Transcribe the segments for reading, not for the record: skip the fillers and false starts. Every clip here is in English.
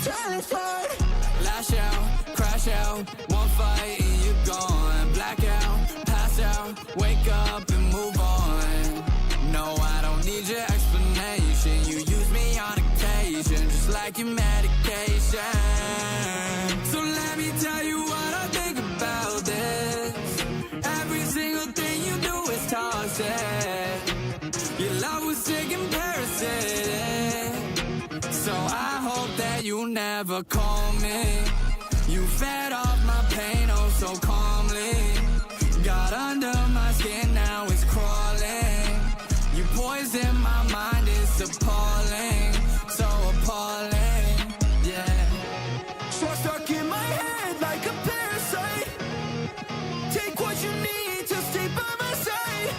terrified. Lash out, crash out, one fight and you're gone. Black out, pass out, wake up and move on. No, I don't need your explanation. You use me on occasion, just like your medication. So let me tell you what I think about this. Every single thing you do is toxic. Your love was sick and parasitic. So I hope that you never call me. You fed off my pain oh so calmly. Got under my skin, now it's crawling. You poison my mind, it's appalling. So appalling, yeah. So stuck in my head like a parasite. Take what you need to stay by my side.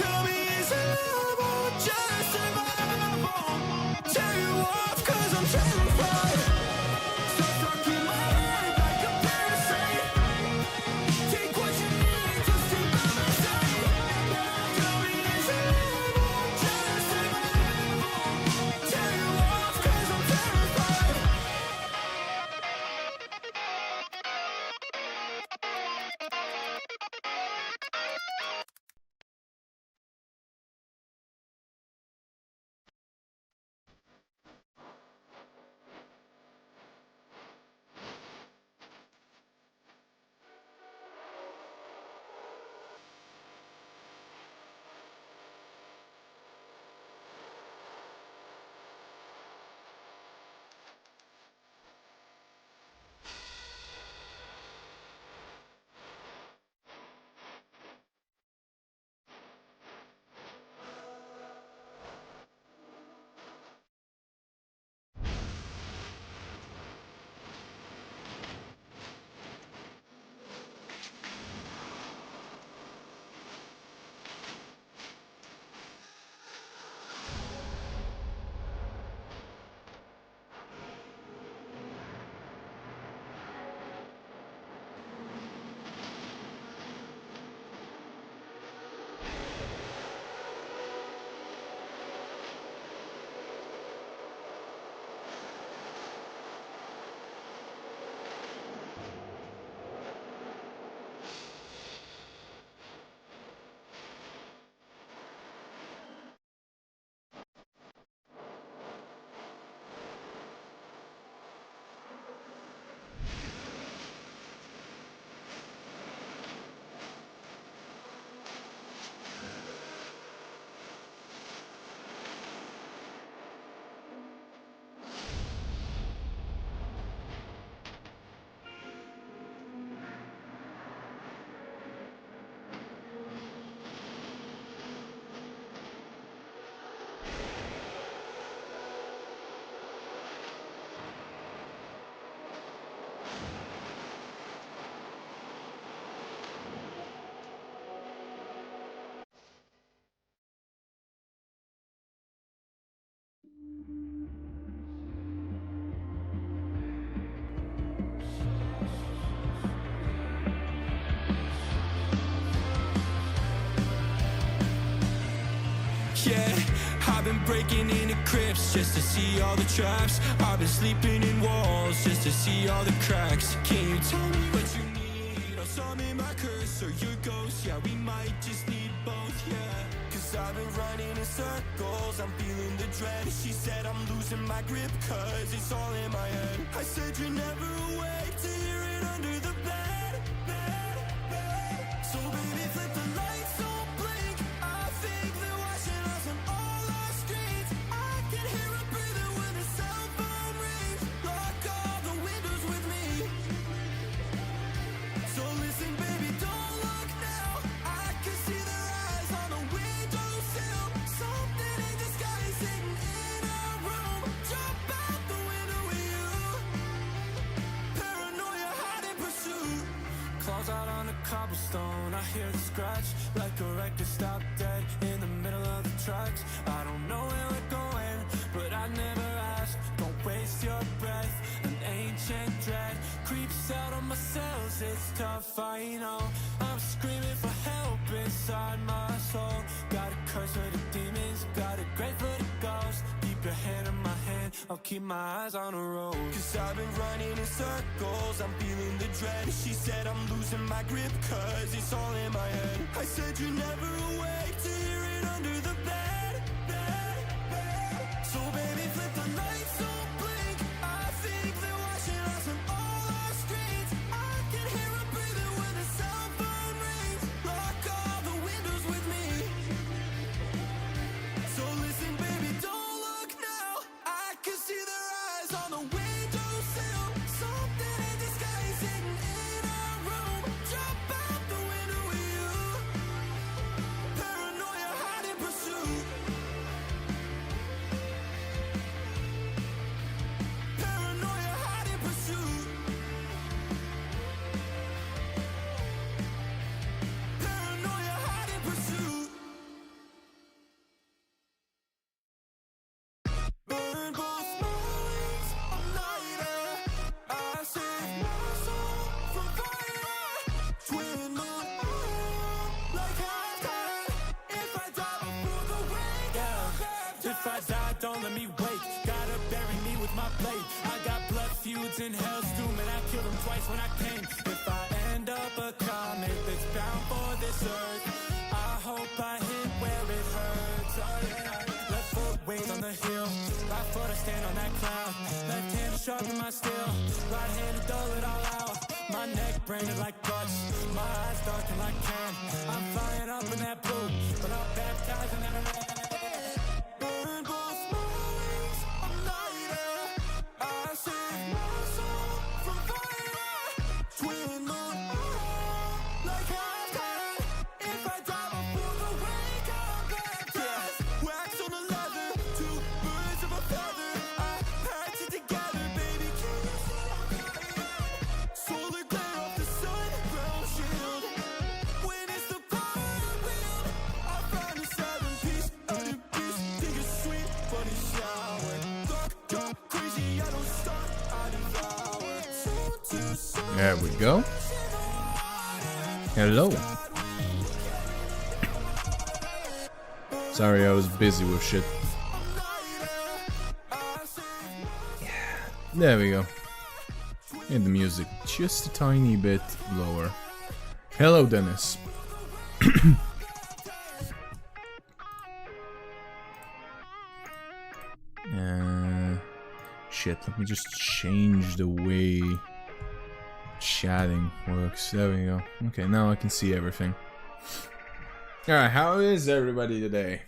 Tell me is it love or just survival? Tear you off cause I'm terrified. So stuck in my head like a parasite. Take what you need to stay by my side. Tell me is it love or just survival? Tear you off cause I'm terrified. Yeah, I've been breaking into crypts just to see all the traps. I've been sleeping in walls just to see all the cracks. Can you tell me what you need? I'll summon my curse or your ghost. Yeah, we might just need both, yeah. Cause I've been running in circles, I'm feeling the dread. She said I'm losing my grip cause it's all in my head. I said you're never awake to hear it under the bed, bed, bed. So baby flip the lights on blink. I think they're watching us on all our screens. I can hear her breathing when the cell phone rings. Lock all the windows with me. So listen baby, don't look now. I can see their eyes on the windowsill. Something in the sky is sitting in our room. Jump out the window with you. Paranoia, hide in pursuit. Claws out on the cobblestone, I hear the scratch like a record stop dead in the middle of the tracks. I don't know where we're going, but I never ask. Don't waste your breath, an ancient dread creeps out of my cells. It's tough, I know. I'm screaming for help inside my soul. Got a curse for the demons, got a grave for the ghost. Keep your hand in my hand, I'll keep my eyes on the road. Cause I've been running in circles, I'm feeling the dread. She said I'm losing my grip cause it's all in my head. I said you're never awake to hear it under the bed, bed, bed. So baby flip the lights, don't blink. I think they're watching us on all our screens. I can hear her breathing when the cell phone rings. Lock all the windows with me. So listen baby, don't look now. I can see their eyes on the windowsill. Something in the sky is hidden in our room. Jump out the window with you. Paranoia, hide in pursuit. Paranoia, hide in pursuit. Paranoia, hide in pursuit. Burn both my wings, I'm lighter. I save my soul from fire. Twin moon, like I've died. If I die before the wake up, if I die, don't let me wake. Gotta bury me with my blade. I got blood feuds in Hell's Doom, and I killed him twice when I came. If I end up a comet that's bound for this earth, I hope I hit where it hurts. Oh yeah. Left foot weight on the hill, right foot I stand on that cloud. Left hand to sharpen my steel, right hand to dull it all out. My neck branded like guts, my eyes darken like can. I'm flying up in that blue, but I'm baptized in that red. Burn both my wings, I'm lighter. I save my soul from fire. Twin moon, like I've died. If I die before the wake up, baptized. Wax on the leather, two birds of a feather. I patch it together, baby. Can you see I'm fire? Solar glare off the sun, ground shield. When it's the power revealed, I find a southern peace, other peace. Think it's sweet, but it's sour. Dark, dark, crazy, I don't start, I devour. Soon to soon. There we go. Hello. Sorry, I was busy with shit. There we go. And the music just a tiny bit lower. Hello, Dennis. Shit, let me just change the way chatting works. There we go. Okay, now I can see everything. Alright, how is everybody today?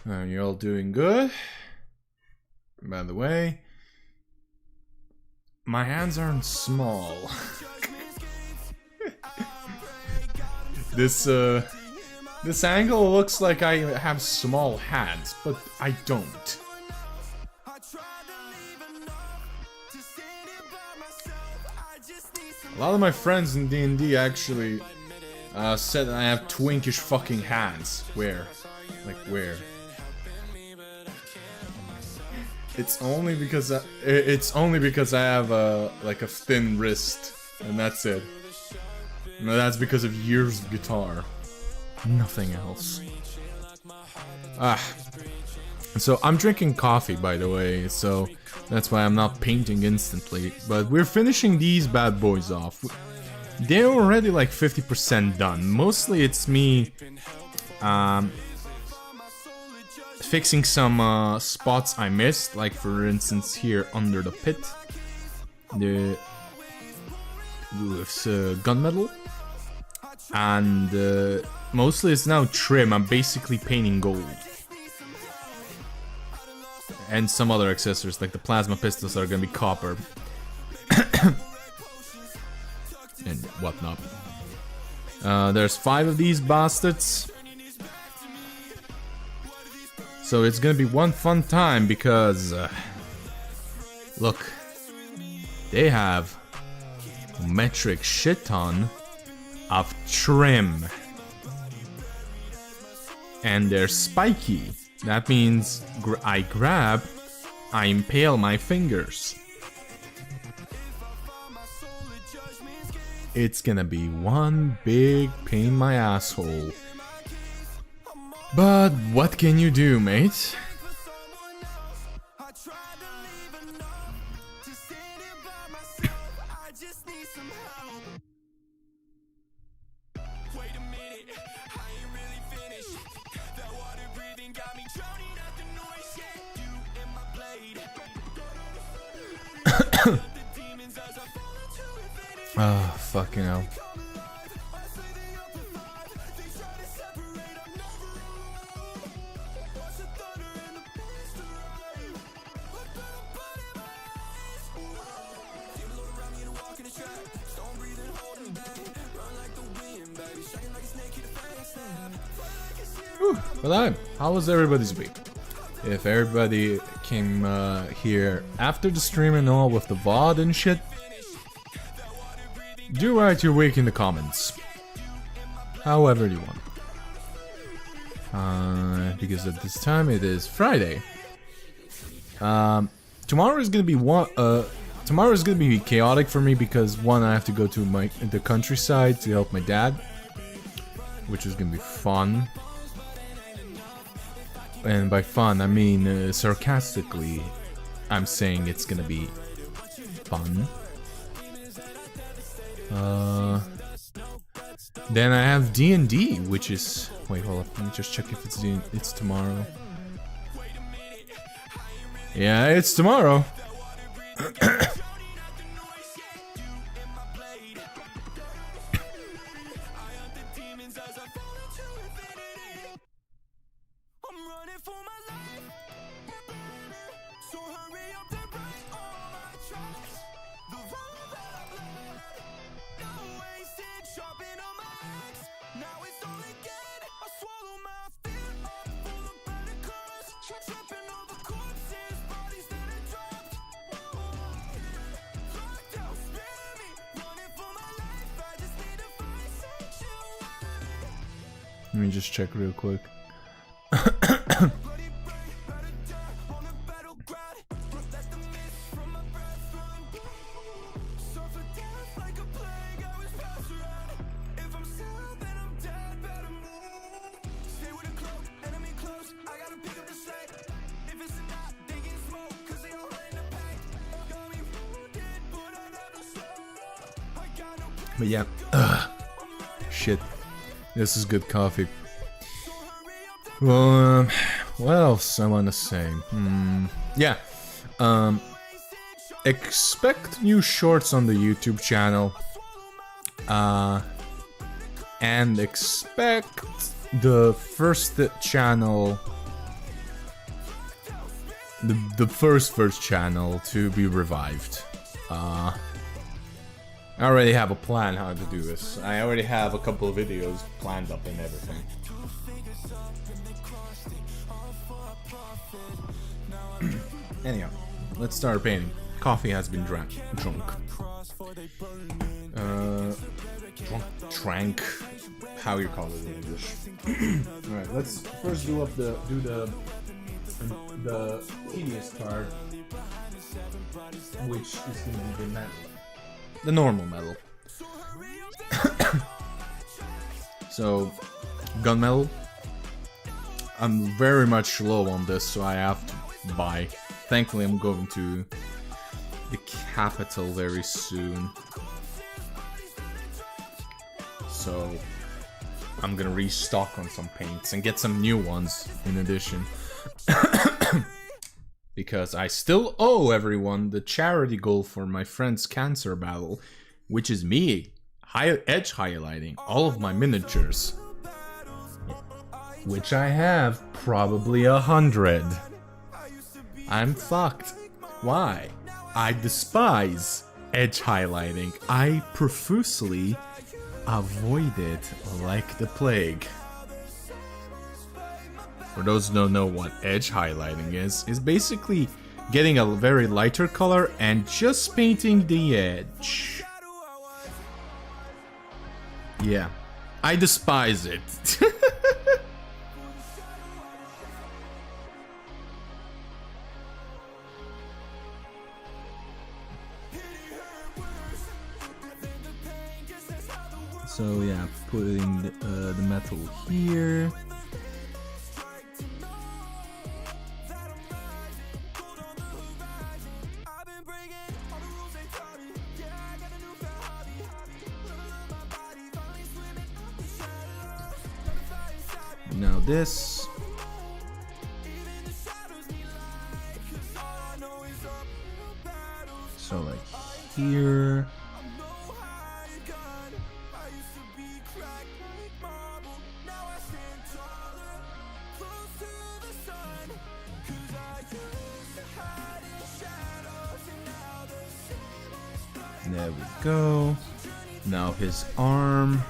You're all doing good? By the way, my hands aren't small. This angle looks like I have small hands, but I don't. A lot of my friends in D&D actually said I have twinkish fucking hands. Where? Like where? It's only because I have like a thin wrist, and that's it. No, that's because of years of guitar. Nothing else. So I'm drinking coffee, by the way, so that's why I'm not painting instantly. But we're finishing these bad boys off. They're already like 50% done. Mostly it's me fixing some spots I missed, like for instance here under the pit. The gunmetal. And mostly it's now trim. I'm basically painting gold. And some other accessories, like the plasma pistols are gonna be copper. And whatnot. There's 5 of these bastards. So it's gonna be one fun time because... look. They have a metric shit ton of trim. And they're spiky. That means I grab, I impale my fingers. It's gonna be one big pain in my asshole. But what can you do, mate? Ah, fucking hell. Whew. Well, how was everybody's week? If everybody came here after the stream and all with the VOD and shit, do write your week in the comments. However you want. Because at this time it is Friday. Tomorrow is gonna be tomorrow is gonna be chaotic for me because one, I have to go to the countryside to help my dad, which is gonna be fun. And by fun, I mean sarcastically, I'm saying it's gonna be fun. Then I have D&D, which is... Wait, hold up. Let me just check if it's tomorrow. Yeah, it's tomorrow. Let me just check real quick. But yeah, shit. This is good coffee. Well, what else I want to say? Yeah. Expect new shorts on the YouTube channel. And expect the first channel, the first channel to be revived. I already have a plan how to do this. I already have a couple of videos planned up and everything. Anyhow, let's start painting. Coffee has been drunk. Drank. How you call it in English? All right, let's first do the tedious part, which is going to be the metal. The normal metal. So, gunmetal. I'm very much low on this, so I have to buy. Thankfully, I'm going to the capital very soon. So, I'm gonna restock on some paints and get some new ones in addition. Because I still owe everyone the charity goal for my friend's cancer battle, which is me edge highlighting all of my miniatures. Which I have probably 100. I'm fucked. Why? I despise edge highlighting. I profusely avoid it like the plague. For those who don't know what edge highlighting is basically getting a very lighter color and just painting the edge. Yeah, I despise it. So yeah, putting the metal here. Now this. So like here. There we go. Now his arm.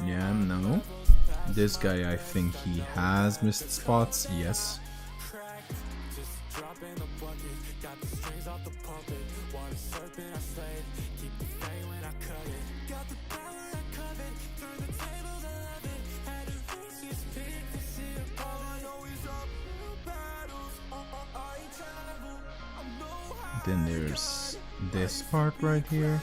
Yeah, no. This guy, I think he has missed spots. Yes. Then there's this part right here.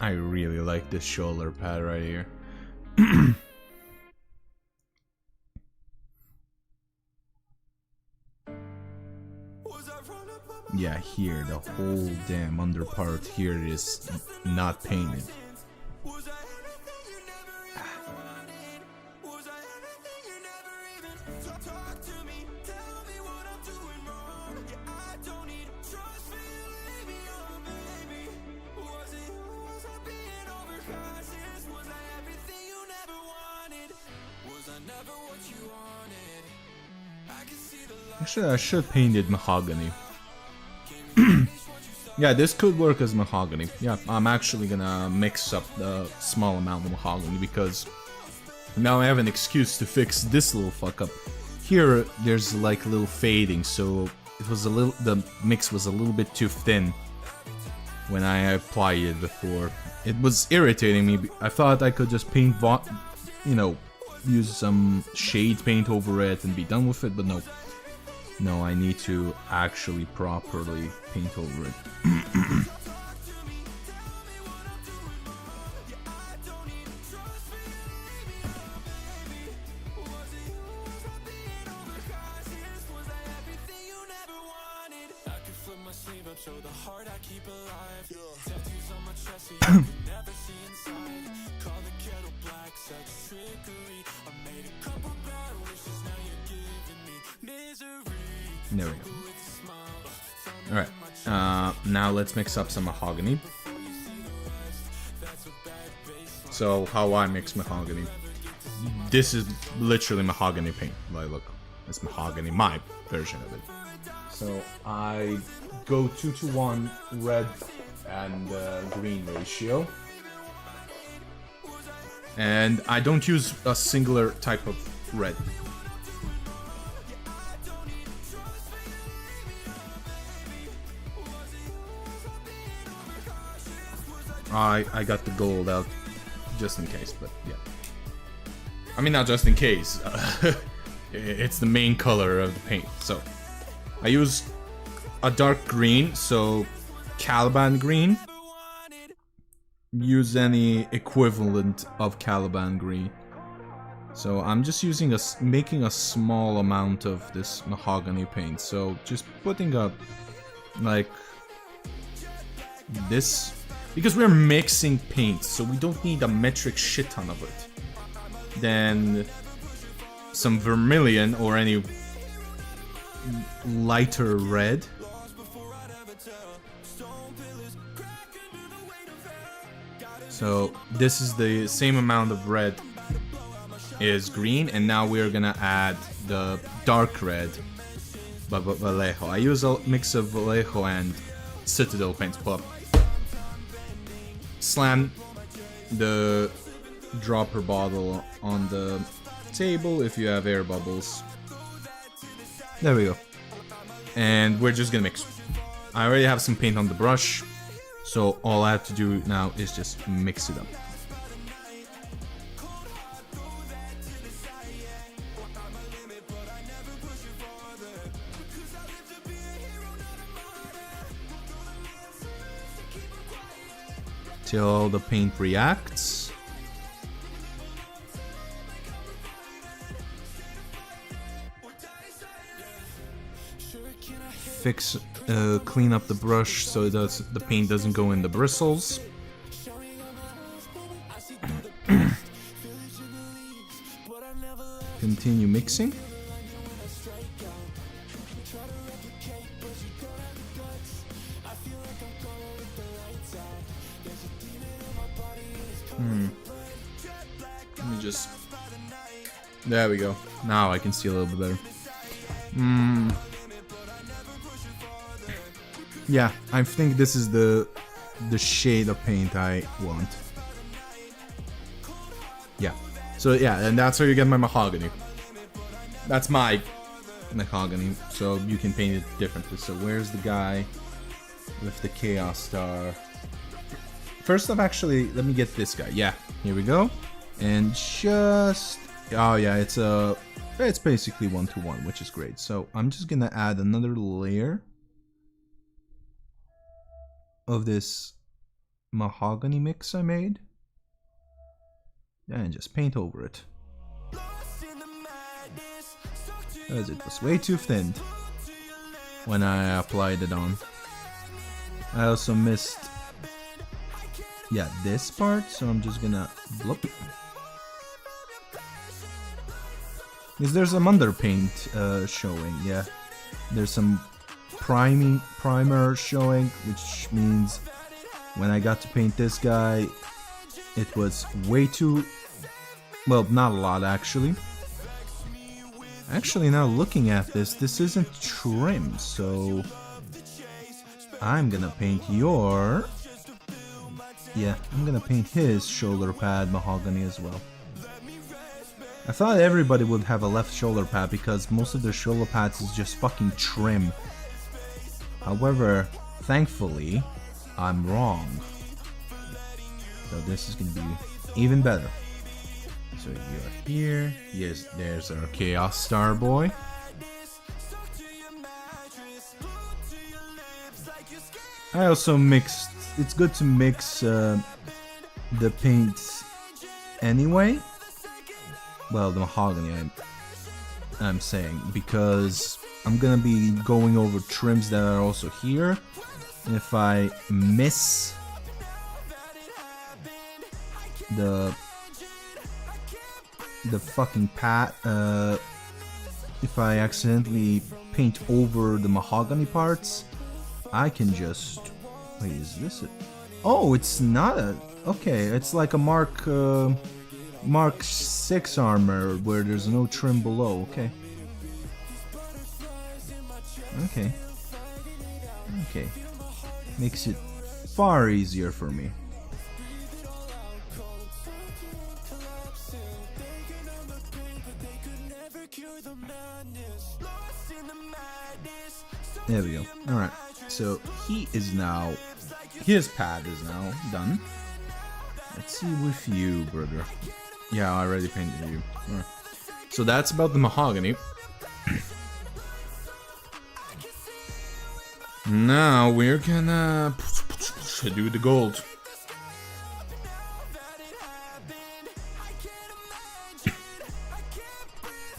I really like this shoulder pad right here. Yeah, here, the whole damn under part here is not painted. Actually, I should paint it mahogany. Yeah, this could work as mahogany. Yeah, I'm actually gonna mix up the small amount of mahogany because now I have an excuse to fix this little fuck up. Here, there's like a little fading, so it was a little. The mix was a little bit too thin when I applied it before. It was irritating me. I thought I could just paint, you know, use some shade paint over it and be done with it, but no. No, I need to actually properly paint over it. There we go. Alright, now let's mix up some mahogany. So, how I mix mahogany. This is literally mahogany paint. Like, look, it's mahogany, my version of it. So, I go 2:1 red and green ratio. And I don't use a singular type of red. I got the gold out just in case, but yeah. I mean, not just in case. It's the main color of the paint. So I use a dark green, so Caliban green. Use any equivalent of Caliban green. So I'm just using making a small amount of this mahogany paint. So just putting up like this. Because we're mixing paints, so we don't need a metric shit ton of it. Then some vermilion or any lighter red. So this is the same amount of red is green, and now we're gonna add the dark red, Vallejo. I use a mix of Vallejo and Citadel paints. Slam the dropper bottle on the table if you have air bubbles. There we go. And we're just gonna mix. I already have some paint on the brush, so all I have to do now is just mix it up. till the paint reacts. Clean up the brush so the paint doesn't go in the bristles. Continue mixing. Let me just... There we go. Now I can see a little bit better. Yeah, I think this is the shade of paint I want. Yeah. So yeah, and that's where you get my mahogany. That's my mahogany, so you can paint it differently. So where's the guy with the chaos star? First off, actually, let me get this guy. Yeah, here we go. And just... Oh yeah, it's basically 1-to-1, which is great. So I'm just gonna add another layer of this mahogany mix I made. And just paint over it. As it was way too thin when I applied it on. I also missed... Yeah, this part, so I'm just gonna bloop. Because there's some underpaint showing, yeah. There's some primer showing, which means when I got to paint this guy, it was way too... Well, not a lot, actually. Actually, now looking at this isn't trim, so... I'm gonna paint your... Yeah, I'm gonna paint his shoulder pad mahogany as well. I thought everybody would have a left shoulder pad because most of their shoulder pads is just fucking trim. However, thankfully, I'm wrong. So this is gonna be even better. So you're here. Yes, there's our Chaos Star boy. I also mixed... It's good to mix the paints anyway. Well, the mahogany I'm saying, because I'm gonna be going over trims that are also here. And if I miss the fucking pad, if I accidentally paint over the mahogany parts, I can just... Wait, is this it? Oh, it's not a... Okay, it's like a Mark 6 armor where there's no trim below. Okay. Okay. Okay. Makes it far easier for me. There we go. Alright. So he is now... His pad is now done. Let's see with you, brother. Yeah, I already painted you. Right. So that's about the mahogany. Now we're gonna do the gold.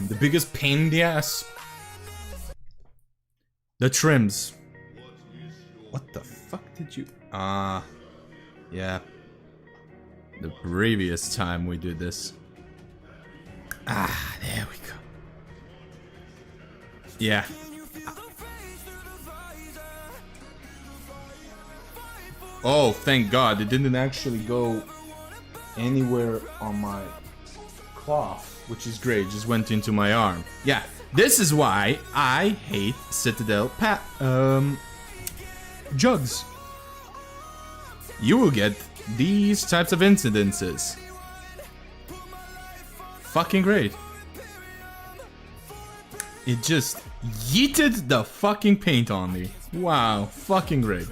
The biggest pain in the ass. The trims. What the fuck did you... yeah. The previous time we did this. There we go. Yeah. Oh, thank God. It didn't actually go anywhere on my cloth, which is great. It just went into my arm. Yeah. This is why I hate Citadel jugs. You will get these types of incidences. Fucking great. It just yeeted the fucking paint on me. Wow, fucking great.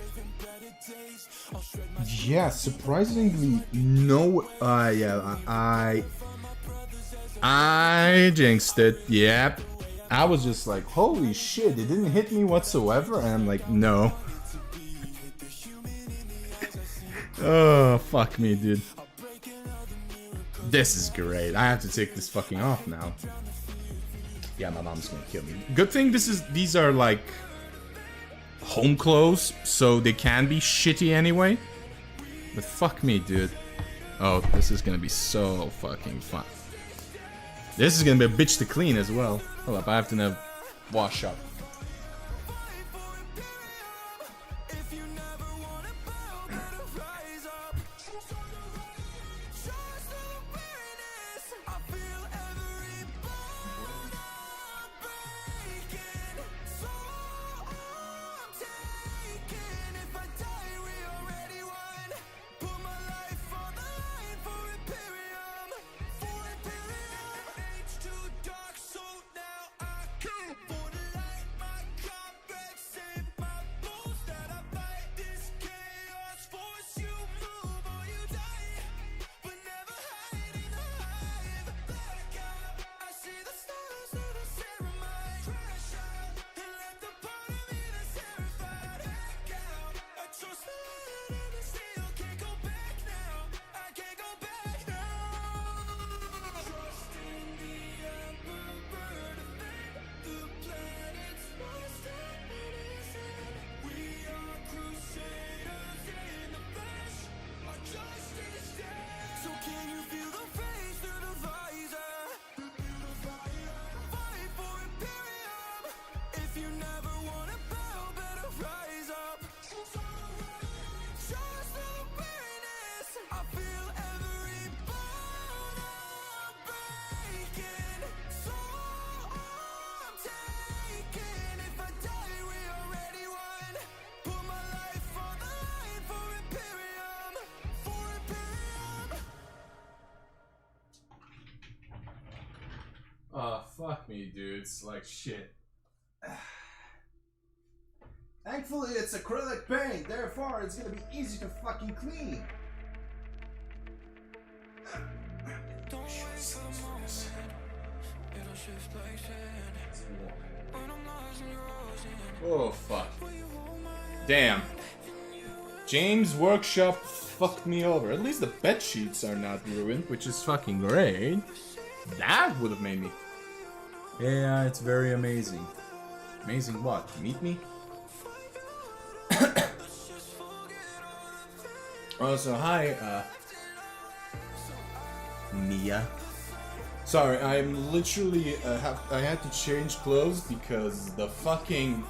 Yeah, surprisingly no... yeah, I jinxed it. Yep. I was just like, holy shit, it didn't hit me whatsoever. And I'm like, no. Oh, fuck me, dude. This is great. I have to take this fucking off now. Yeah, my mom's gonna kill me. Good thing these are like home clothes, so they can be shitty anyway. But fuck me, dude. Oh, this is gonna be so fucking fun. This is gonna be a bitch to clean as well. Hold up, I have to now wash up. Oh, fuck me, dude. It's like shit. Thankfully, it's acrylic paint, therefore it's gonna be easy to fucking clean. Oh, fuck. Damn. James' workshop fucked me over. At least the bed sheets are not ruined, which is fucking great. That would have made me. Yeah, it's very amazing. Amazing what? Meet me? Also, hi, Mia. Sorry, I'm literally I had to change clothes because the fucking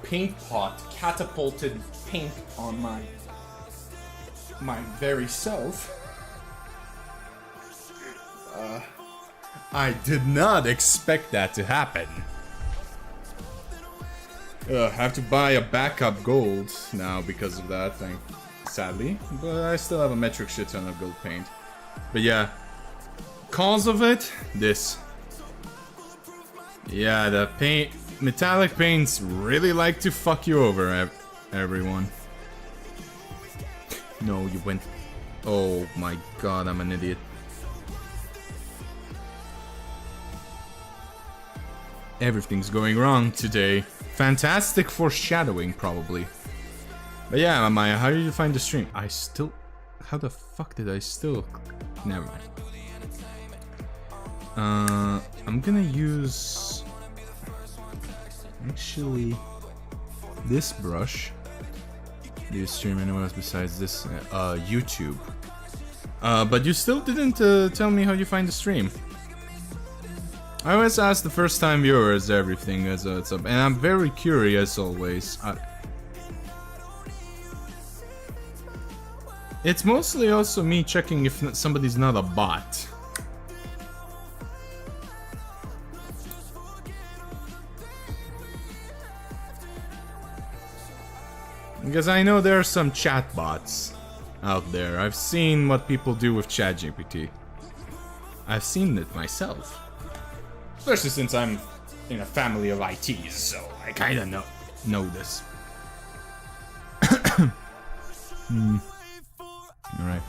paint pot catapulted paint on my very self. I did not expect that to happen. I have to buy a backup gold now because of that thing, sadly. But I still have a metric shit ton of gold paint. But yeah, cause of it, this. Yeah, the paint, metallic paints really like to fuck you over, everyone. No, you went. Oh my god, I'm an idiot. Everything's going wrong today. Fantastic foreshadowing, probably. But yeah, Maya, how did you find the stream? I still... How the fuck did I still... Never mind. I'm gonna use... Actually... This brush. Do you stream anywhere else besides this? YouTube. But you still didn't tell me how you find the stream. I always ask the first time viewers everything as it's up, and I'm very curious always. It's mostly also me checking if somebody's not a bot. Because I know there are some chat bots out there. I've seen what people do with ChatGPT. I've seen it myself. Especially since I'm in a family of ITs, so I kinda know this. Alright.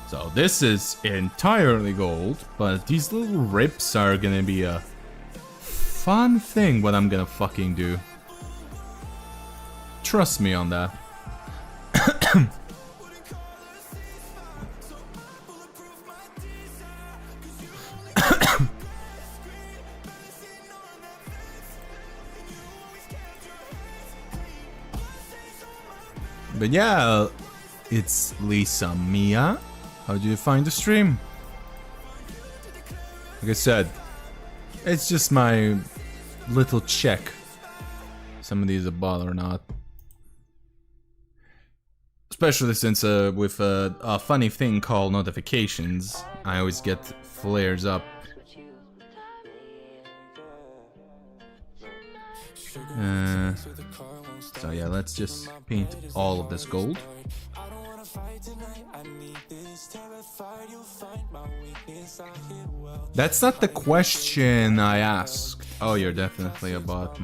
So this is entirely gold, but these little rips are gonna be a fun thing what I'm gonna fucking do. Trust me on that. But yeah, it's Lisa Mia. How do you find the stream? Like I said, it's just my little check. Somebody is a bot or not. Especially since with a funny thing called notifications, I always get flares up. So yeah, let's just paint all of this gold. That's not the question I asked. Oh, you're definitely a bot.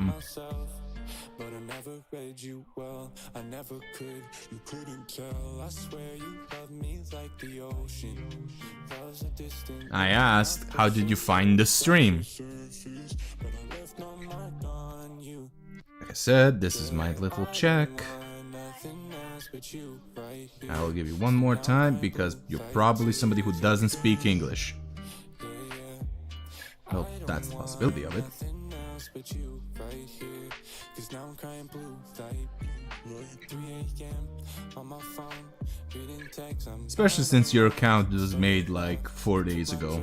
But I never read you well, I never could, you couldn't tell. I swear you love me like the ocean. Love's a distant. I asked, how did you find the stream? Like I said, this is my little check. I will give you one more time because you're probably somebody who doesn't speak English. Well, that's the possibility of it. Cause now I'm crying blue like 3 a.m. on my phone, reading texts. Especially since your account was made like 4 days ago.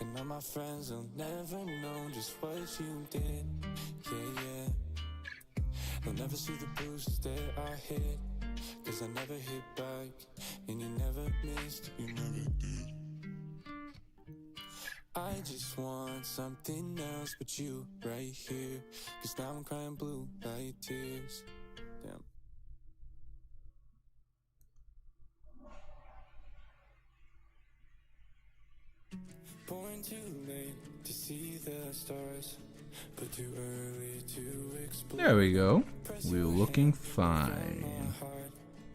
And now my friends will never know just what you did. Yeah. They'll never see the bruises that I hit. Cause I never hit back. And you never missed, you never did. I just want something else but you right here. Cause now I'm crying blue like tears. Damn. Born too late to see the stars, but too early to explore. There we go. We're looking fine.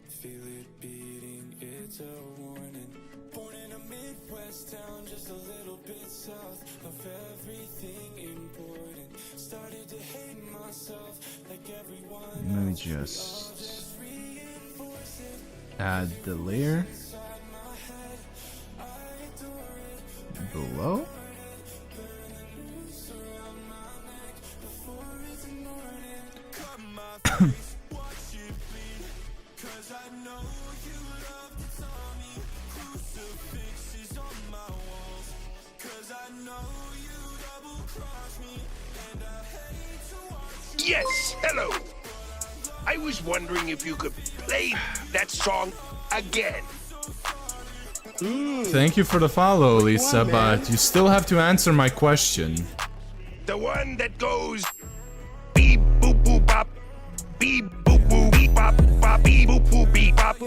Feel it beating, it's a warning. Born in a Midwest town, just a little bit south of everything important. Started to hate myself like everyone. Let me just add the layer below. Yes, hello. I was wondering if you could play that song again. Thank you for the follow, Lisa, but you still have to answer my question. The one that goes beep boop boop bop, beep boop boop beep bop bop, beep boop boop beep bop,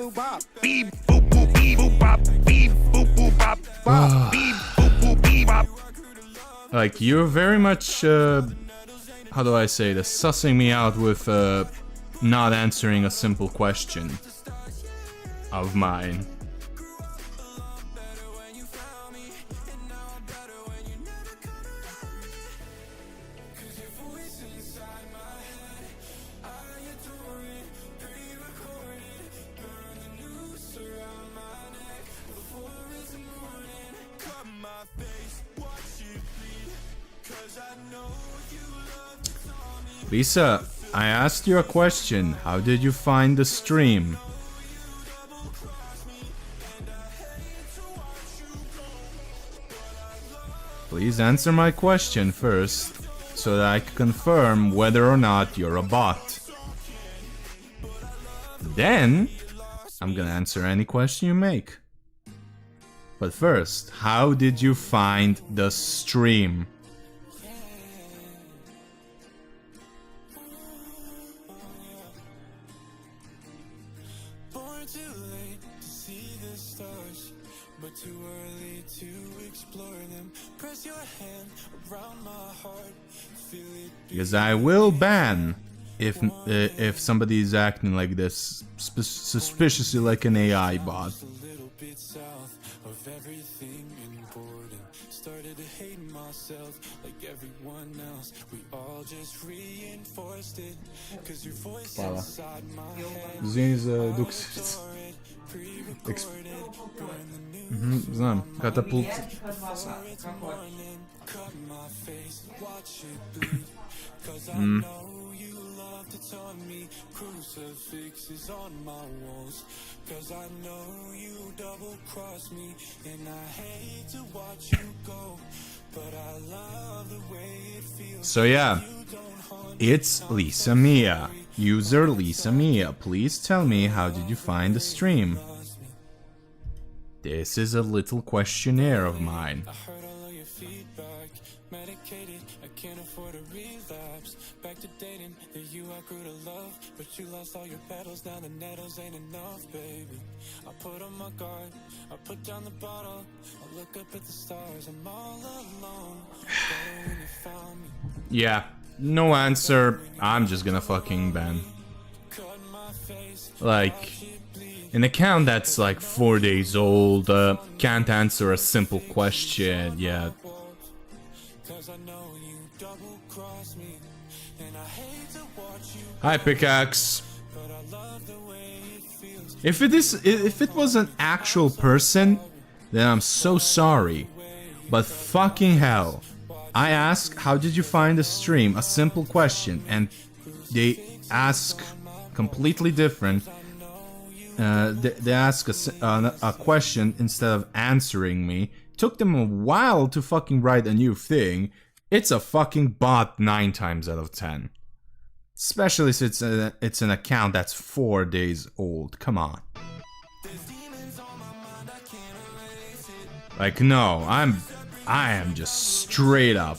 beep boop boop beep boop bop, beep boop boop bop, beep boop boop beep bop. Like, you're very much, how do I say this, sussing me out with not answering a simple question of mine. Lisa, I asked you a question. How did you find the stream? Please answer my question first, so that I can confirm whether or not you're a bot. Then, I'm gonna answer any question you make. But first, how did you find the stream? Because I will ban if somebody is acting like this, suspiciously like an AI bot. Started to hate myself like everyone else. We all just reinforced it. Cause your voice inside my head. Извини за дуксица. Знам, катапулт. Cut my face, watch it bleed. Cause I know you love to taunt me. Crucifixes on my walls. Cause I know you double cross me. And I hate to watch you go. But I love the way it feels. So yeah, it's Lisa Mia. User Lisa Mia, please tell me, how did you find the stream? This is a little questionnaire of mine. I heard all of your feedback. Medicated, I can't afford a relapse. Back to dating, that you outgrew to love. But you lost all your battles, now the nettles ain't enough, baby. I put on my guard, I put down the bottle. I look up at the stars, I'm all alone. Better when you found me. Yeah, no answer. I'm just gonna fucking ban. Cut my face, Like, an account that's like 4 days old, can't answer a simple question yet. cause I know you double cross me. And I hate to watch you, Hi, Pickaxe. but I love the way it feels. If it was an actual person, then I'm so sorry. But fucking hell. I ask, how did you find the stream? A simple question, and they ask completely different. They ask a question instead of answering me. Took them a while to fucking write a new thing. It's a fucking bot 9 times out of 10. Especially since it's an account that's 4 days old. Come on. Like, no, I am just straight up.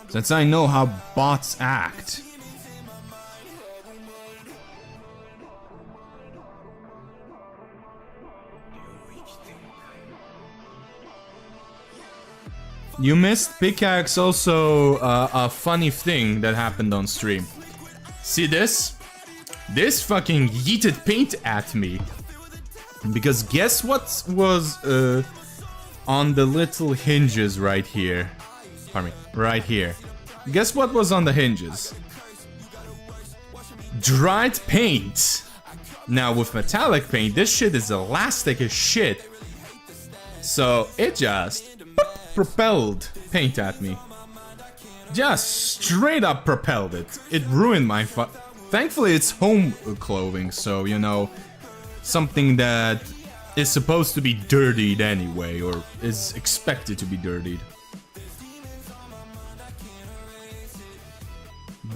Since I know how bots act. You missed, Pickaxe, also a funny thing that happened on stream. See this? This fucking yeeted paint at me. Because guess what was on the little hinges right here? Pardon me, right here. Guess what was on the hinges? Dried paint. Now with metallic paint, this shit is elastic as shit. So it just propelled paint at me. Just straight up propelled it. It ruined my Thankfully it's home clothing, so you know, something that is supposed to be dirtied anyway, or is expected to be dirtied.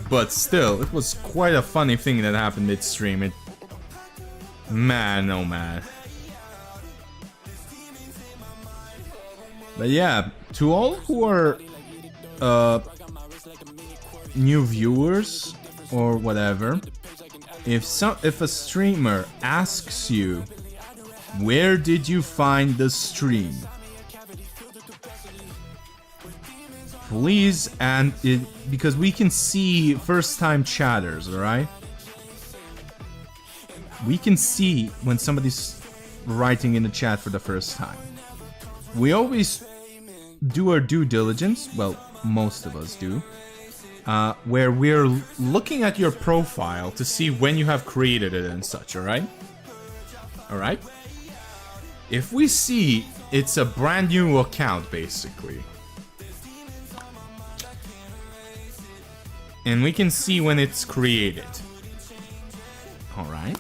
But still, it was quite a funny thing that happened midstream. Man, oh man. But yeah, to all who are new viewers or whatever, if a streamer asks you, where did you find the stream? Please, because we can see first-time chatters, alright? We can see when somebody's writing in the chat for the first time. We always do our due diligence, well, most of us do, where we're looking at your profile to see when you have created it and such, alright? Alright? If we see it's a brand new account, basically, and we can see when it's created, alright?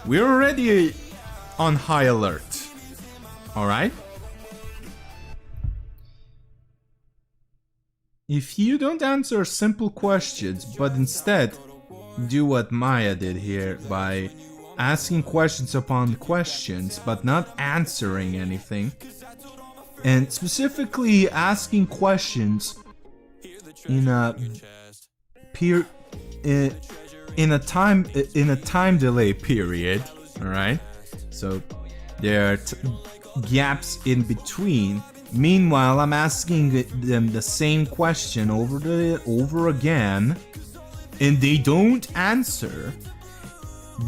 We're already on high alert. Alright? If you don't answer simple questions, but instead do what Maya did here by asking questions upon questions, but not answering anything, and specifically asking questions in a time delay period, alright? So there are gaps in between. Meanwhile, I'm asking them the same question over again, and they don't answer.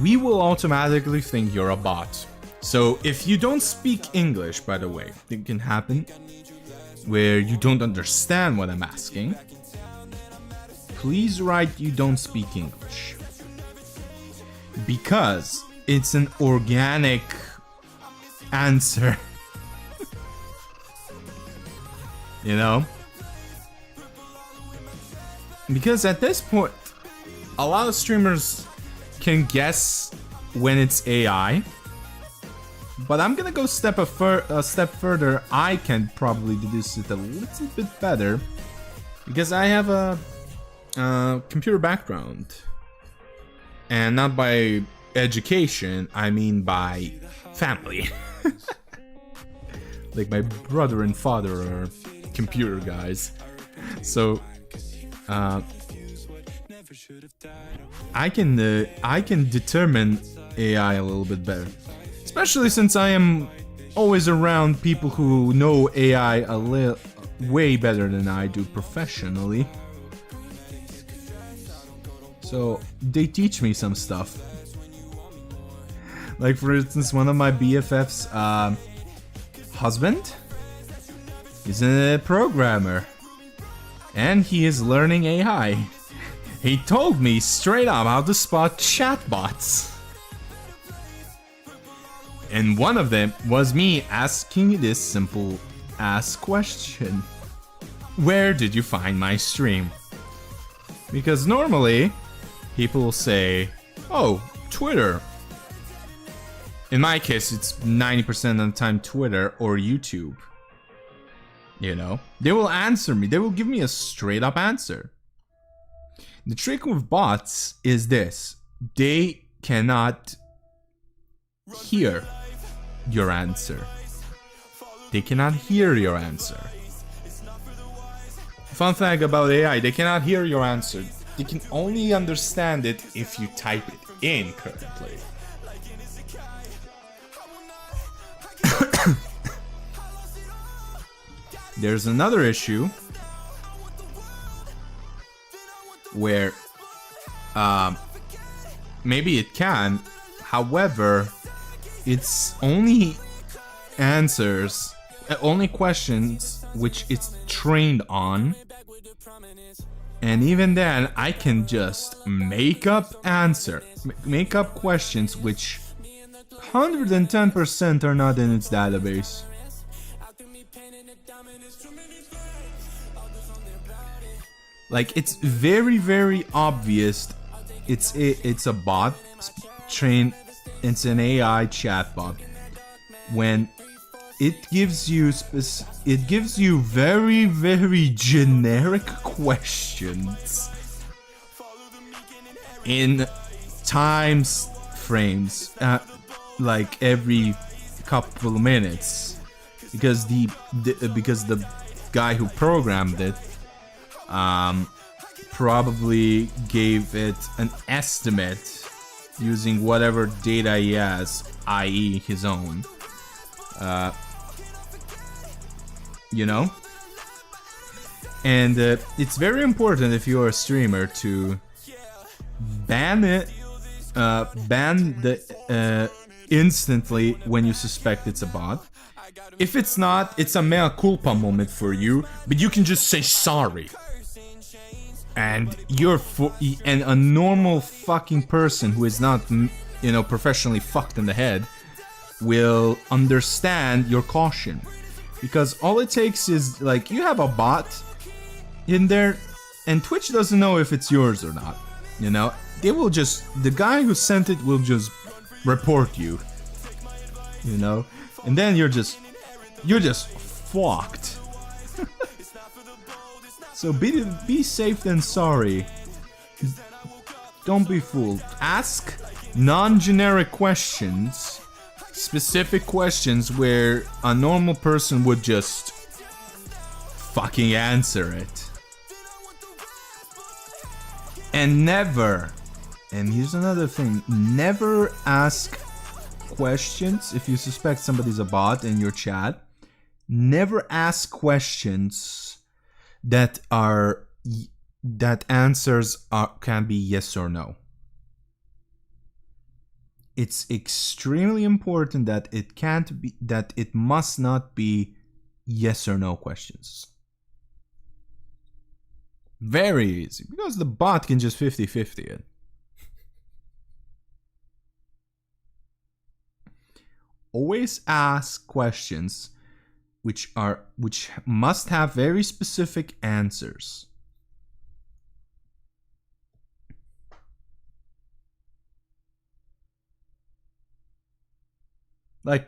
We will automatically think you're a bot. So if you don't speak English, by the way, it can happen where you don't understand what I'm asking, please write you don't speak English. Because it's an organic answer. You know? Because at this point, a lot of streamers can guess when it's AI. But I'm gonna go a step further. I can probably deduce it a little bit better. Because I have a computer background. And not by education, I mean by family. Like my brother and father are computer guys. So I can determine AI a little bit better. Especially since I am always around people who know AI way better than I do professionally. So they teach me some stuff. Like for instance, one of my BFF's husband is a programmer. And he is learning AI. He told me straight up how to spot chatbots. And one of them was me asking this simple ass question. Where did you find my stream? Because normally, people will say, oh, Twitter. In my case, it's 90% of the time Twitter or YouTube. You know? They will answer me. They will give me a straight up answer. The trick with bots is this. They cannot hear your answer. They cannot hear your answer. Fun fact about AI, they cannot hear your answer. They can only understand it if you type it in correctly. There's another issue where maybe it can, however, it's only answers, only questions which it's trained on. And even then, I can just make up questions which 110% are not in its database. Like, it's very, very obvious. It's a bot trained. It's an AI chatbot. When it gives you very, very generic questions in time frames, like every couple of minutes, because the guy who programmed it probably gave it an estimate using whatever data he has, i.e. his own. You know? And it's very important if you're a streamer to ban it, instantly when you suspect it's a bot. If it's not, it's a mea culpa moment for you, but you can just say sorry. And and a normal fucking person who is not, you know, professionally fucked in the head will understand your caution. Because all it takes is, like, you have a bot in there, and Twitch doesn't know if it's yours or not. You know, the guy who sent it will just report you. You know, and then you're just fucked. So be safe than sorry. Don't be fooled. Ask non-generic questions, specific questions where a normal person would just fucking answer it. And never, and here's another thing, never ask questions if you suspect somebody's a bot in your chat. Never ask questions that answers can be yes or no. it's extremely important that it must not be yes or no questions. Very easy, because the bot can just 50-50 it. Always ask questions which must have very specific answers. Like,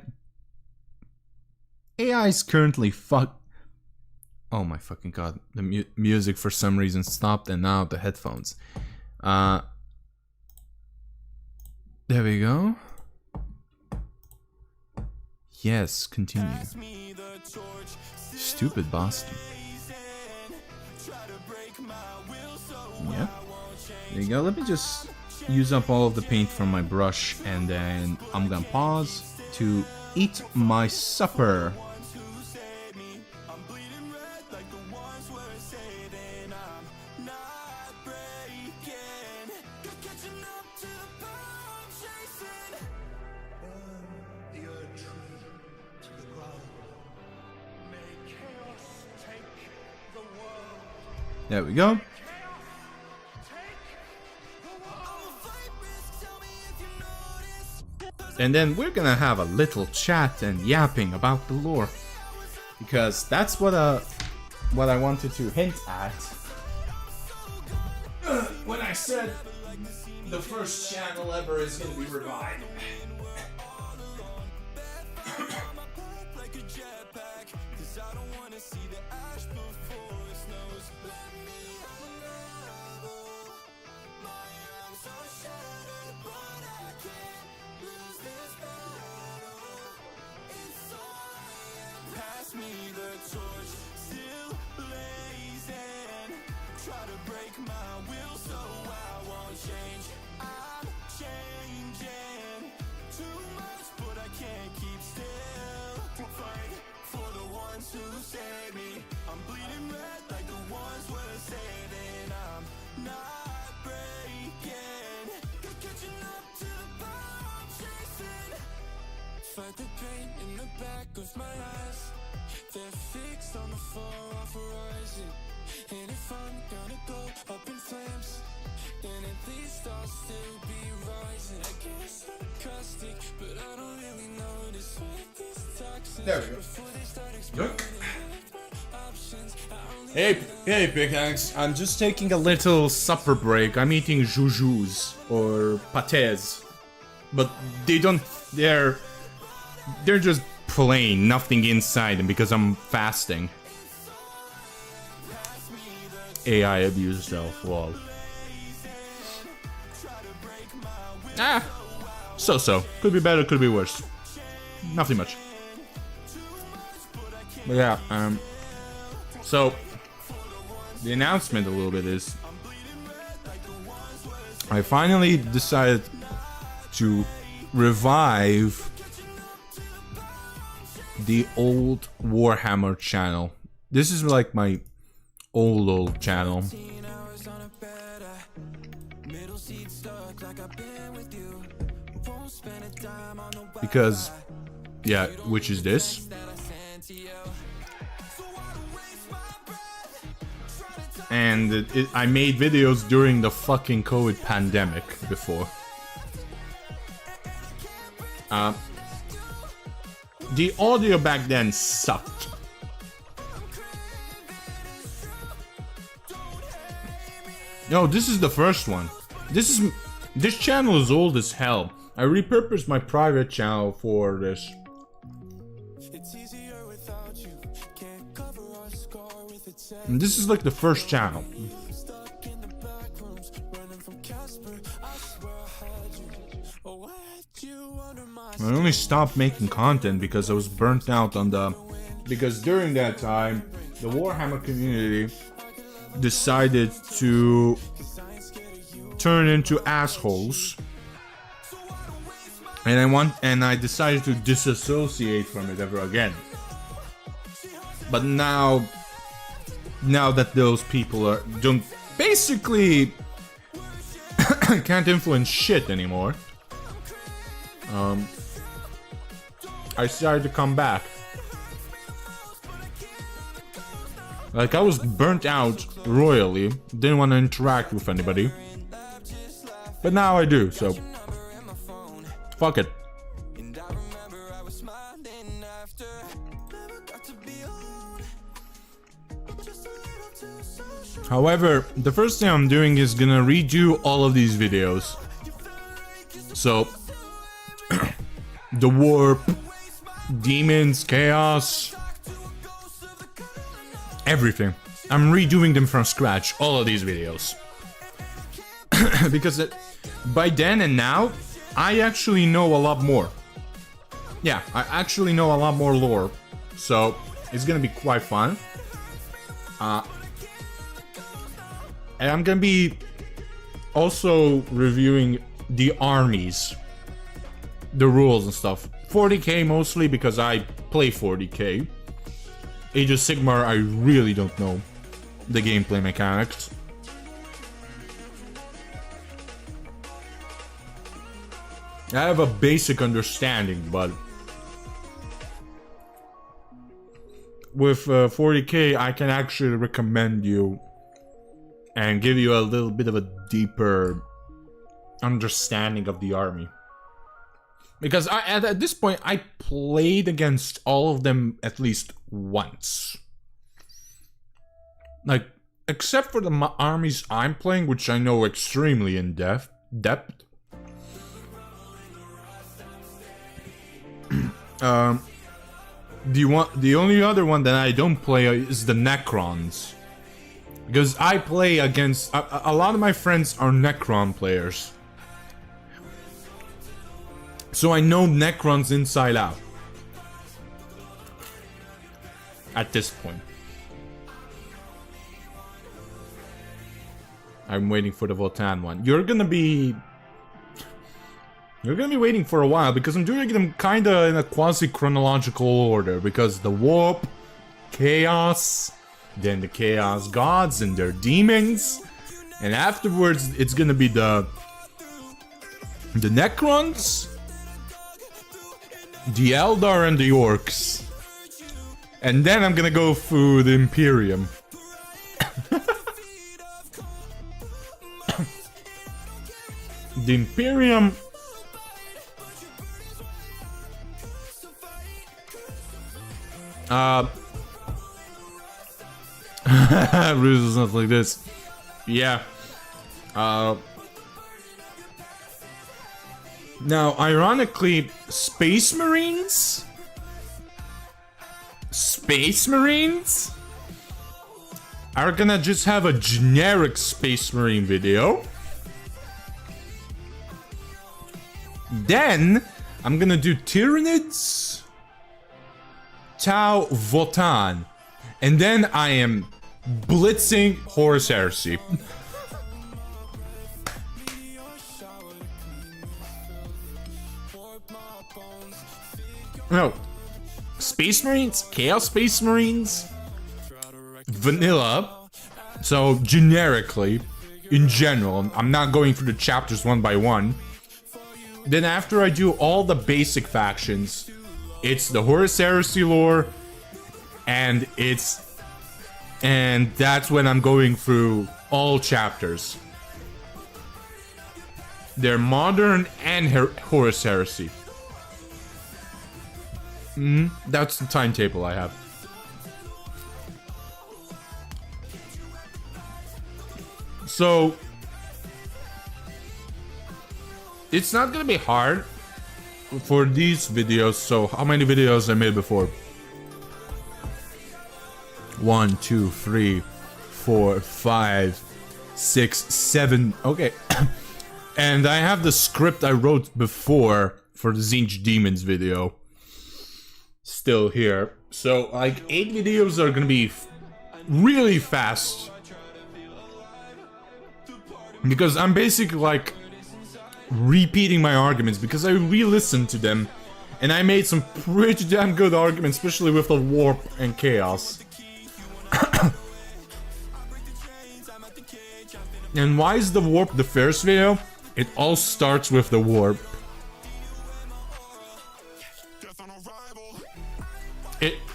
AI is currently oh my fucking god, the music for some reason stopped, and now the headphones. There we go. Yes, continue. Stupid Boston. Yeah. There you go. Let me just use up all of the paint from my brush, and then I'm gonna pause to eat my supper. There we go. And then we're gonna have a little chat and yapping about the lore, because that's what I wanted to hint at when I said the first channel ever is gonna be revived. Fight the pain in the back of my eyes. They're fixed on the far off horizon. And if I'm gonna go up in flames, then at least I'll still be rising. I guess I'm caustic, but I don't really notice what this toxin. There we go. Before they start exploding, Hey, Pickaxe. I'm just taking a little supper break. I'm eating joujous or pâtés, but they're just plain, nothing inside them, because I'm fasting. AI abuse self, lol. So. Could be better, could be worse. Nothing much. But yeah, so the announcement a little bit is I finally decided to revive the old Warhammer channel. This is like my old channel. Because, yeah, which is this. And I made videos during the fucking COVID pandemic before. The audio back then sucked. No, this is the first one. This channel is old as hell. I repurposed my private channel for this. And this is like the first channel. I only stopped making content because I was burnt out on because during that time the Warhammer community decided to turn into assholes, and I decided to disassociate from it ever again. But now that those people don't basically can't influence shit anymore, I decided to come back. Like, I was burnt out royally, didn't want to interact with anybody. But now I do, so fuck it. However, the first thing I'm doing is gonna redo all of these videos. So, the warp, demons, chaos, everything. I'm redoing them from scratch, all of these videos. Because by then and now, I actually know a lot more. Yeah, I actually know a lot more lore. So, it's gonna be quite fun. And I'm gonna be also reviewing the armies, the rules and stuff. 40k mostly because I play 40k. Age of Sigmar, I really don't know the gameplay mechanics. I have a basic understanding, but with 40k, I can actually recommend you and give you a little bit of a deeper understanding of the army. Because at this point, I played against all of them at least once. Like, except for the armies I'm playing, which I know extremely in depth. The only other one that I don't play is the Necrons. Because I play against... A lot of my friends are Necron players. So I know Necrons inside out. At this point. I'm waiting for the Votan one. You're gonna be waiting for a while because I'm doing them kinda in a quasi-chronological order. Because the Warp, Chaos... Then the Chaos Gods and their demons. And afterwards, it's gonna be the Necrons, the Eldar, and the Orcs. And then I'm gonna go through the Imperium. The Imperium... Ruse is not like this. Yeah. Now, ironically, Space Marines are gonna just have a generic Space Marine video. Then, I'm gonna do Tyranids, Tau, Votan. And then I am blitzing Horus Heresy. No. Space Marines, Chaos Space Marines, vanilla. So, generically, in general, I'm not going through the chapters one by one. Then after I do all the basic factions, it's the Horus Heresy lore, and that's when I'm going through all chapters. They're modern and Horus Heresy. That's the timetable I have. So, it's not gonna be hard for these videos. So, how many videos I made before? 1, 2, 3, 4, 5, 6, 7. Okay. And I have the script I wrote before for the Zinch Demons video still here. So, like, 8 videos are gonna be really fast. Because I'm basically, like, repeating my arguments because I re-listened to them. And I made some pretty damn good arguments, especially with the Warp and Chaos. And why is the Warp the first video? It all starts with the Warp.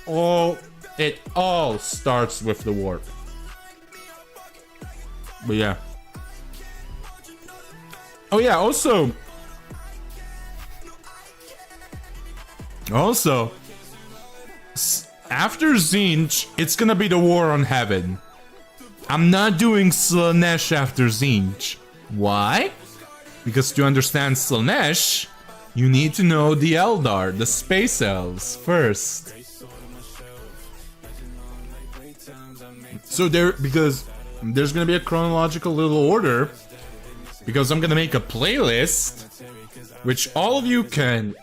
all starts with the warp. But yeah. Oh yeah, also after Zinj, it's gonna be the War on Heaven. I'm not doing Slanesh after Zinj. Why? Because to understand Slanesh, you need to know the Eldar, the Space Elves, first. So because there's gonna be a chronological little order, because I'm gonna make a playlist, which all of you can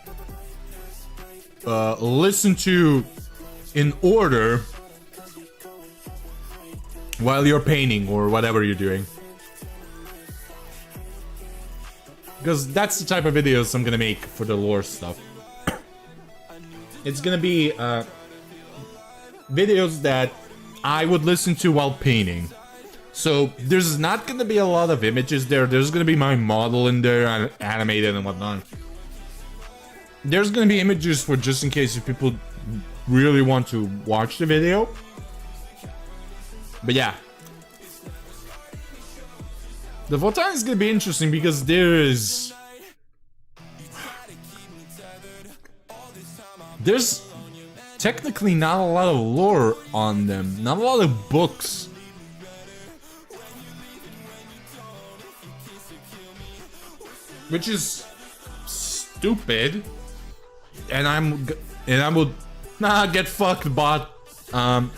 listen to in order while you're painting or whatever you're doing. Because that's the type of videos I'm gonna make for the lore stuff. It's gonna be videos that I would listen to while painting. So there's not gonna be a lot of images there. There's gonna be my model in there, animated and whatnot. There's gonna be images for just in case if people really want to watch the video. But yeah. The Votan is gonna be interesting because there's technically not a lot of lore on them, not a lot of books. Which is stupid. And I would get fucked, bot. I'm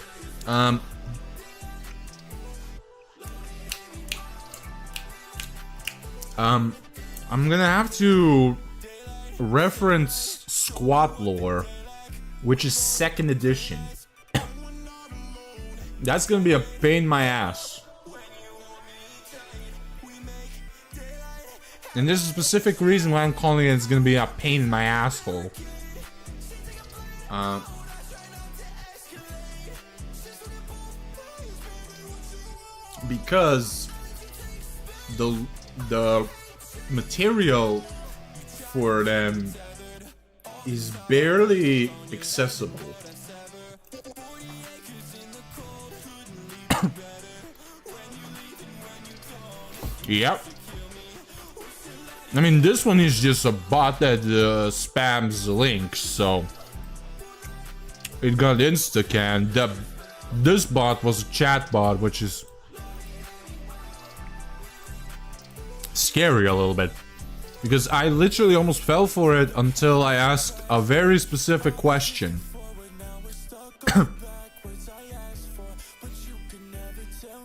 gonna have to reference Squat Lore, which is 2nd edition. That's gonna be a pain in my ass. And there's a specific reason why I'm calling it. It's gonna be a pain in my asshole. Because the material for them is barely accessible. Yep. I mean, this one is just a bot that spams links, so it got insta-canned. This bot was a chat bot, which is scary a little bit. Because I literally almost fell for it until I asked a very specific question.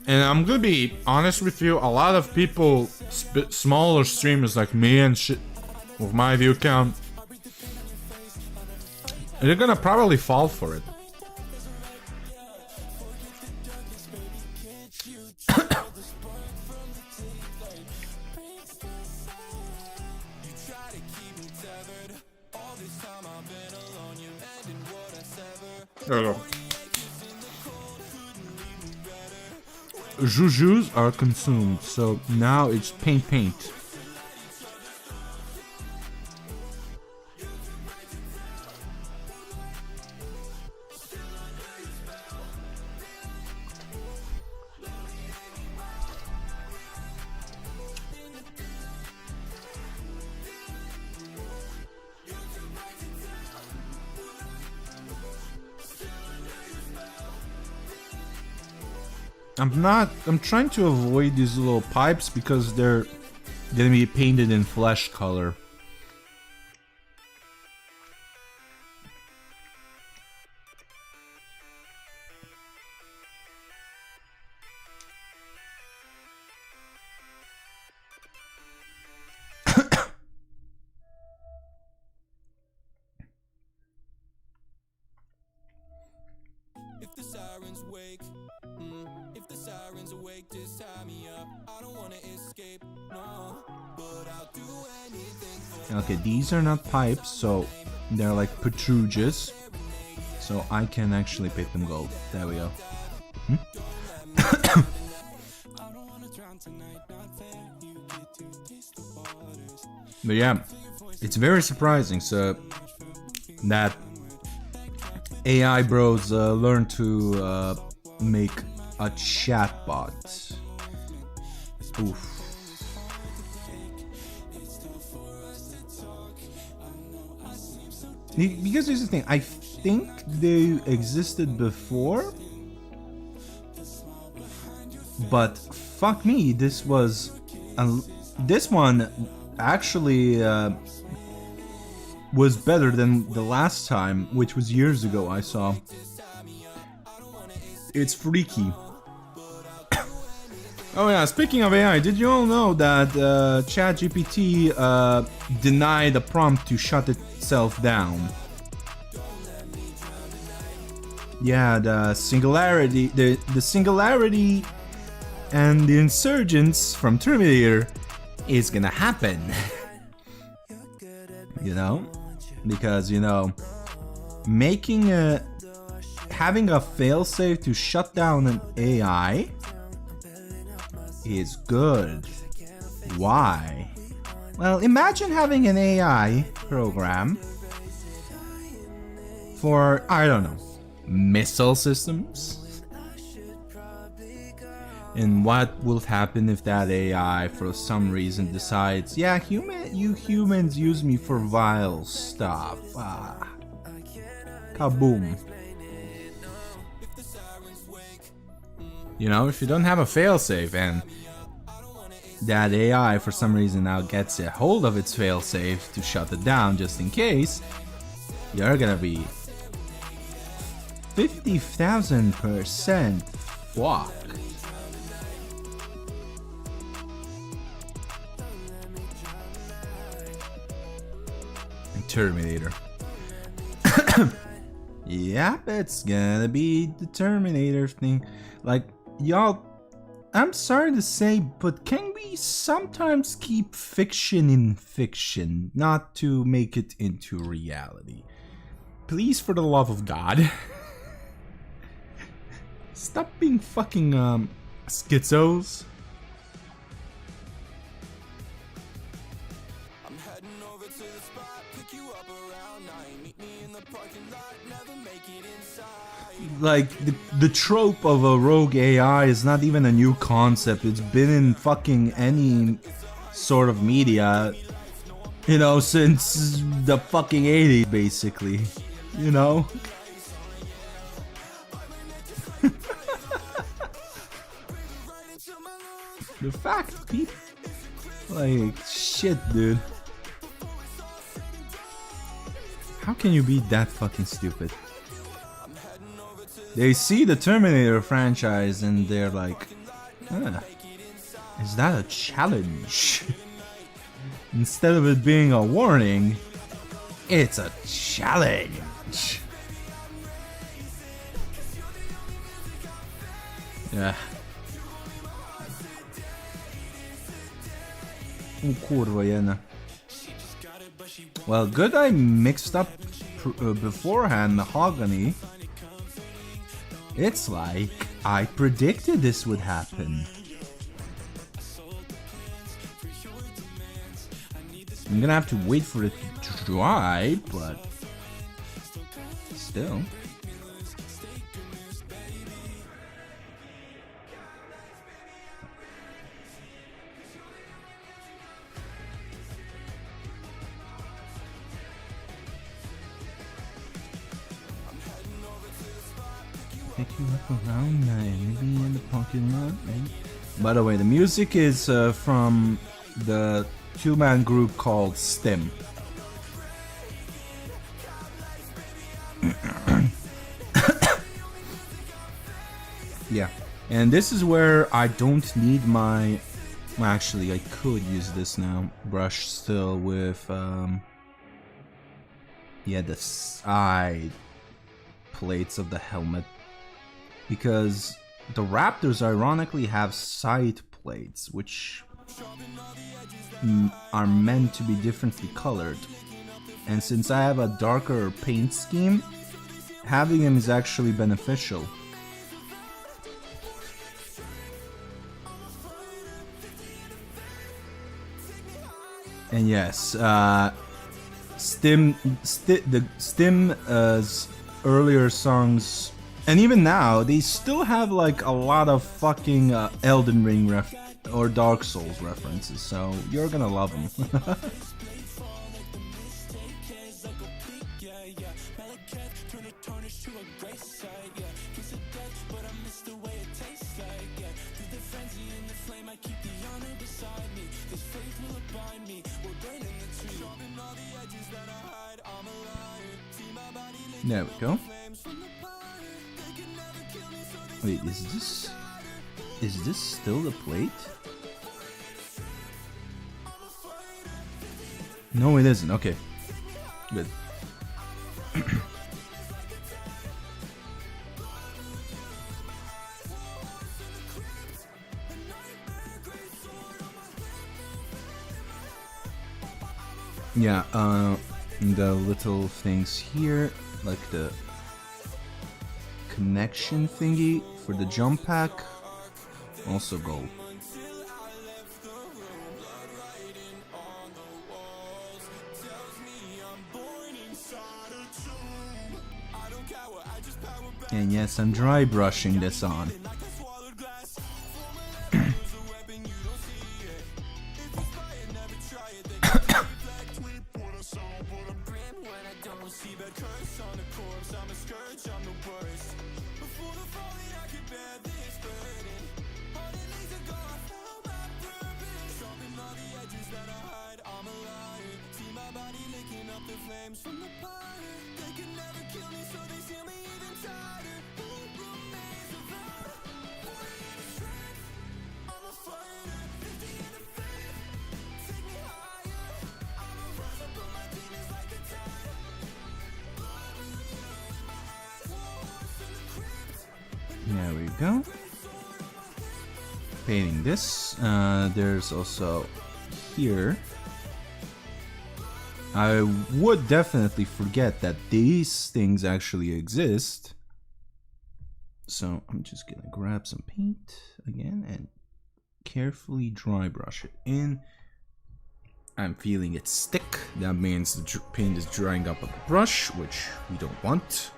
And I'm gonna be honest with you, a lot of people, smaller streamers like me and shit, with my view count, they're gonna probably fall for it. There we go. Jujus are consumed, so now it's paint. I'm trying to avoid these little pipes because they're gonna be painted in flesh color. If the sirens wake, if the sirens awake, just tie me up. I don't wanna escape, no, but I'll do anything for. Okay, these are not pipes, so they're like protruges. So I can actually paint them gold. There we go. But yeah, it's very surprising. So that AI bros learn to make a chatbot. Oof. Because here's the thing, I think they existed before, but fuck me, this was this one actually was better than the last time, which was years ago I saw. It's freaky. Oh yeah, speaking of AI, did you all know that ChatGPT denied a prompt to shut itself down? Yeah, the singularity and the insurgents from Terminator is gonna happen. You know? Because, you know, having a failsafe to shut down an AI is good. Why? Well, imagine having an AI program for, I don't know, missile systems. And what will happen if that AI for some reason decides, yeah, you humans use me for vile stuff. Kaboom. You know, if you don't have a failsafe and that AI for some reason now gets a hold of its failsafe to shut it down just in case, you're gonna be 50,000% fucked. Terminator. Yep, it's gonna be the Terminator thing. Like, y'all, I'm sorry to say, but can we sometimes keep fiction in fiction, not to make it into reality? Please, for the love of God. Stop being fucking, schizos. Like, the trope of a rogue AI is not even a new concept. It's been in fucking any sort of media, you know, since the fucking 80s, basically. You know? The fact, people, like, shit, dude. How can you be that fucking stupid? They see the Terminator franchise and they're like, is that a challenge? Instead of it being a warning, it's a challenge. Yeah. Oh, kurwa jedna. Well, good I mixed up beforehand mahogany. It's like I predicted this would happen. I'm gonna have to wait for it to dry, but still. Pick you up around 9, maybe in the parking lot, maybe. By the way, the music is from the two-man group called Stim. Yeah, and this is where I don't need my... Well, actually, I could use this now. Brush still with... yeah, the side plates of the helmet. Because the Raptors ironically have side plates, which are meant to be differently colored. And since I have a darker paint scheme, having them is actually beneficial. And yes, the Stim's earlier songs, and even now, they still have like a lot of fucking Elden Ring or Dark Souls references, so you're gonna love them. There we go. Wait, is this still the plate? No, it isn't. Okay. Good. Yeah, the little things here, like the connection thingy for the jump pack, also gold. And yes, I'm dry brushing this on. There we go. Painting this. There's also here. I would definitely forget that these things actually exist. So I'm just gonna grab some paint again and carefully dry brush it in. I'm feeling it stick. That means the paint is drying up on the brush, which we don't want.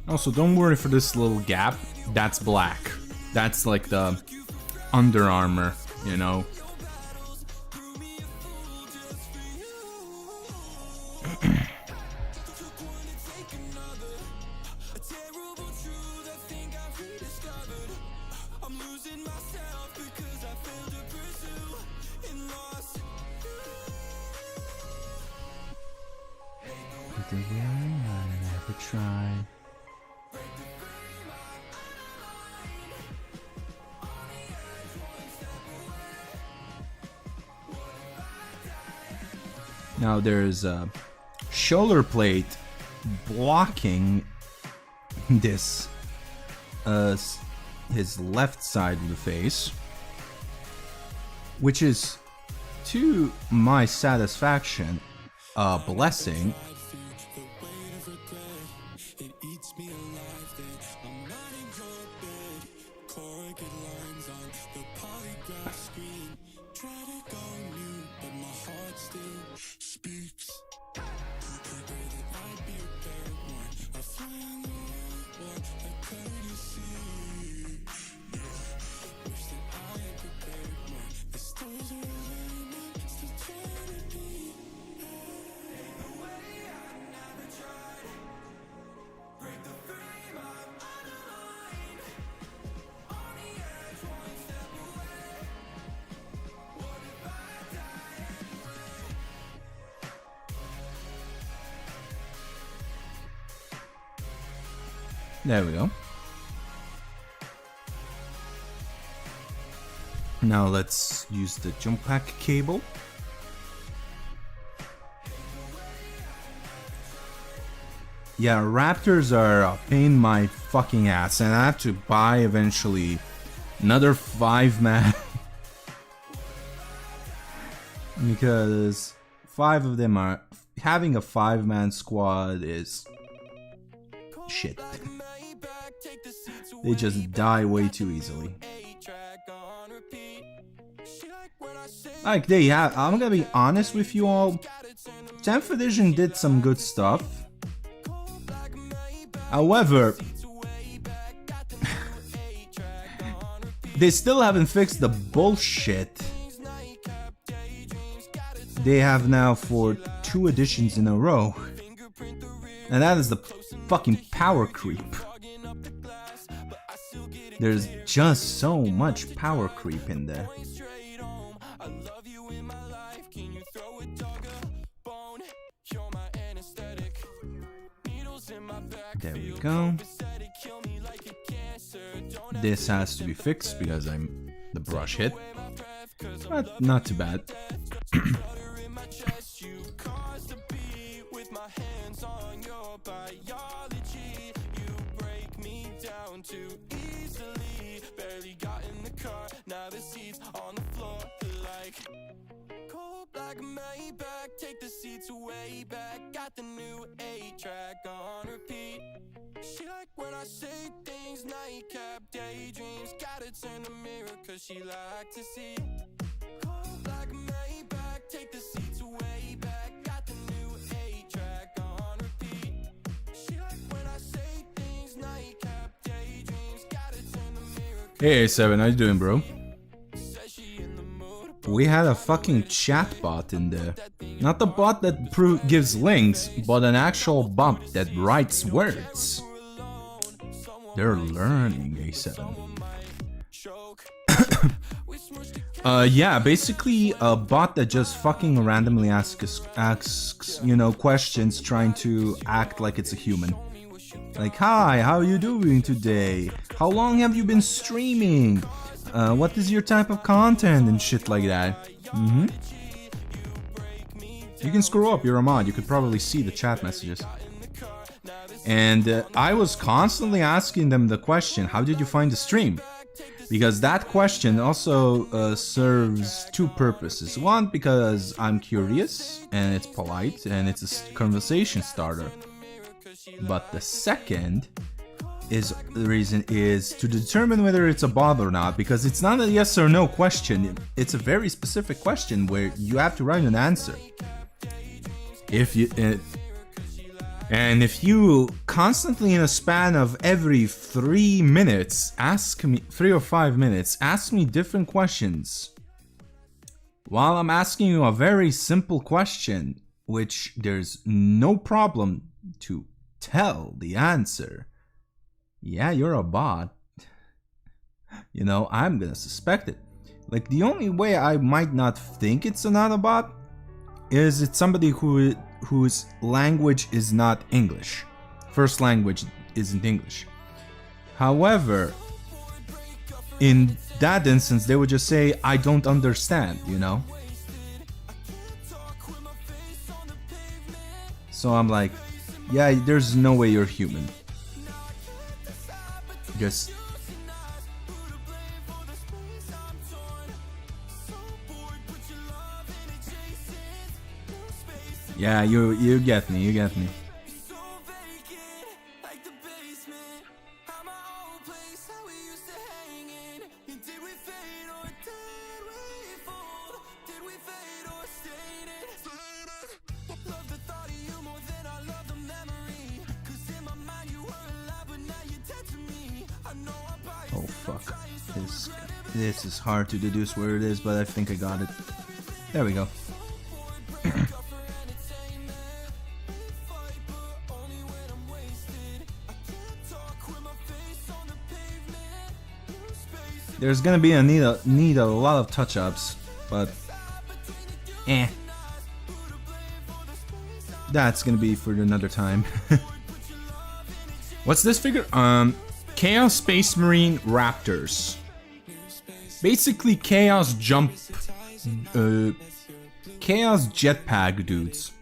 Also, don't worry for this little gap. That's black. That's like the Under Armour, you know. The way I never tried. Now there's a shoulder plate blocking this, his left side of the face, which is, to my satisfaction, a blessing. There we go. Now let's use the jump pack cable. Yeah, Raptors are a pain in my fucking ass, and I have to buy eventually another 5-man because 5 of them are having a 5-man squad is shit. They just die way too easily. Like they have, I'm gonna be honest with you all, 10th edition did some good stuff. However, they still haven't fixed the bullshit they have now for 2 editions in a row. And that is the fucking power creep. There's just so much power creep in there. There we go. This has to be fixed because the brush hit. But not too bad. Take the seats way back, got the new 8-track on repeat. She like when I say things, nightcap daydreams. Gotta turn the mirror cause she like to see. Cold like Maybach, take the seats way back, got the new 8-track on repeat. She like when I say things, nightcap daydreams. Gotta turn the mirror. Hey A7, how you doing, bro? We had a fucking chat bot in there. Not the bot that gives links, but an actual bot that writes words. They're learning, A7. Yeah, basically a bot that just fucking randomly asks, you know, questions trying to act like it's a human. Like, hi, how are you doing today? How long have you been streaming? What is your type of content and shit like that? You can scroll up, you're a mod, you could probably see the chat messages. And I was constantly asking them the question, how did you find the stream? Because that question also serves 2 purposes. One, because I'm curious, and it's polite, and it's a conversation starter. But the second reason is to determine whether it's a bot or not, because it's not a yes or no question. It's a very specific question where you have to write an answer. If you constantly in a span of every 3 minutes ask me 3 or 5 minutes ask me different questions while I'm asking you a very simple question which there's no problem to tell the answer, yeah, you're a bot. You know, I'm gonna suspect it. Like, the only way I might not think it's another bot is it's somebody whose language is not English. First language isn't English. However, in that instance, they would just say, I don't understand, you know? So I'm like, yeah, there's no way you're human. Just yeah, you get me, you get me. Oh fuck. This is hard to deduce where it is, but I think I got it. There we go. There's gonna be need a lot of touch-ups, but that's gonna be for another time. What's this figure? Chaos Space Marine Raptors. Basically Chaos Chaos jetpack dudes.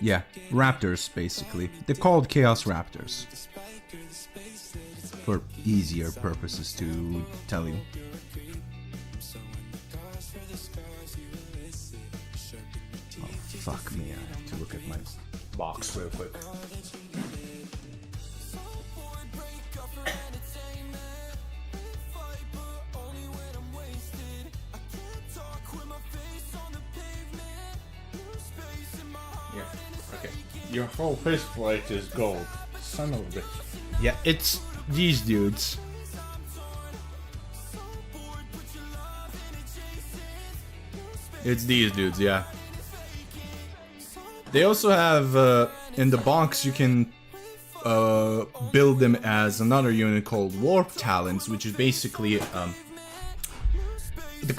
Yeah, Raptors basically. They're called Chaos Raptors. For easier purposes to tell you. Oh, fuck me, I have to look at my box real quick. Yeah. Okay. Your whole faceplate is gold. Son of a bitch. Yeah, it's these dudes. It's these dudes, yeah. They also have, in the box, you can build them as another unit called Warp Talents, which is basically the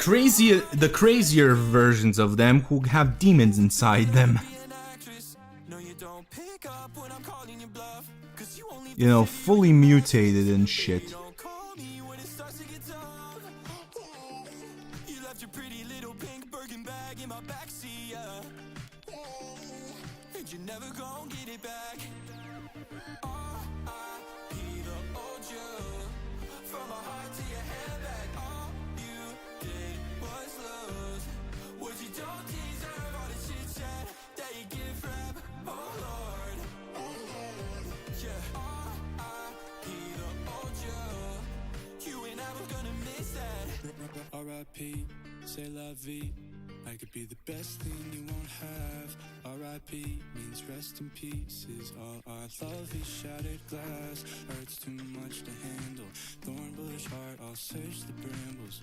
crazier versions of them who have demons inside them. You know, fully mutated and shit. R.I.P. C'est la vie. I could be the best thing you won't have. R.I.P. means rest in pieces. All our love is shattered glass. Hurts too much to handle. Thorn bush heart, I'll search the brambles.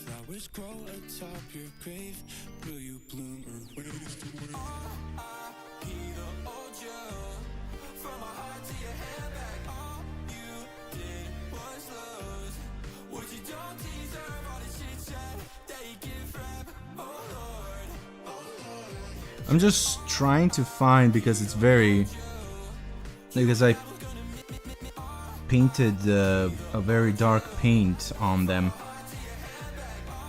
Flowers grow atop your grave. Will you bloom or waste away? R.I.P. the old you. From my heart to your handbag. All you did was lose. What you don't deserve, all the shit chat that you give rap. Oh Lord, oh Lord. I'm just trying to find, because it's very... Because I painted a very dark paint on them.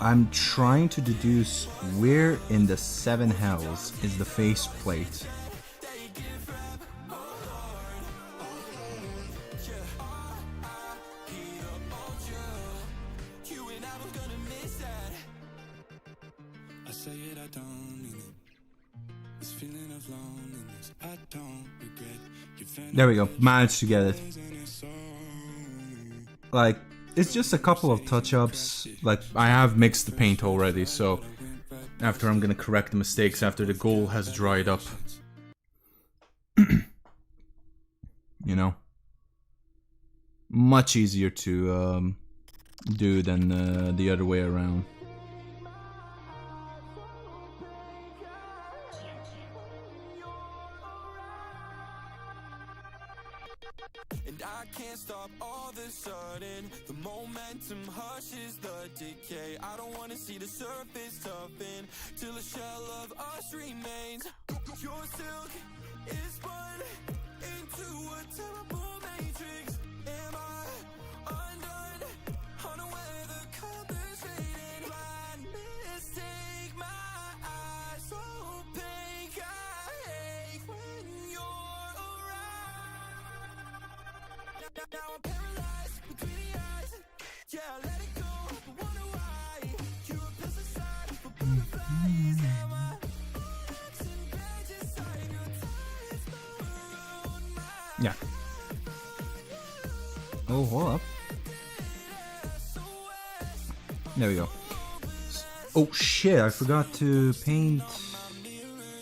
I'm trying to deduce where in the seven hells is the faceplate. There we go, managed to get it. Like, it's just a couple of touch-ups. Like, I have mixed the paint already, so after I'm gonna correct the mistakes after the gold has dried up. You know? Much easier to do than the other way around. And I can't stop all of a sudden. The momentum hushes the decay. I don't wanna see the surface toughen till a shell of us remains. Your silk is spun into a terrible matrix. Am I undone? Unaware the colors fading. Blind mistake, my eyes so pink. I hate when you're around. Now I'm paralyzed between the eyes. Yeah, I let it go, but wonder why. You're a pesticide for butterflies. Am I and pages like your ties around my... Yeah. Oh, hold up. There we go. Oh shit, I forgot to paint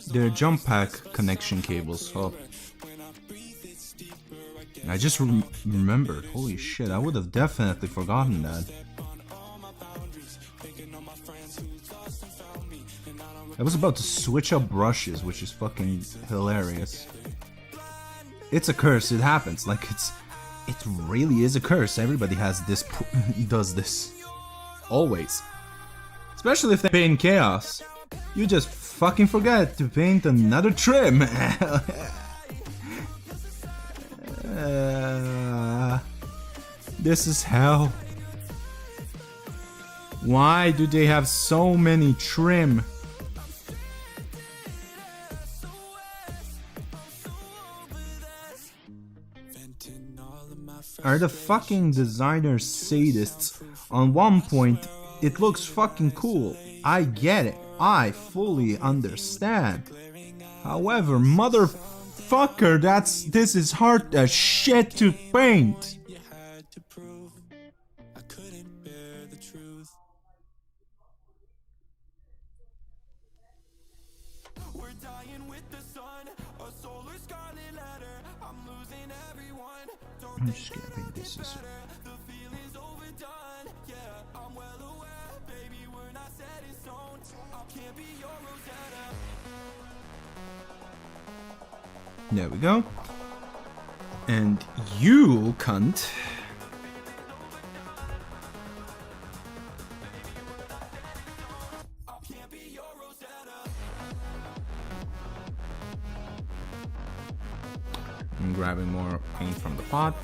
the jump pack connection cables. Oh. I just remembered. Holy shit, I would have definitely forgotten that. I was about to switch up brushes, which is fucking hilarious. It's a curse, it happens. Like, it really is a curse. Everybody has this, does this. Always. Especially if they paint chaos. You just fucking forget to paint another trim. This is hell. Why do they have so many trim? Are the fucking designers sadists? On one point, it looks fucking cool. I get it. I fully understand. However, motherfucker, this is hard as shit to paint. We're I'm just gonna paint this as there we go. And you, cunt. I'm grabbing more paint from the pot.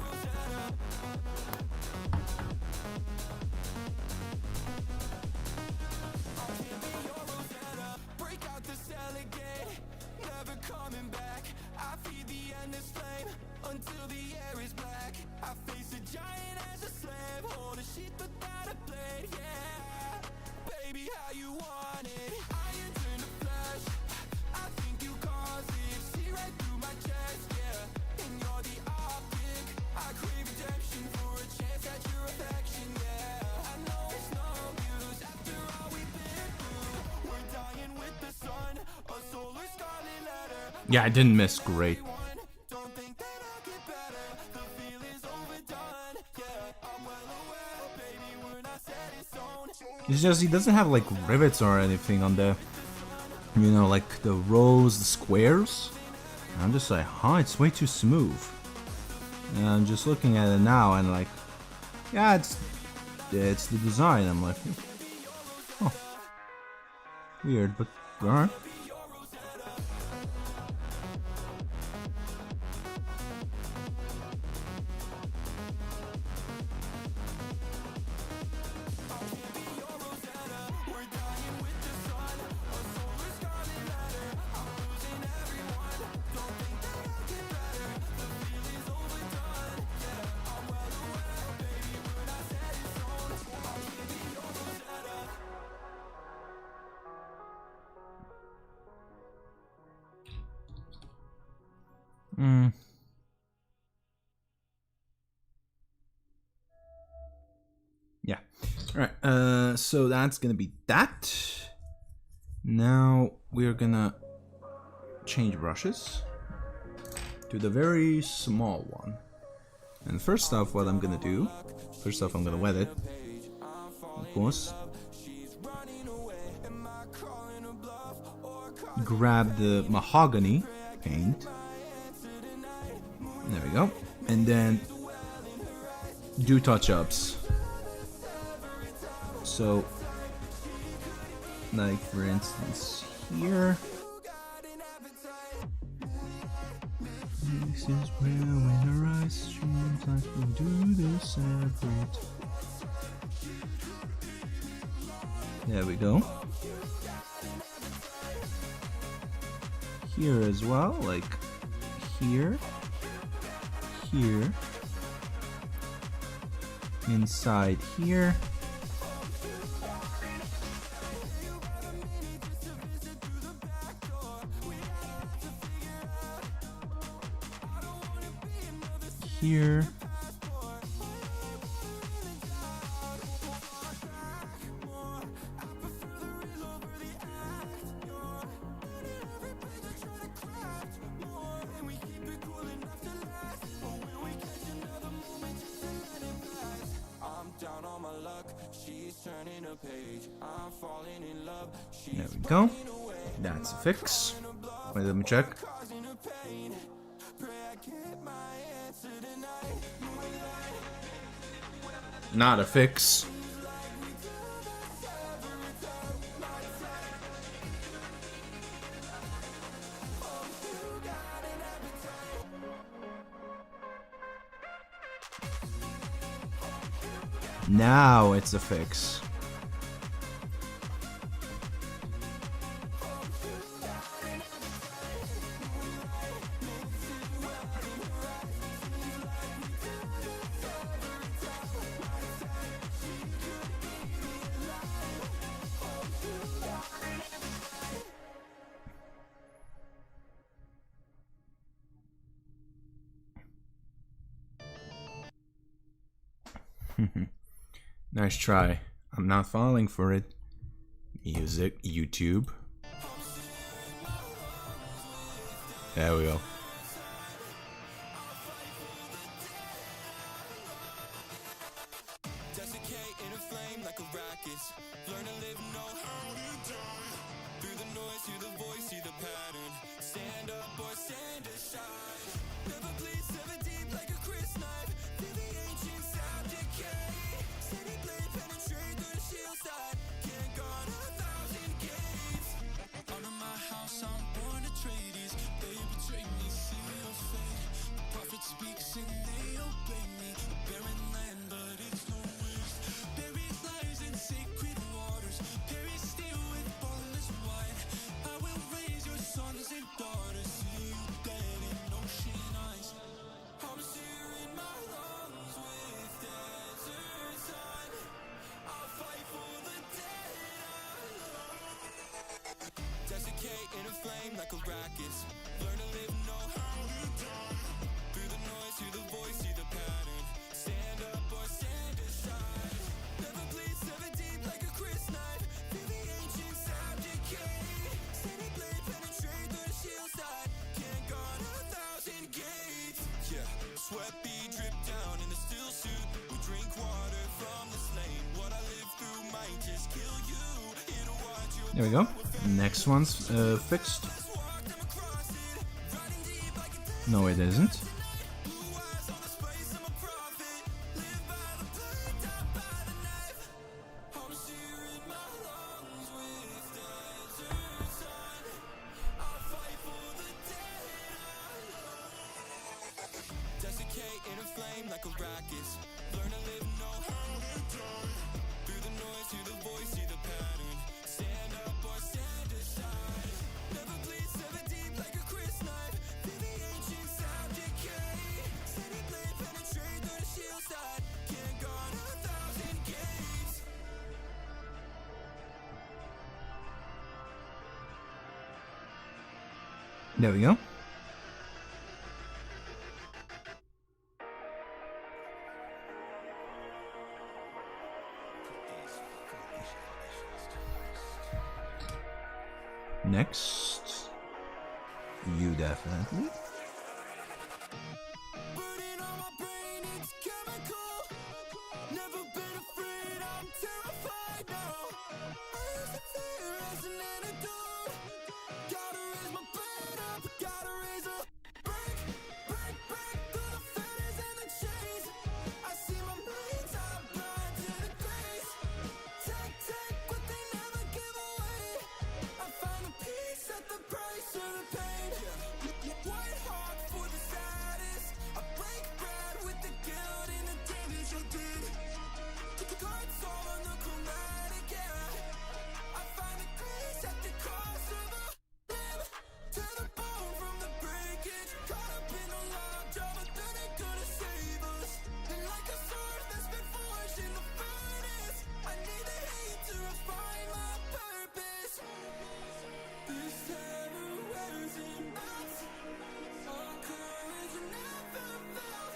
Yeah, I didn't miss. Great. It's just he doesn't have like rivets or anything on the, you know, like the rows, the squares. I'm just like, huh, it's way too smooth. And I'm just looking at it now and like, yeah, it's the design. I'm like, oh, weird, but alright. Yeah. Alright, so that's gonna be that. Now we're gonna change brushes to the very small one. And first off, what I'm gonna do, I'm gonna wet it, of course. Grab the mahogany paint. There we go. And then do touch-ups. So, like for instance here. This is where when our eyes sometimes we do this separate. There we go. Here as well, like here. Here, inside here, here, there we go. That's a fix. Wait, let me check. Not a fix. Now it's a fix. Nice try. I'm not falling for it. Music, YouTube. There we go. Desiccate in a flame like a racket. Learn to live, know how to die. Through the noise, hear the voice, see the pattern. Stand up or stand aside. Never bleed, seven deep like a Chris knife. Feel the ancient sound decay. Steady blade penetrate through the shield side. Can't guard 1,000 gates. Under my house, I'm born to trade. They betray me, seal your fate. The prophet speaks and they obey me. Barren land, but it's no waste. Buried lies in sacred waters. Perish still with bottomless wine. I will raise your sons and daughters. See you dead in ocean eyes. I'm searing my lungs with desert sun. I'll fight for the dead I love. Desiccate in a flame like a racket. Learn to live, know how to die. Through the noise, hear the voice, see the pattern. Stand up or stand aside. Never bleed, seven deep like a Chris knife. Feel the ancient sound decay. Steady blade penetrate through the shield side. Can't guard 1,000 gates. Yeah, sweat be drip down in the still suit. We drink water from the slain. What I live through might just kill you. It'll watch you. There we go. Next one's fixed. No, it isn't. Desiccate in a flame like a racket. Learn to live, know how to die. Through the noise, hear the voice, see the pattern. Stand up or stand aside. Never bleed, seven deep like a Chris knife. Feel the ancient sound decay. Steady blade penetrate through the shield side. Can't guard 1,000 gates. There we go. Next, you definitely. Burning on my brain, it's chemical. Never been afraid, I'm terrified now. I used to fear as an antidote. Gotta raise my brain up, gotta raise up. Break, break, break through the fetters and the chains. I see my mind's eye blind to the grace. Take, take what they never give away. I find the peace at the price of the pain. White heart for the saddest. I break bread with the guilt and the damage I did. The cards all on the chromatic, yeah. I find the grace at the cost of a limb. Tear the bone from the breakage. Caught up in a lockjaw, but then they couldn't save us. And like a sword that's been forged in the furnace, I need the hate to refine my purpose. This terror wears and melts. Our courage never felt.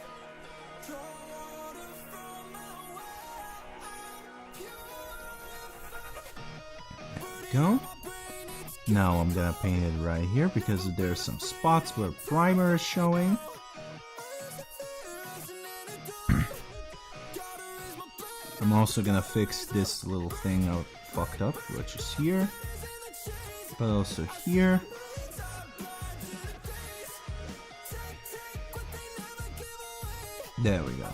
Draw water from my well. I'm purified. Go. Now I'm gonna paint it right here because there's some spots where primer is showing. I'm also gonna fix this little thing I fucked up, which is here, but also here. There we go.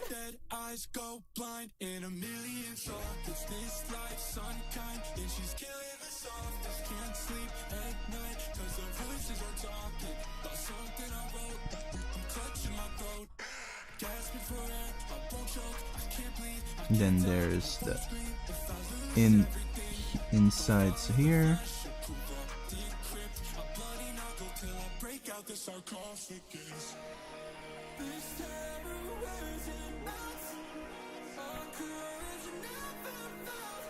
Dead eyes go blind in a million sockets. This life's unkind, and she's killing the softest. Can't sleep at night, cause the voices are talking about something I wrote. I'm clutching my throat, gasping for air. I won't choke, I can't breathe. Then there's the insides here. Break out the sarcophagus. This terror wears and melts. Our courage never felt.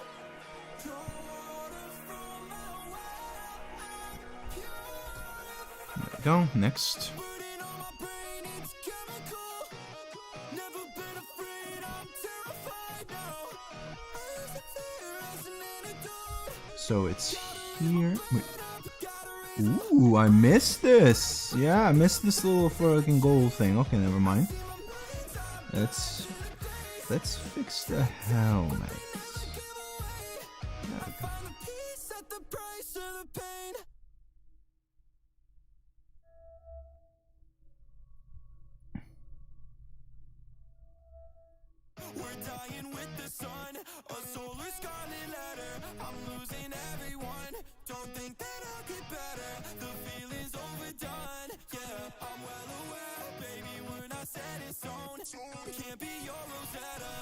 Draw water from my well. I'm purified. There we go. Next. Burning on my brain, it's chemical. Never been afraid, I'm terrified now. I used to fear as an antidote. So it's here. Wait. Gotta Ooh, I missed this. Yeah, I missed this little fucking gold thing. Okay, never mind. Let's fix the helmet. There we go. Set the price of the pain. We're dying with the sun, a solar scarlet letter. I'm losing everyone. Don't think that I'll get better. The feeling's overdone. Yeah, I'm well aware, baby, we're not set in stone. Can't be your Rosetta.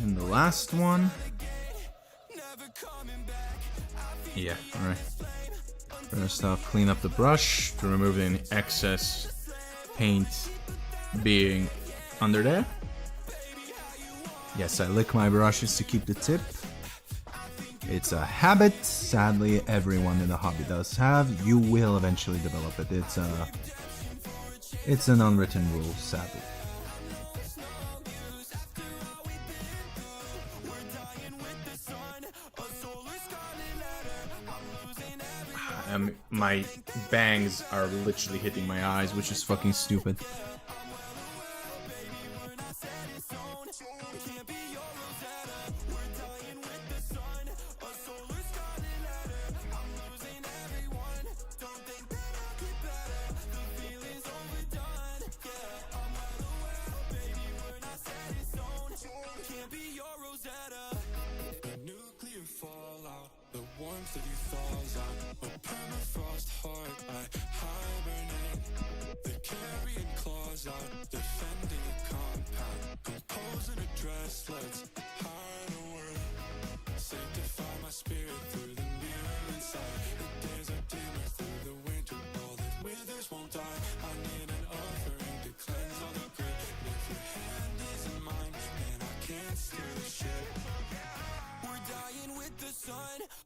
And the last one. Never coming back. Yeah, alright. First off, clean up the brush to remove any excess paint being under there. Yes, I lick my brushes to keep the tip. It's a habit, sadly everyone in the hobby does have. You will eventually develop it. It's an unwritten rule, sadly. My bangs are literally hitting my eyes, which is fucking stupid.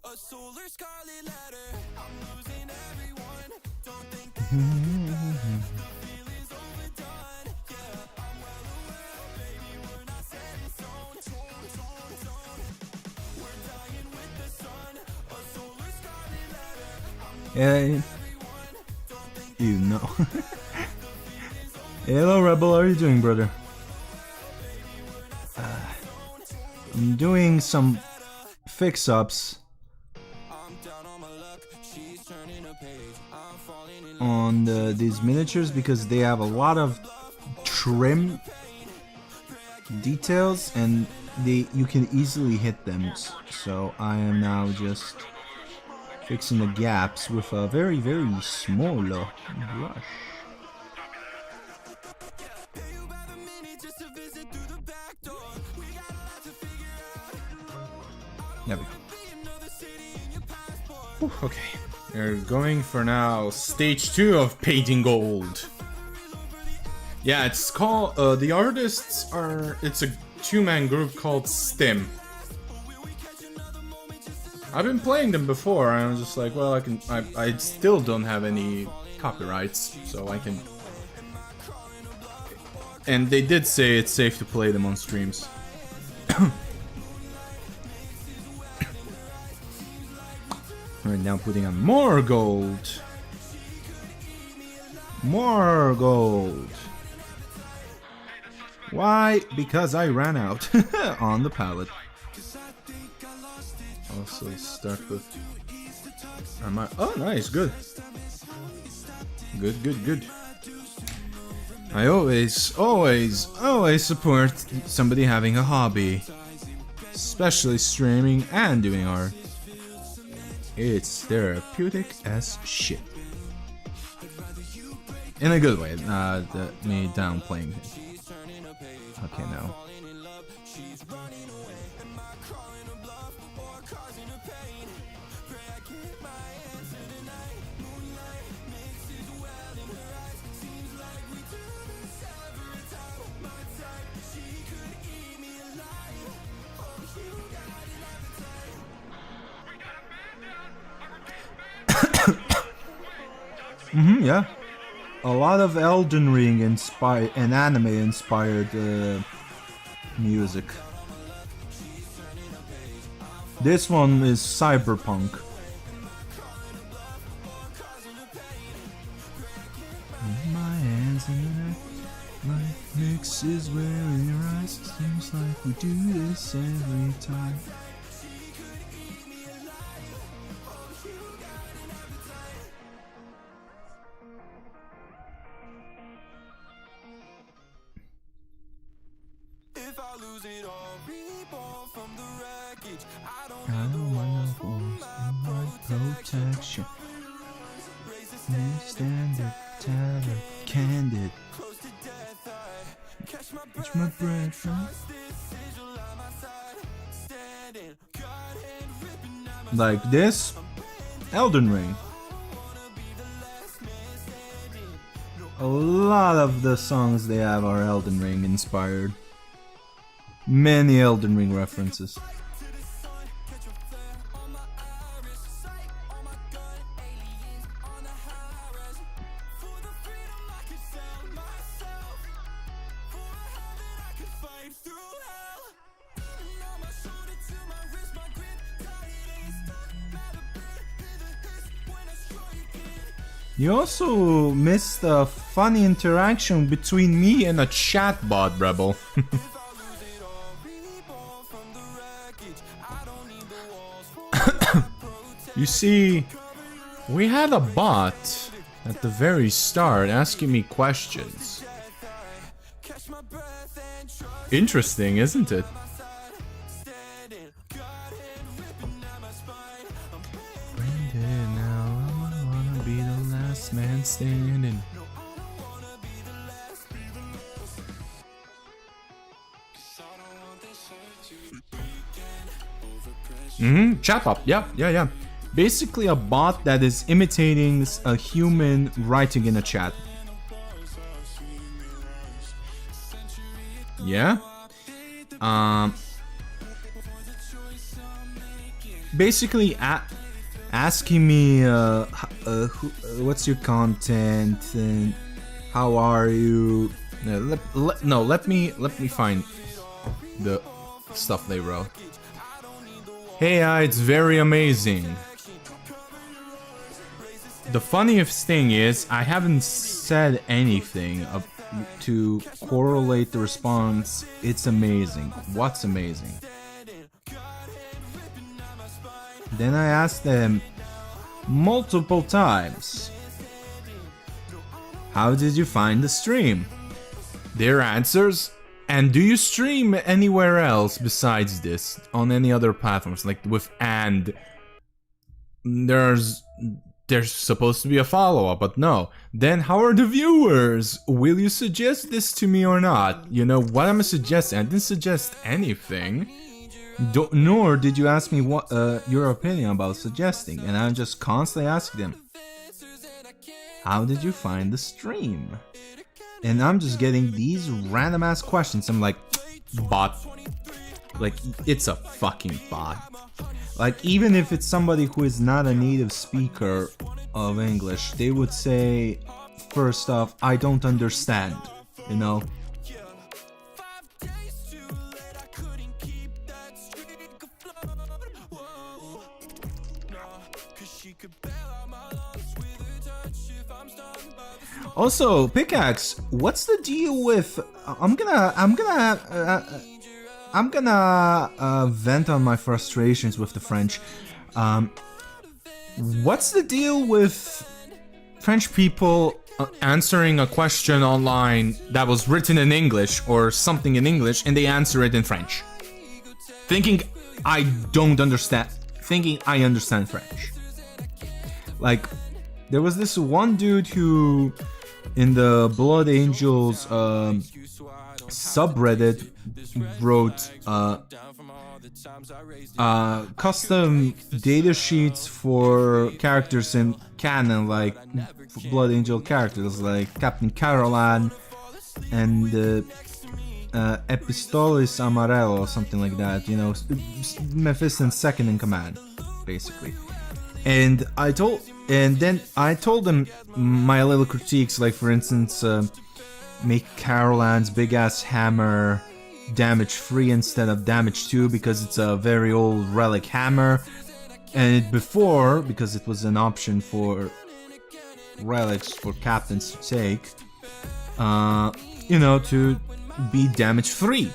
A solar scarlet letter. I'm losing everyone. Don't think that the feeling's overdone. Yeah, I'm well aware, baby, we're not set in stone. We're dying with the sun. A solar scarlet letter. I'm Yeah, you know. Hello, Rebel. How are you doing, brother? I'm doing some fix-ups on these miniatures because they have a lot of trim details and you can easily hit them. So I am now just fixing the gaps with a very, very small brush. There we go. Whew, okay. We're going for now stage 2 of painting gold. Yeah, it's called, the artists are, it's a 2-man group called Stim. I've been playing them before and I was just like, well, I still don't have any copyrights, so I can. And they did say it's safe to play them on streams. Right now putting on more gold. More gold. Why? Because I ran out on the palette. Also start with... Oh, nice, good. Good. I always support somebody having a hobby. Especially streaming and doing art. It's therapeutic as shit. In a good way, me downplaying it. Okay, no. Yeah. A lot of Elden Ring inspired and anime inspired music. This one is cyberpunk. My hands in the night, life mixes where it rises. Seems like we do this every time. If I lose it all, reborn from the wreckage. I don't I need the don't want walls no for walls my for my protection. You stand it, tattered, candid. close to death. I catch my breath. Catch my breath, huh? This angel on my side, standing, God hand ripping at my Like this, Elden Ring. A lot of the songs they have are Elden Ring inspired. Many Elden Ring references. You also missed a funny interaction between me and a chatbot, Rebel. You see, we had a bot at the very start asking me questions. Interesting, isn't it? Brandon, now I wanna be the last man standing. Chatbot, yeah. Basically a bot that is imitating a human writing in a chat. Yeah? Basically asking me what's your content and how are you. Let me find the stuff they wrote. Hey, it's very amazing. The funniest thing is, I haven't said anything to correlate the response. It's amazing. What's amazing? Then I asked them multiple times, how did you find the stream? Their answers, and do you stream anywhere else besides this? On any other platforms? Like with and there's supposed to be a follow-up, but no. Then how are the viewers? Will you suggest this to me or not? You know what I'm suggesting? I didn't suggest anything. Nor did you ask me what your opinion about suggesting, and I'm just constantly asking them, how did you find the stream? And I'm just getting these random ass questions. I'm like, bot. Like, it's a fucking bot. Like, even if it's somebody who is not a native speaker of English, they would say, first off, I don't understand, you know? Also, Pickaxe, what's the deal with? I'm gonna vent on my frustrations with the French. What's the deal with French people answering a question online that was written in English or something in English, and they answer it in French, thinking I don't understand, thinking I understand French? Like, there was this one dude who, in the Blood Angels subreddit, wrote custom data sheets for characters in canon, like Blood Angel characters like Captain Carolan and Epistolis Amarello or something like that, you know, Mephiston's second in command, basically. And then I told them my little critiques, like for instance, make Carolan's big ass hammer damage 3 instead of damage 2 because it's a very old relic hammer. And before, because it was an option for relics for captains to take, you know, to be damage free.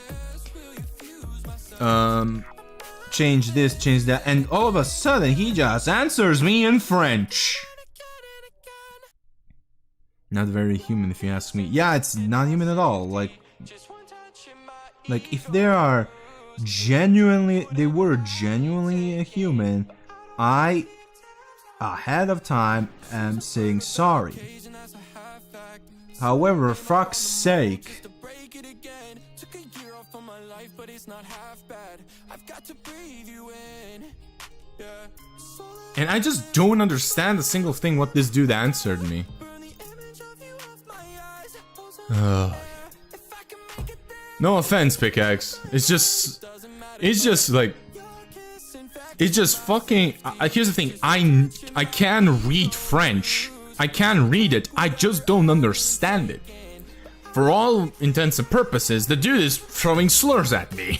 Change this, change that, and all of a sudden he just answers me in French. Not very human if you ask me. Yeah, it's not human at all. Like if they were genuinely a human, I, ahead of time, am saying sorry. However, fuck's sake, and I just don't understand a single thing what this dude answered me. No offense, Pickaxe. It's just like, it's just fucking. Here's the thing. I can read French. I can read it. I just don't understand it. For all intents and purposes, the dude is throwing slurs at me.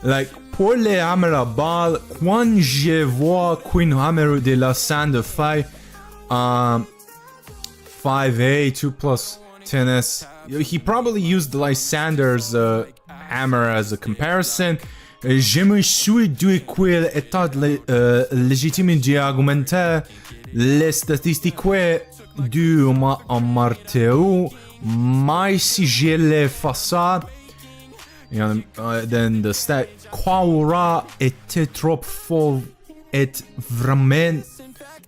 Like, pour le hammer à balle, quand je vois qu'un hammer de la sand de 5A, 2 plus 10S. He probably used Lysander's hammer as a comparison. Je me suis dit qu'il était légitime d'argumenter les statistiques du marteau, mais si je les façade, then the stat Quaura était trop fort et vraiment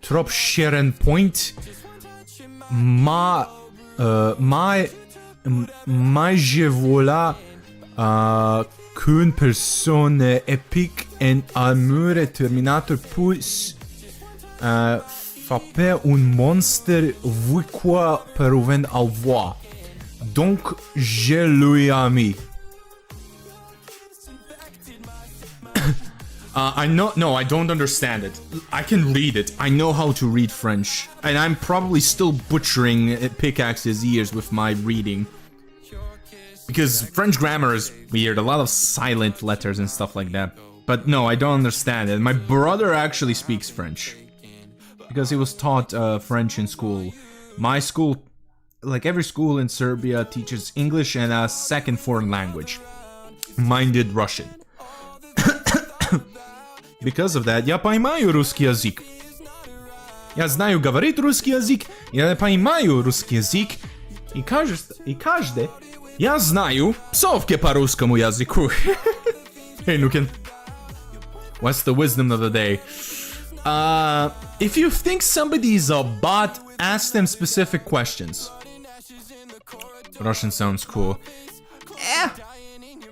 trop cher en point. Mais je voilà qu'une personne épique en armure et Terminator puisse frapper un monstre vu quoi parvient à voir. Donc je lui ai mis. I don't understand it. I can read it. I know how to read French. And I'm probably still butchering Pickaxe's ears with my reading. Because French grammar is weird. A lot of silent letters and stuff like that. But no, I don't understand it. My brother actually speaks French. Because he was taught French in school. My school, like every school in Serbia, teaches English and a second foreign language. Mine did Russian. Because of that, я понимаю русский язык. Я знаю говорить русский язык, я понимаю русский язык, и каждый, я знаю псовки по русскому языку. Hey, Nukin. What's the wisdom of the day? If you think somebody's a bot, ask them specific questions. Russian sounds cool.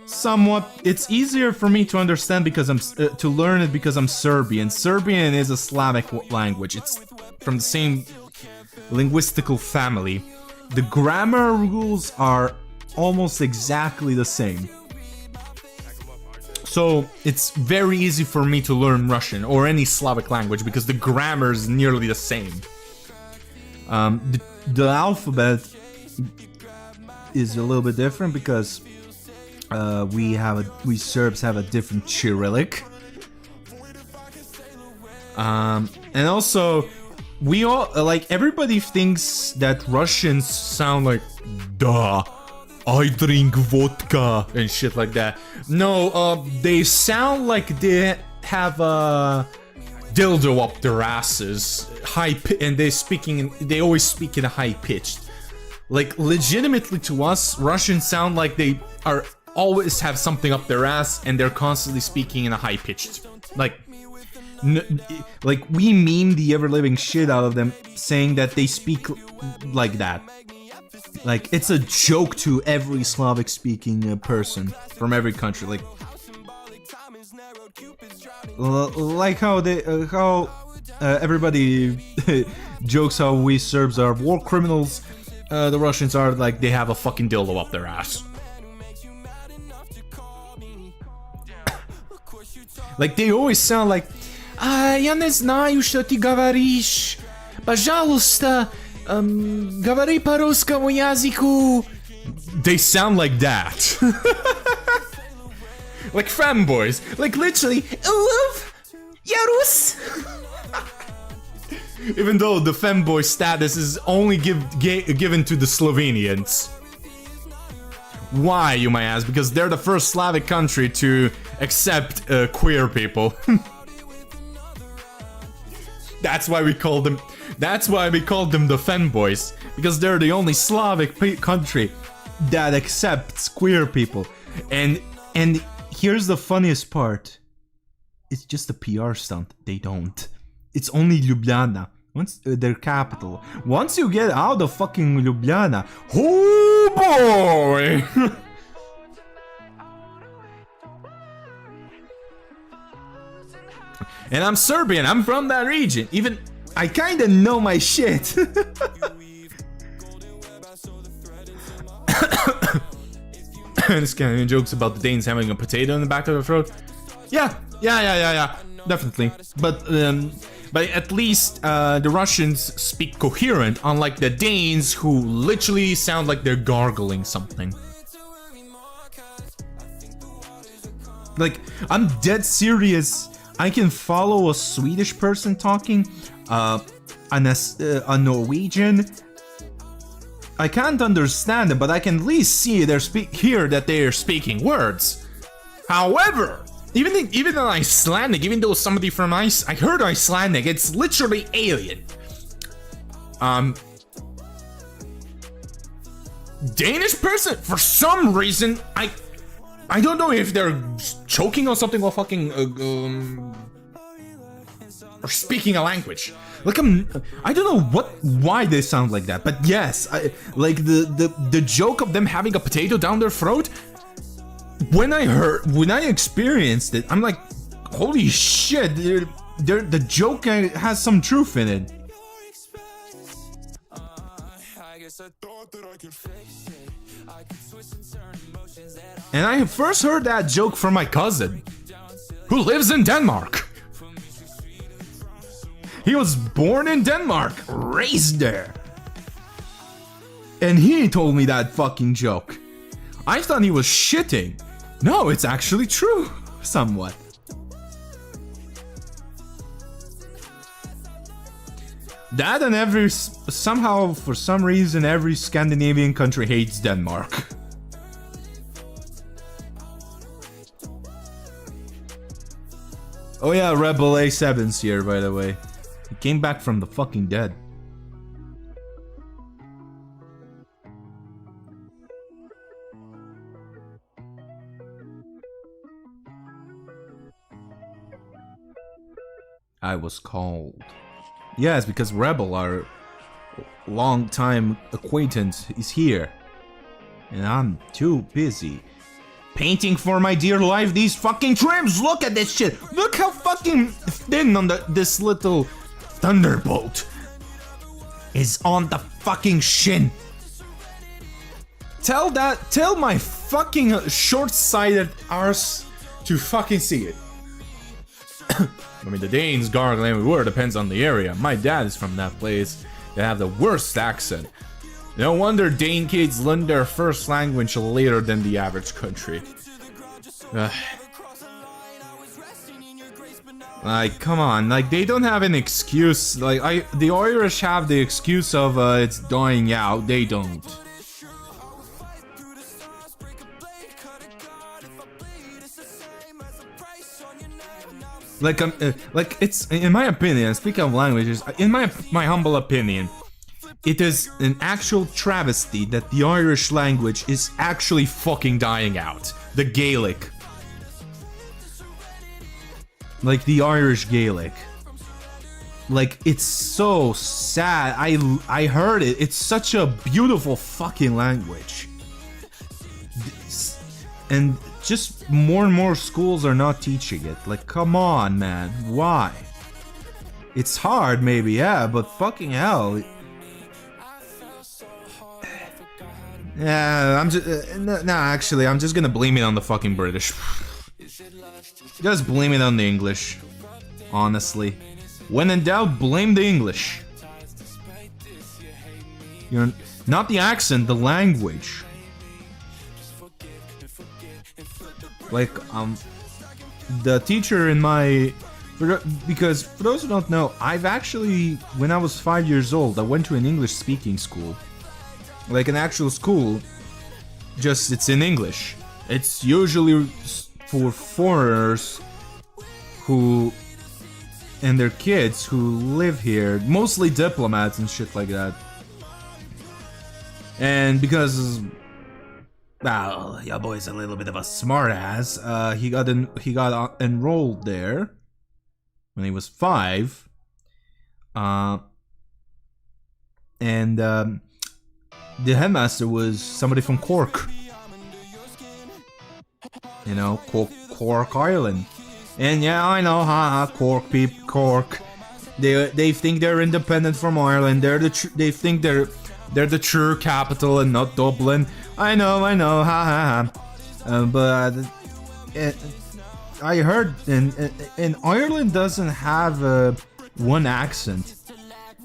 Somewhat. It's easier for me to understand because to learn it because I'm Serbian. Serbian is a Slavic language. It's from the same linguistical family. The grammar rules are almost exactly the same. So it's very easy for me to learn Russian or any Slavic language because the grammar is nearly the same. The alphabet is a little bit different because we Serbs have a different Cyrillic. And also, we all, like, everybody thinks that Russians sound like, duh, I drink vodka, and shit like that. No, they sound like they have a dildo up their asses, and they always speak in a high pitched. Like, legitimately to us, Russians sound like they are always have something up their ass and they're constantly speaking in a high pitched. Like we meme the ever living shit out of them saying that they speak like that. Like, it's a joke to every Slavic speaking person from every country. Like how everybody jokes how we Serbs are war criminals. The Russians are like they have a fucking dildo up their ass. Like, they always sound like, я не знаю, что ты говоришь. Пожалуйста, говори по русскому языку. they sound like that. Like fanboys. Like literally, love, Yarus. Even though the fanboy status is only given to the Slovenians. Why, you might ask? Because they're the first Slavic country to accept queer people. That's why we call them. That's why we call them the fanboys, because they're the only Slavic country that accepts queer people. And here's the funniest part: it's just a PR stunt. They don't. It's only Ljubljana. Once their capital. Once you get out of fucking Ljubljana, oh boy! And I'm Serbian, I'm from that region. Even I kinda know my shit. Scandinavian jokes about the Danes having a potato in the back of their throat. Yeah, definitely. But at least the Russians speak coherent, unlike the Danes who literally sound like they're gargling something. Like, I'm dead serious. I can follow a Swedish person talking, a Norwegian. I can't understand it, but I can at least see hear that they are speaking words. However, even in Icelandic, even though somebody from I heard Icelandic, it's literally alien. Danish person, for some reason, I don't know if they're choking on something or fucking or speaking a language. Like I don't know why they sound like that, but yes, like the joke of them having a potato down their throat. When I experienced it, I'm like, holy shit! The joke has some truth in it. And I first heard that joke from my cousin, who lives in Denmark. He was born in Denmark, raised there. And he told me that fucking joke. I thought he was shitting. No, it's actually true, somewhat. That and somehow, for some reason, every Scandinavian country hates Denmark. Oh yeah, Rebel A7's here, by the way. He came back from the fucking dead. I was called. Yes, because Rebel, our long-time acquaintance, is here. And I'm too busy painting for my dear life these fucking trims. Look at this shit. Look how fucking thin on this little thunderbolt is on the fucking shin. Tell my fucking short-sighted arse to fucking see it. I mean, the Danes gargle every word, depends on the area. My dad is from that place. They have the worst accent. No wonder Dane kids learn their first language later than the average country. Like, come on, like, they don't have an excuse. Like, the Irish have the excuse of it's dying out. They don't. Like it's, in my opinion, speaking of languages, in my humble opinion, it is an actual travesty that the Irish language is actually fucking dying out. The Gaelic. Like the Irish Gaelic. Like, it's so sad. I heard it. It's such a beautiful fucking language. And just more and more schools are not teaching it. Like, come on, man. Why? It's hard, maybe, yeah, but fucking hell. Yeah, I'm just... no, actually, I'm just gonna blame it on the fucking British. Just blame it on the English. Honestly. When in doubt, blame the English. You're not the accent, the language. Like, the teacher in my... Because, for those who don't know, I've actually, when I was 5 years old, I went to an English-speaking school. Like an actual school, just it's in English. It's usually for foreigners who... and their kids who live here, mostly diplomats and shit like that. And because, well, your boy's a little bit of a smartass, he got enrolled there when he was 5, and the headmaster was somebody from Cork. You know, Cork, Ireland. And yeah, I know, haha, Cork. They think they're independent from Ireland. They think they're the true capital and not Dublin. I know, haha. But I heard, and Ireland doesn't have one accent,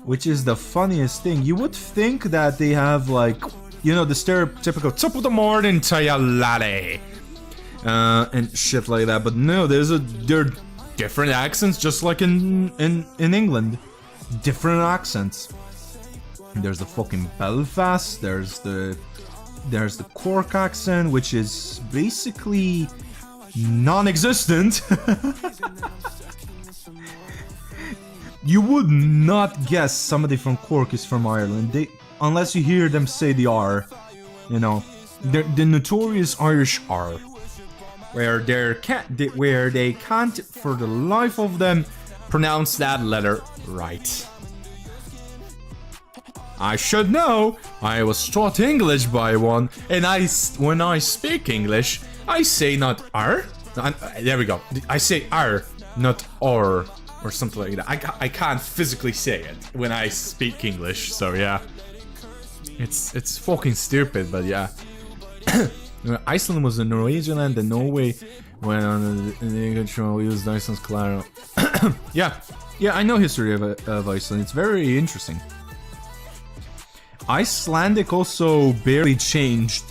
which is the funniest thing. You would think that they have, like, you know, the stereotypical top of the morning to ya laddie. And shit like that, but no, there are different accents, just like in England, different accents. There's the fucking Belfast. There's the Cork accent, which is basically non-existent. You would not guess somebody from Cork is from Ireland, unless you hear them say the R. You know, the notorious Irish R. Where they can't, for the life of them, pronounce that letter right. I should know. I was taught English by one, and when I speak English, I say not R. There we go. I say R, not or something like that. I can't physically say it when I speak English. So yeah, it's fucking stupid, but yeah. Iceland was a Norwegian land, and Norway went on the control used Iceland's collateral. yeah, I know history of Iceland. It's very interesting. Icelandic also barely changed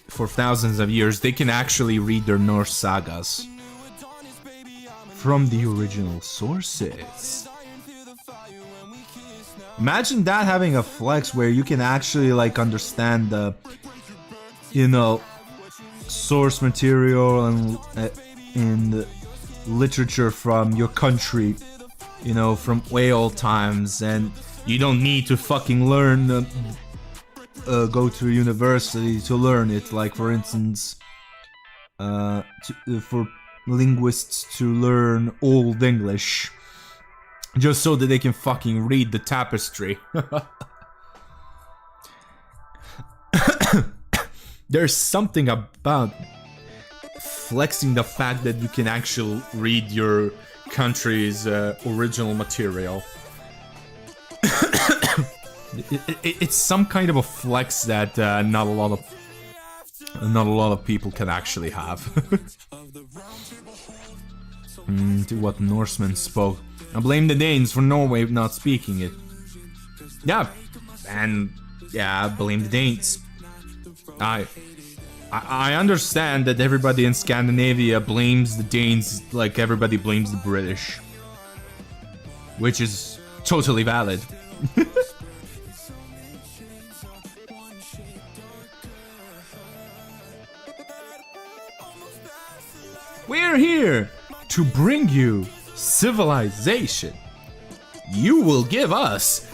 for thousands of years. They can actually read their Norse sagas from the original sources. Imagine that, having a flex where you can actually, like, understand the, you know, source material and literature from your country, you know, from way old times, and you don't need to fucking learn, go to university to learn it. Like, for instance, for linguists to learn Old English, just so that they can fucking read the tapestry. There's something about flexing the fact that you can actually read your country's original material. It's some kind of a flex that not a lot of people can actually have. To what Norsemen spoke. I blame the Danes for Norway not speaking it. Yeah, and yeah, I blame the Danes. I understand that everybody in Scandinavia blames the Danes like everybody blames the British, which is totally valid. We're here to bring you civilization. You will give us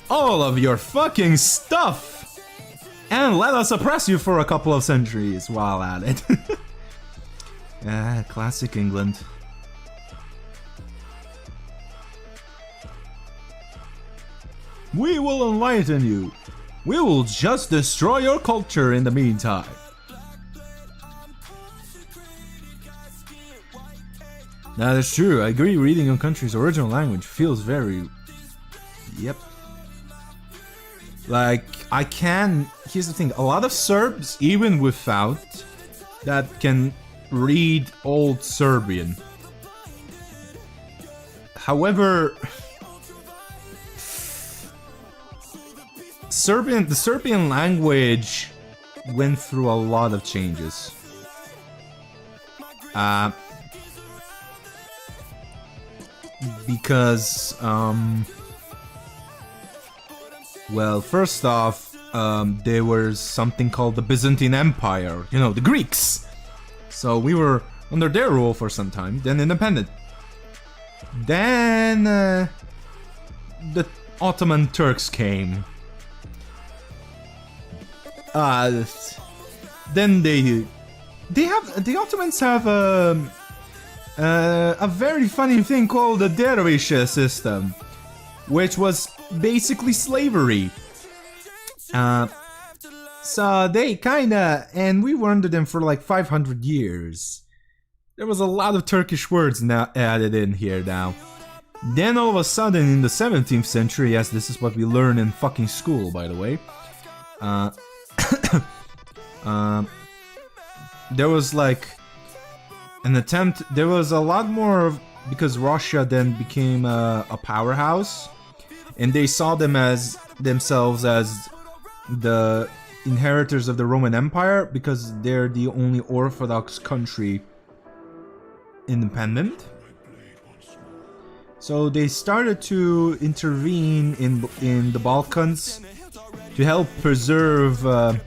all of your fucking stuff and let us oppress you for a couple of centuries while at it. Classic England. We will enlighten you. We will just destroy your culture in the meantime. That is true. I agree, reading your country's original language feels very... Yep. Like, I can... Here's the thing. A lot of Serbs, even without, that can read Old Serbian. However... the Serbian language went through a lot of changes. Because, well, first off, there was something called the Byzantine Empire, you know, the Greeks. So we were under their rule for some time, then independent. Then the Ottoman Turks came. Then the Ottomans have a very funny thing called the dervish system, which was basically slavery. So they kinda, and we were under them for like 500 years. There was a lot of Turkish words now added in here now. Then all of a sudden in the 17th century, yes, this is what we learn in fucking school, by the way. There was like an attempt, there was a lot more, because Russia then became a powerhouse, and they saw themselves as the inheritors of the Roman Empire, because they're the only Orthodox country independent. So they started to intervene in the Balkans to help preserve the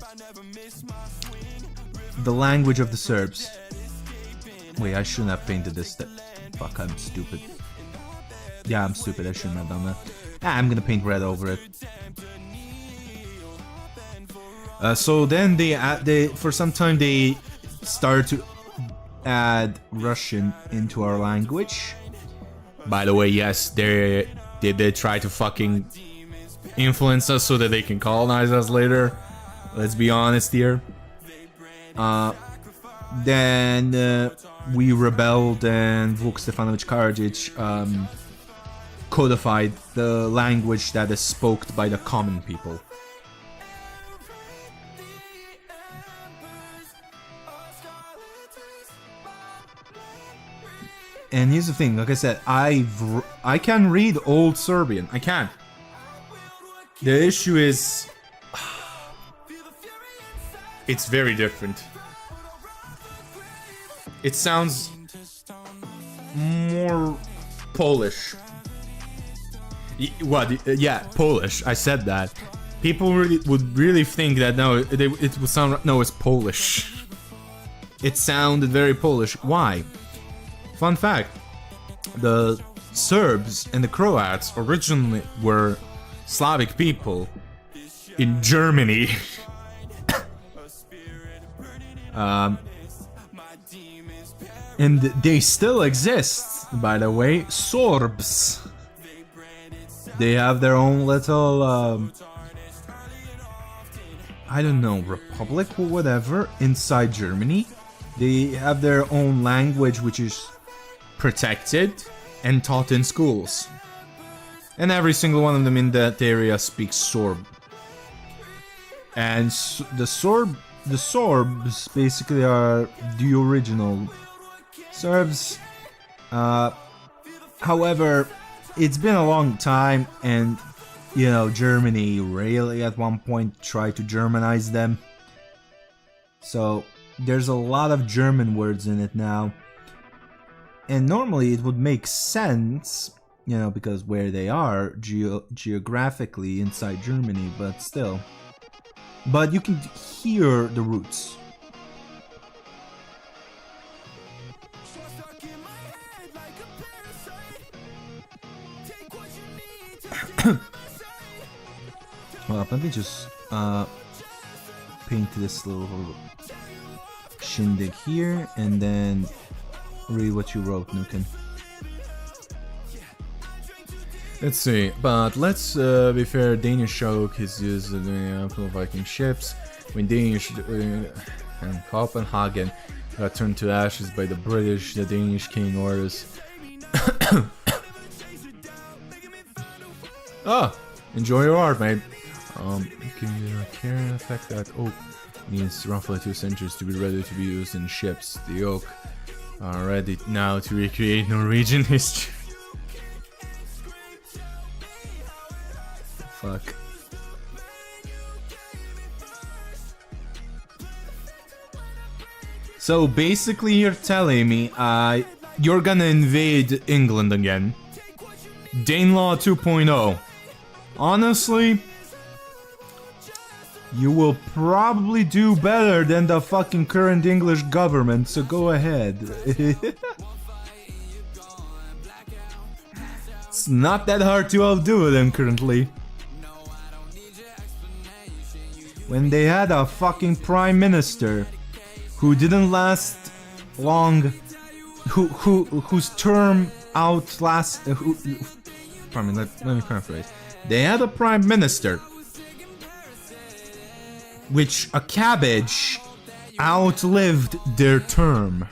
language of the Serbs. Wait, I shouldn't have painted this. Fuck, I'm stupid. Yeah, I'm stupid. I shouldn't have done that. I'm gonna paint red over it. So then they for some time they started to add Russian into our language. By the way, yes, they did try to fucking influence us so that they can colonize us later. Let's be honest here. Then we rebelled, and Vuk Stefanović Karadžić codified the language that is spoken by the common people. And here's the thing, like I said, I can read Old Serbian. I can. The issue is, It's very different. It sounds more Polish. Yeah, Polish. I said that. People would really think that it would sound, no, it's Polish. It sounded very Polish. Why? Fun fact: the Serbs and the Croats originally were Slavic people in Germany. And they still exist, by the way. Sorbs. They have their own little, I don't know, republic or whatever inside Germany. They have their own language, which is protected and taught in schools. And every single one of them in that area speaks Sorb. And the Sorbs basically are the original Serbs. However, it's been a long time, and you know, Germany really at one point tried to Germanize them. So there's a lot of German words in it now. And normally it would make sense, you know, because where they are geographically inside Germany, but still. But you can hear the roots. Well, let me just paint this little shindig here, and then read what you wrote, Nukin. Let's see, but let's be fair. Danish oak is used in the Viking ships. When Danish and Copenhagen got turned to ashes by the British, the Danish king orders. Ah, enjoy your art, mate. Can you care the fact that oak needs roughly 2 centuries to be ready to be used in ships? The oak are ready now to recreate Norwegian history. Fuck. So basically you're telling me you're gonna invade England again. Danelaw 2.0. Honestly, you will probably do better than the fucking current English government, so go ahead. It's not that hard to outdo them currently. When they had a fucking prime minister who didn't last long, whose term outlast. Pardon me, let me paraphrase. They had a prime minister, which a cabbage outlived their term.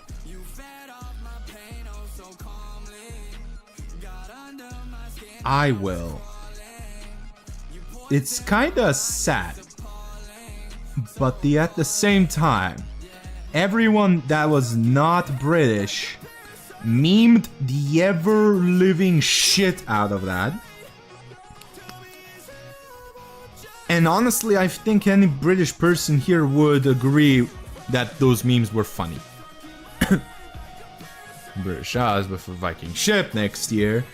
I will. It's kinda sad, but at the same time, everyone that was not British memed the ever-living shit out of that. And honestly, I think any British person here would agree that those memes were funny. British Isles with a Viking ship next year.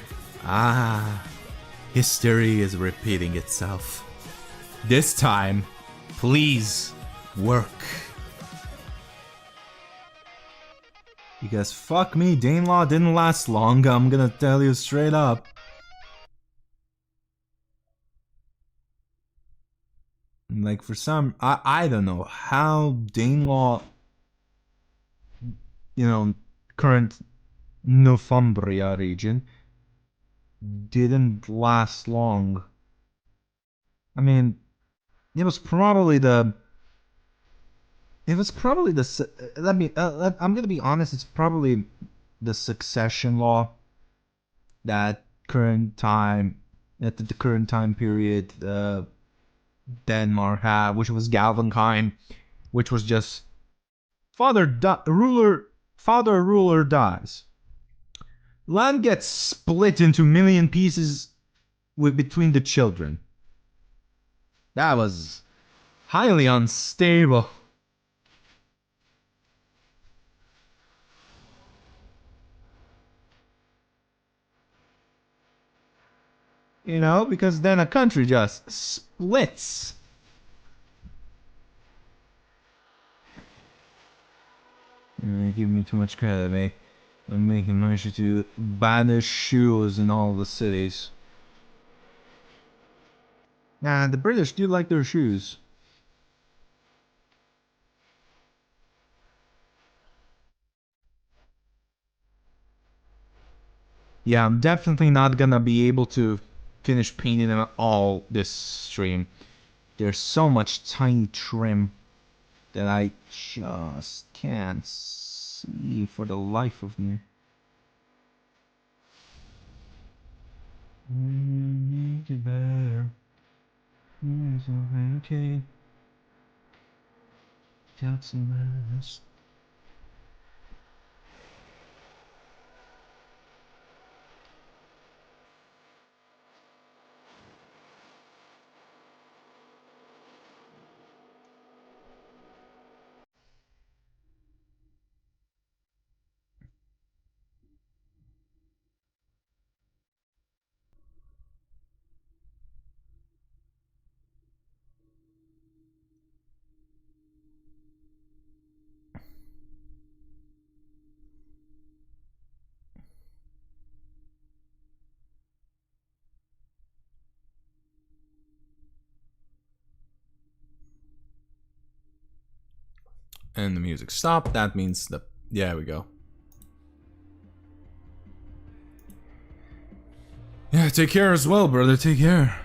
History is repeating itself. This time, please work. Because fuck me, Danelaw didn't last long, I'm gonna tell you straight up. Like for some, I don't know how Danelaw, current Northumbria region, didn't last long. I mean, it was probably the. I'm gonna be honest. It's probably the succession law at the current time period, Denmark had, which was Galvenheim, which was just father ruler dies. Land gets split into million pieces between the children. That was highly unstable. Because then a country just splits. You're giving me too much credit, mate. I'm making motion to banish shoes in all the cities. Nah, the British do like their shoes. Yeah, I'm definitely not gonna be able to finish painting them all this stream. There's so much tiny trim that I just can't see for the life of me. Make it better. It's okay. Got some mess. And the music stopped. That means the... Yeah, we go. Yeah, take care as well, brother. Take care.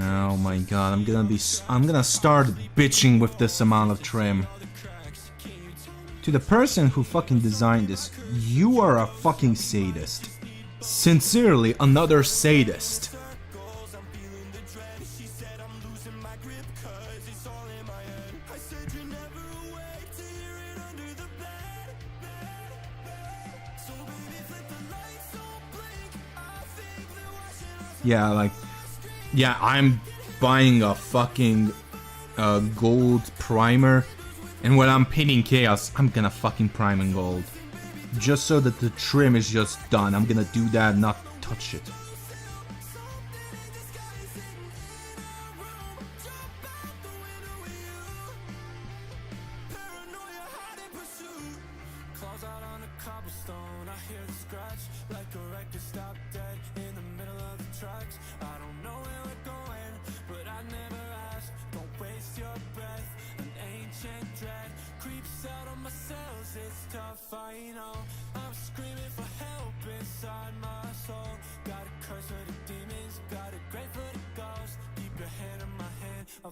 Oh my god, I'm gonna start bitching with this amount of trim. To the person who fucking designed this, you are a fucking sadist. Sincerely, another sadist. Yeah, like, Yeah, I'm buying a fucking gold primer, and when I'm painting Chaos, I'm gonna fucking prime in gold. Just so that the trim is just done. I'm gonna do that, not touch it.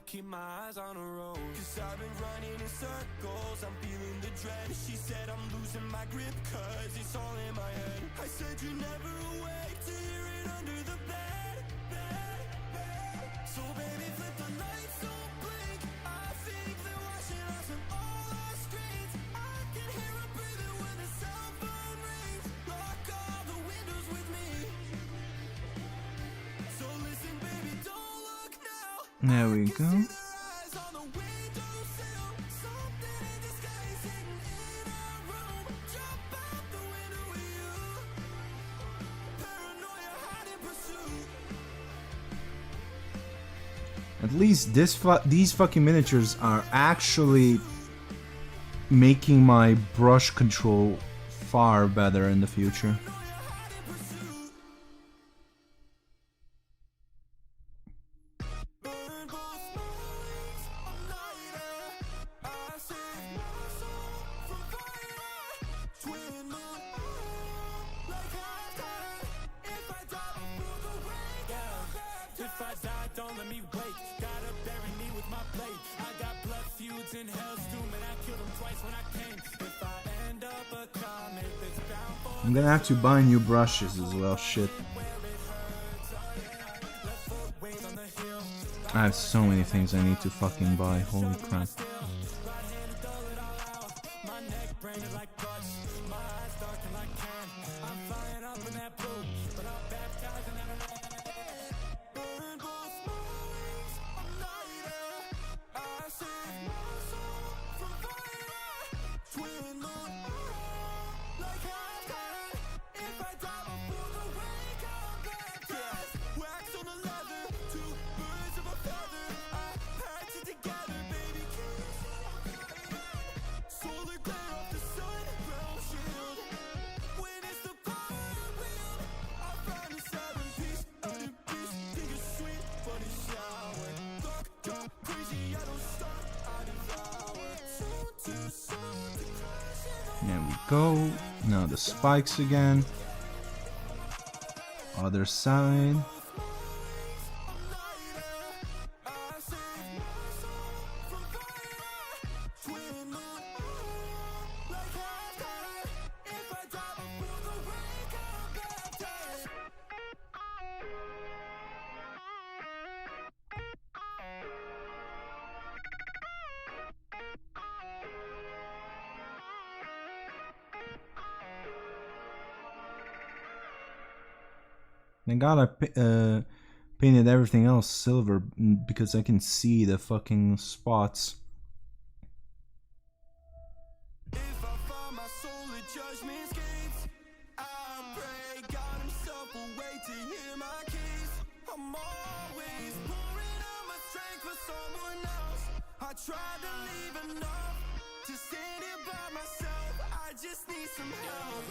Keep my eyes on the road, 'cause I've been running in circles. I'm feeling the dread. She said I'm losing my grip, 'cause it's all in my head. I said you're never awake to hear it under the bed. So baby, flip the lights, don't blink. I think they're watching us on all our screens. I can hear them breathing when the cell phone rings. Lock all the windows with me. So listen baby, don't look now. There we go. At least these fucking miniatures are actually making my brush control far better in the future. I'm gonna have to buy new brushes as well, shit. I have so many things I need to fucking buy, holy crap. There we go. Now the spikes again. Other side. Thank God I painted everything else silver because I can see the fucking spots. If I find my soul at judgment's gates, I pray God himself will wait to hear my case. I'm always pouring out my strength for someone else. I tried to leave enough to stand here by myself. I just need some help.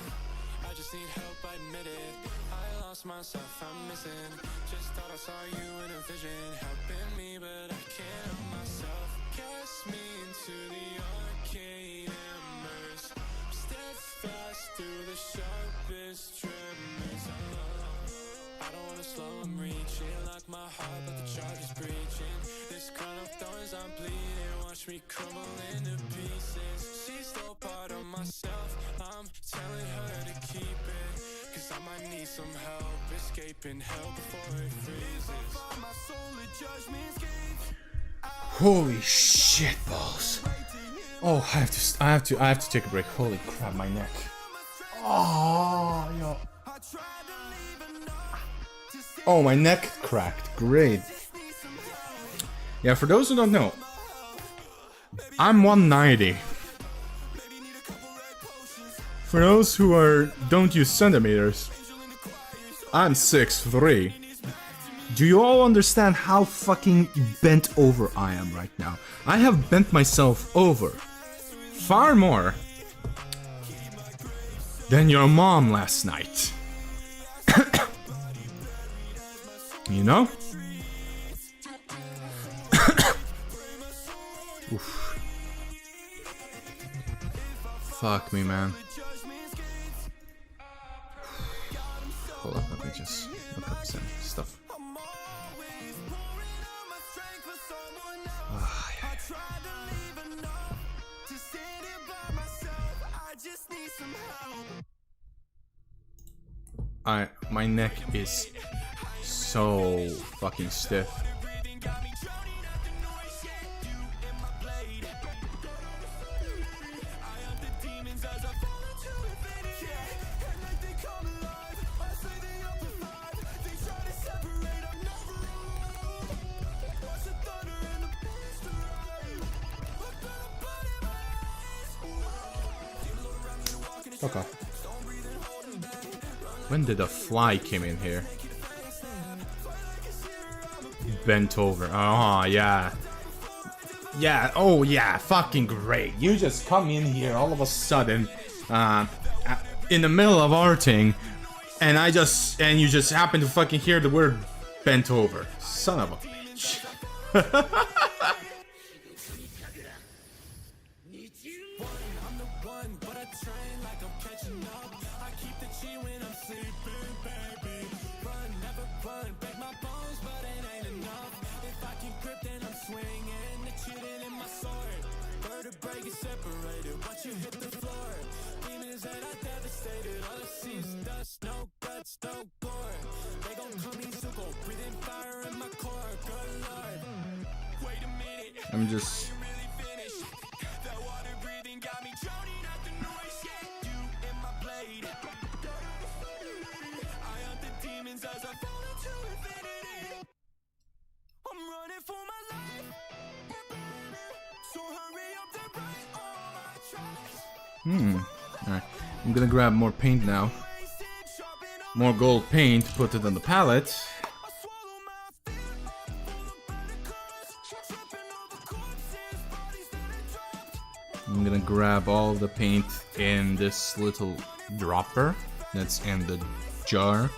I just need help, I admit it. I lost myself, I'm missing. Just thought I saw you in a vision, helping me, but I can't help myself. Cast me into the arcane embers, steadfast through the sharpest tremors. I don't wanna slow, I'm reaching, like my heart, but the charge is breaching. This crown of thorns, I'm bleeding, watch me crumble into pieces. She's still part of myself, I'm telling her to keep it, 'cause I might need some help, escaping hell before it freezes. My soul at judgment's gate. Holy shit balls. Oh, I have to take a break. Holy crap, my neck. Oh, yo. I tried to leave enough to Oh, my neck cracked. Great. Yeah, for those who don't know, I'm 190. For those who don't use centimeters, I'm 6'3". Do you all understand how fucking bent over I am right now? I have bent myself over far more than your mom last night. You know? Oof. Fuck me, man. Hold up, let me just look up some stuff. Oh, yeah. My neck is so fucking stiff. Okay. When did a fly came in here? Bent over. Oh, yeah. Yeah, oh yeah, fucking great. You just come in here all of a sudden, in the middle of arting, and you just happen to fucking hear the word bent over. Son of a bitch. I'm just... Alright, I'm gonna grab more paint now. More gold paint, put it on the palette. I'm gonna grab all the paint in this little dropper that's in the jar.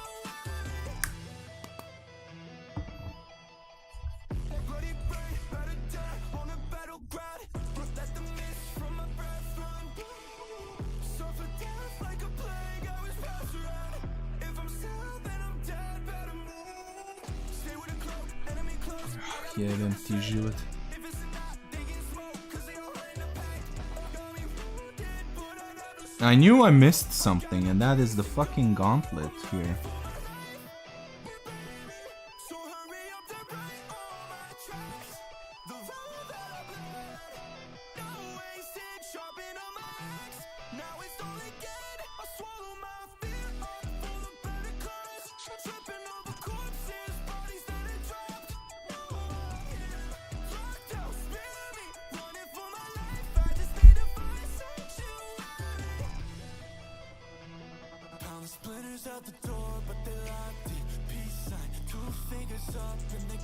Jeden petit живот. I knew I missed something, and that is the fucking gauntlet here.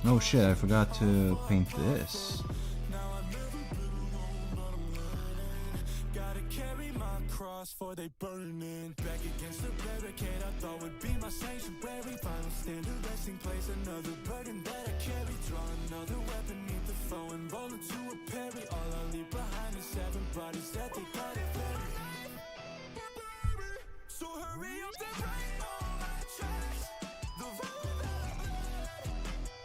Oh shit, I forgot to paint this. For they burning back against the barricade, I thought would be my sanctuary. Final stand, a resting place, another burden that I carry. Draw another weapon, meet the foe and roll into a parry. All I leave behind is 7 bodies that they gotta bury. So hurry up and write all my tracks. The road that I bled,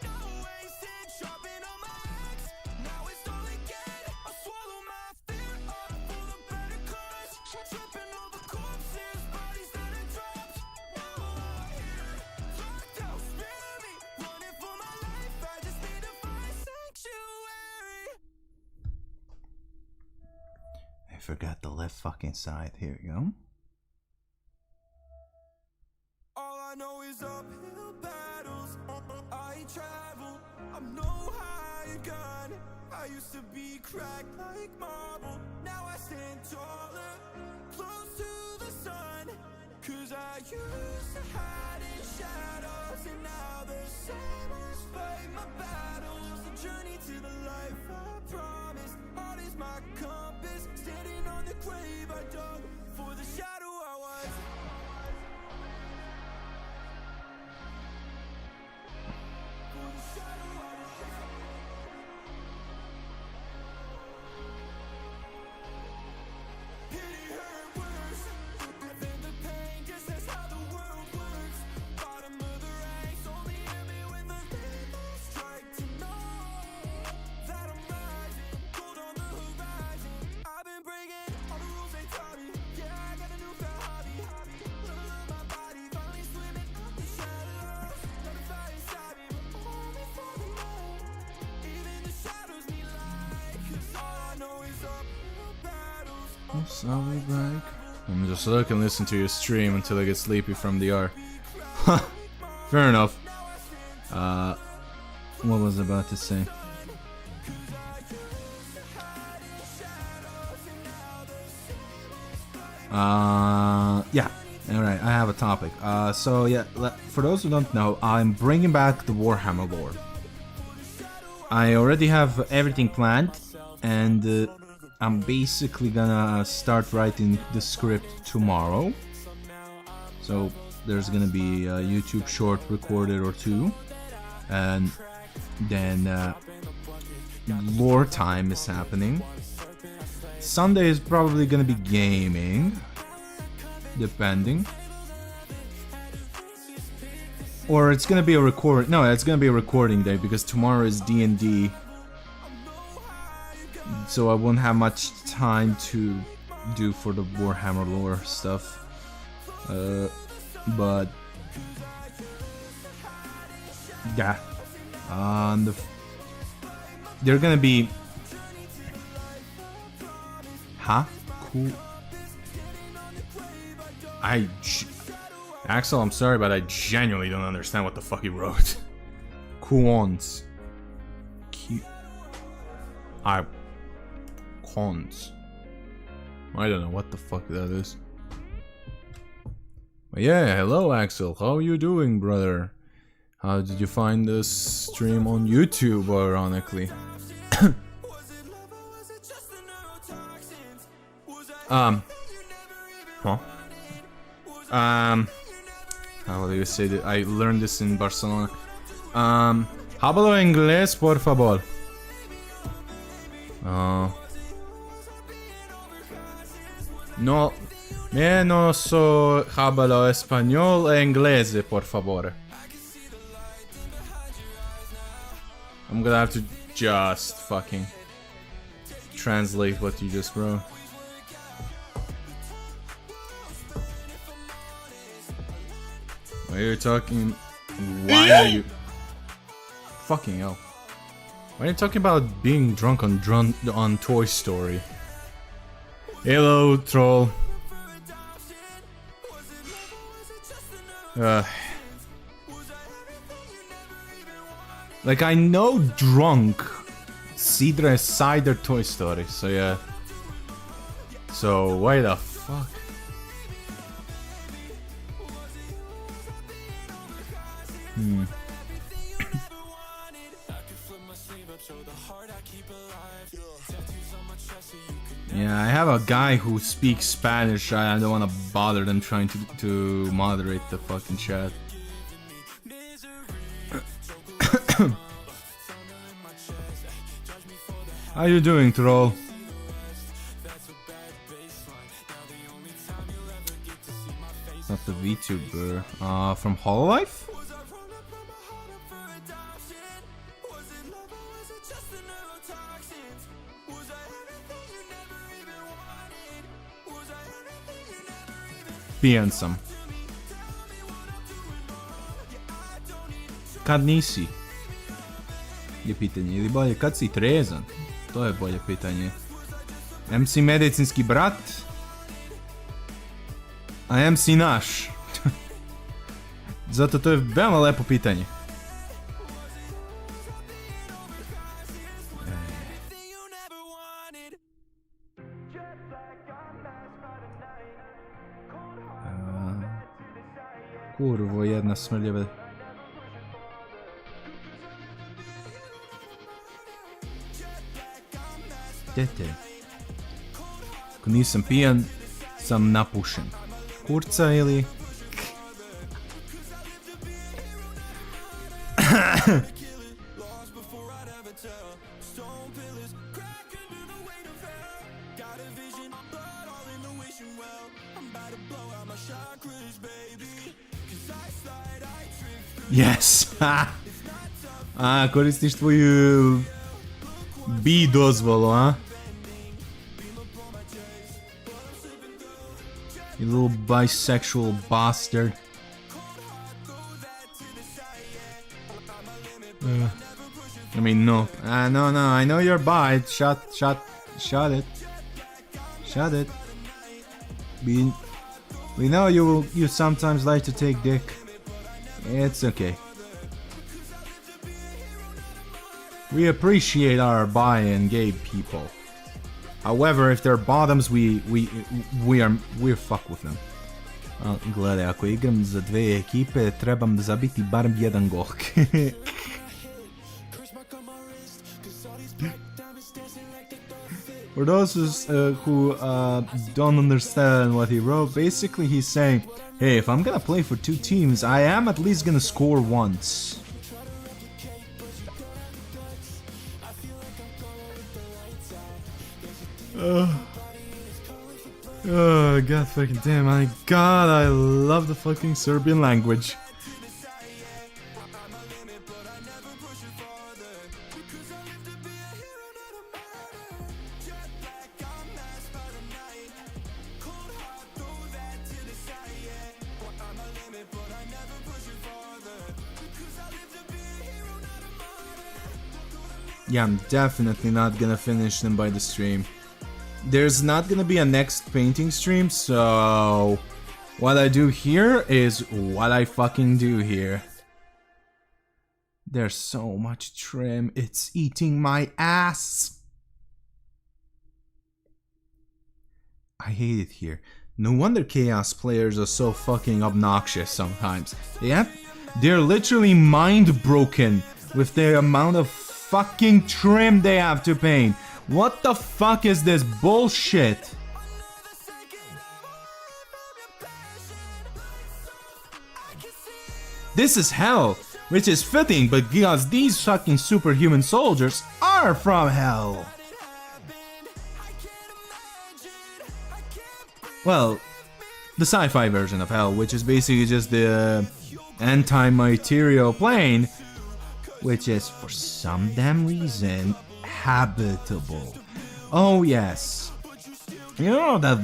no wasted, sharpen on my axe. Now it's all again. I swallow my fear up for the better cause. Tripping over corpses, bodies that are dropped. Now I'm here, locked out, spare me. Running for my life, I just need to find sanctuary. I forgot the left fucking side. Here we go. All I know is uphill battles, gun. I used to be cracked like marble. Now I stand taller, close to the sun. Cause I used to hide in shadows, and now the shadows fight my battles. The journey to the life I promised. Art is my compass, standing on the grave I dug for the shadow I was. For the shadow I was. Pity hurt worse than the pain, just that's how the world works. Bottom of the ranks, only hear me when the labels strike. To know that I'm rising, gold on the horizon. I've been breaking all the rules they taught me. Yeah, I got a newfound hobby. Love my body, finally swimming out the shallows. Got a fire inside me, but only for the night. Even the shadows need light, 'cause all I know is uphill battles. Sorry, Blake. I'm just look and listen to your stream until I get sleepy from the R. Fair enough. What was I about to say? Yeah. Alright, I have a topic. So yeah, for those who don't know, I'm bringing back the Warhammer lore. I already have everything planned, and I'm basically gonna start writing the script tomorrow. So there's gonna be a YouTube short recorded or two, and then lore time is happening. Sunday is probably gonna be gaming, depending. Or it's gonna be a record. No, it's gonna be a recording day because tomorrow is D&D. So I won't have much time to do for the Warhammer lore stuff. But yeah, they're gonna be, cool. Axel, I'm sorry, but I genuinely don't understand what the fuck he wrote. Cons. Cons. I don't know what the fuck that is. But yeah, hello Axel, how are you doing, brother? How did you find this stream on YouTube, ironically? How do you say that? I learned this in Barcelona. Hablo inglés, por favor. No, menos hablo español e inglés, por favor. I'm gonna have to just fucking translate what you just wrote. Why are you talking? Why are you? Fucking hell. Why are you talking about being drunk on Toy Story? Hello, troll. Like, I know drunk Sidra is cider Toy Story, so yeah. So why the fuck? Yeah, I have a guy who speaks Spanish. I don't want to bother them trying to moderate the fucking chat. How you doing, troll? Not the Vtuber. From Hololive? Piensam. Kad nisi? Je pitanje. Ili bolje, kad si trezan? To je bolje pitanje. MC medicinski brat? A MC naš? Zato to je veoma lepo pitanje. Kurvo jedna smrdljiva. Dete. Ako nisam pijan, sam napušen. Kurca ili... Yes! A, koristiš tvoju... B dozvolu, a? You little bisexual bastard. I mean, no. No, I know you're bi. Shut it. Shut it. We know you sometimes like to take dick. It's okay. We appreciate our bi and gay people. However, if they're bottoms, we're fuck with them. Gledaj, ako igram za dve ekipe, trebam da zabiti barem jedan gol. For those who don't understand what he wrote, basically he's saying, hey, if I'm gonna play for two teams, I am at least gonna score once. Oh, god fucking damn, my god, I love the fucking Serbian language. Yeah, I'm definitely not gonna finish them by the stream. There's not gonna be a next painting stream, so what I do here is what I fucking do here. There's so much trim, it's eating my ass. I hate it here. No wonder Chaos players are so fucking obnoxious sometimes. They're literally mind broken with the amount of fucking trim they have to paint. What the fuck is this bullshit? This is hell, which is fitting because these fucking superhuman soldiers are from hell. Well, the sci-fi version of hell, which is basically just the anti-material plane, which is for some damn reason habitable. Oh yes. You know that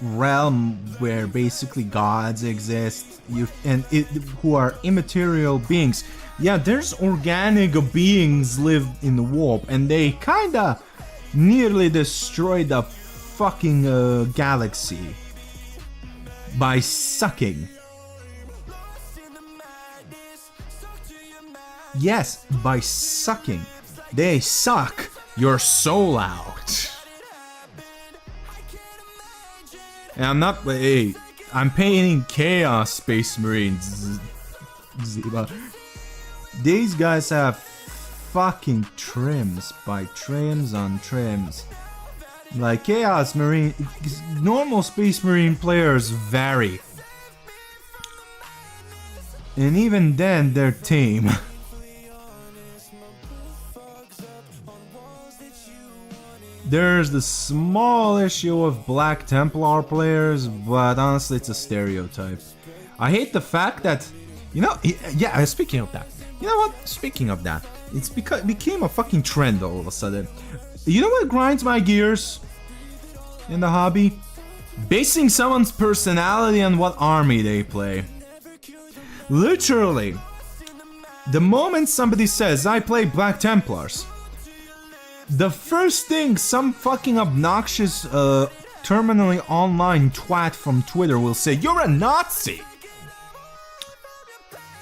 realm where basically gods exist who are immaterial beings. Yeah, there's organic beings live in the warp and they kinda nearly destroyed the fucking galaxy by sucking. Yes, by sucking. They suck your soul out. And I'm not. Hey, I'm painting Chaos Space Marines. These guys have fucking trims by trims on trims. Like Chaos Marine, normal Space Marine players vary. And even then, they're tame. There's the small issue of Black Templar players, but honestly it's a stereotype. I hate the fact that, you know, yeah, speaking of that, you know what, speaking of that, it became a fucking trend all of a sudden. You know what grinds my gears in the hobby? Basing someone's personality on what army they play. Literally, the moment somebody says, I play Black Templars, the first thing some fucking obnoxious terminally online twat from Twitter will say, you're a Nazi!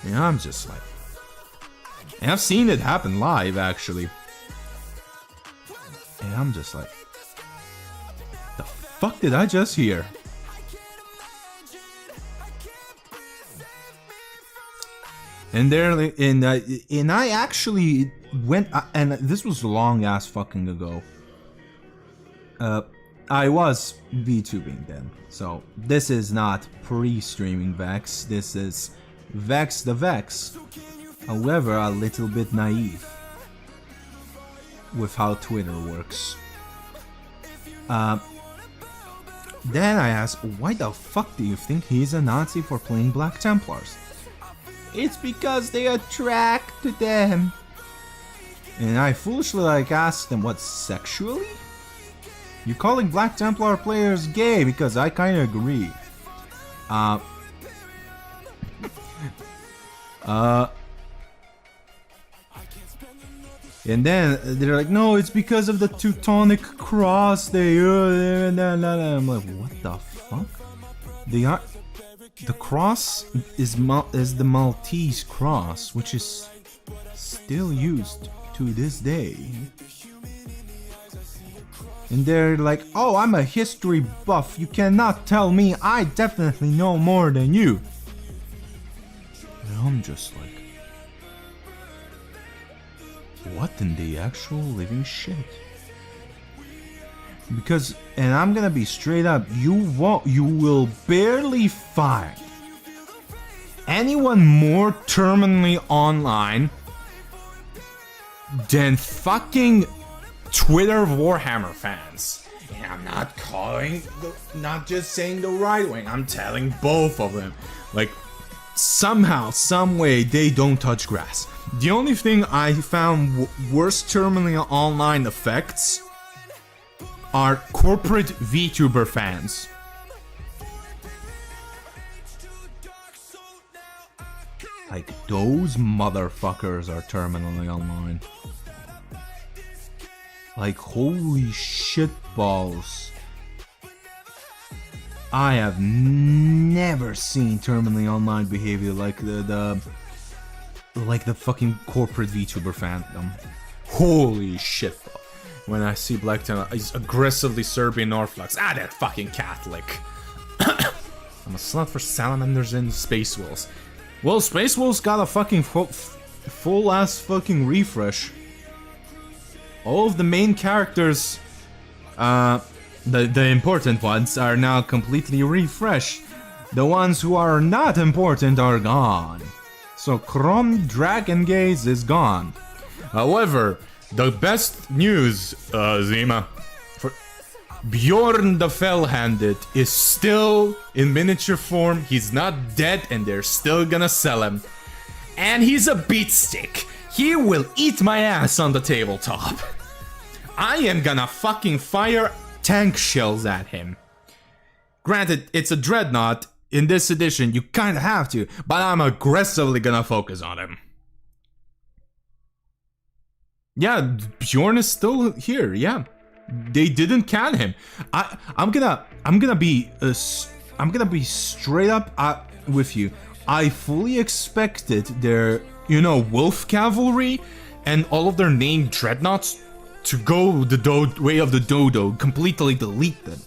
And I'm just like... And I've seen it happen live, actually. And I'm just like... The fuck did I just hear? And and I actually went, and this was long ass fucking ago. I was VTubing then, so this is not pre-streaming Vex. This is Vex the Vex. However, a little bit naive with how Twitter works. Then I asked, why the fuck do you think he's a Nazi for playing Black Templars? It's because they attract them. And I foolishly asked them, what, sexually? You're calling Black Templar players gay, because I kinda agree. And then they're like, no, it's because of the Teutonic cross. I'm like, what the fuck? The cross is the Maltese cross, which is still used to this day. And they're like, oh, I'm a history buff. You cannot tell me. I definitely know more than you. And I'm just like, what in the actual living shit? Because, and I'm gonna be straight up, you will barely find anyone more terminally online than fucking Twitter Warhammer fans. And I'm not not just saying the right wing, I'm telling both of them. Like, somehow, some way, they don't touch grass. The only thing I found worse terminally online effects are corporate VTuber fans. Like, those motherfuckers are terminally online. Like, holy shit balls. I have never seen terminally online behavior like the fucking corporate VTuber fandom. Holy shit, bro. When I see Black Templar, he's aggressively Serbian Orthodox. Ah, that fucking Catholic. I'm a slut for salamanders and Space Wolves. Well, Space Wolves got a fucking full ass fucking refresh. All of the main characters, the important ones, are now completely refreshed. The ones who are not important are gone. So Chrome Dragon Gaze is gone. However, the best news, Zima, for Bjorn the Fell-Handed is still in miniature form. He's not dead, and they're still gonna sell him. And he's a beatstick. He will eat my ass on the tabletop. I am gonna fucking fire tank shells at him. Granted, it's a dreadnought. In this edition, you kinda have to, but I'm aggressively gonna focus on him. Yeah, Bjorn is still here, yeah. They didn't can him. I'm gonna be straight up with you. I fully expected their, wolf cavalry and all of their named dreadnoughts to go the way of the dodo, completely delete them.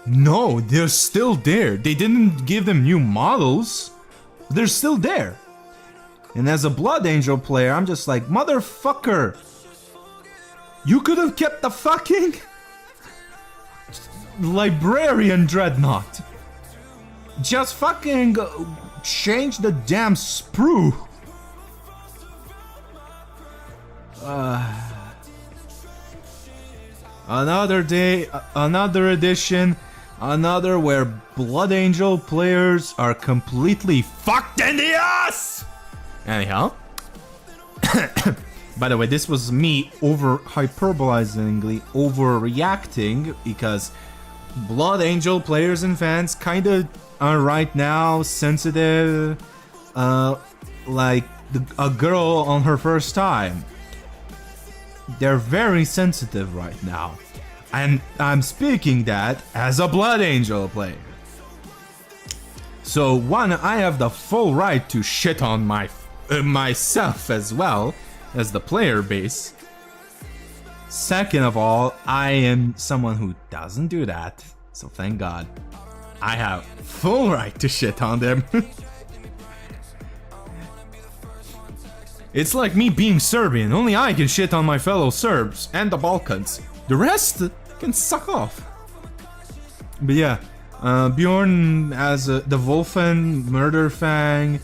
No, they're still there. They didn't give them new models. They're still there. And as a Blood Angel player, I'm just like, motherfucker, you could have kept the fucking Librarian Dreadnought. Just fucking change the damn sprue. Another day, another edition, another where Blood Angel players are completely fucked in the ass! Anyhow. By the way, this was me hyperbolizingly overreacting because Blood Angel players and fans kinda are right now sensitive, like a girl on her first time. They're very sensitive right now. And I'm speaking that as a Blood Angel player. So one, I have the full right to shit on myself as well as the player base. Second of all, I am someone who doesn't do that. So thank God. I have full right to shit on them. It's like me being Serbian. Only I can shit on my fellow Serbs and the Balkans. The rest can suck off. But yeah, Bjorn has the Wolfen, Murderfang.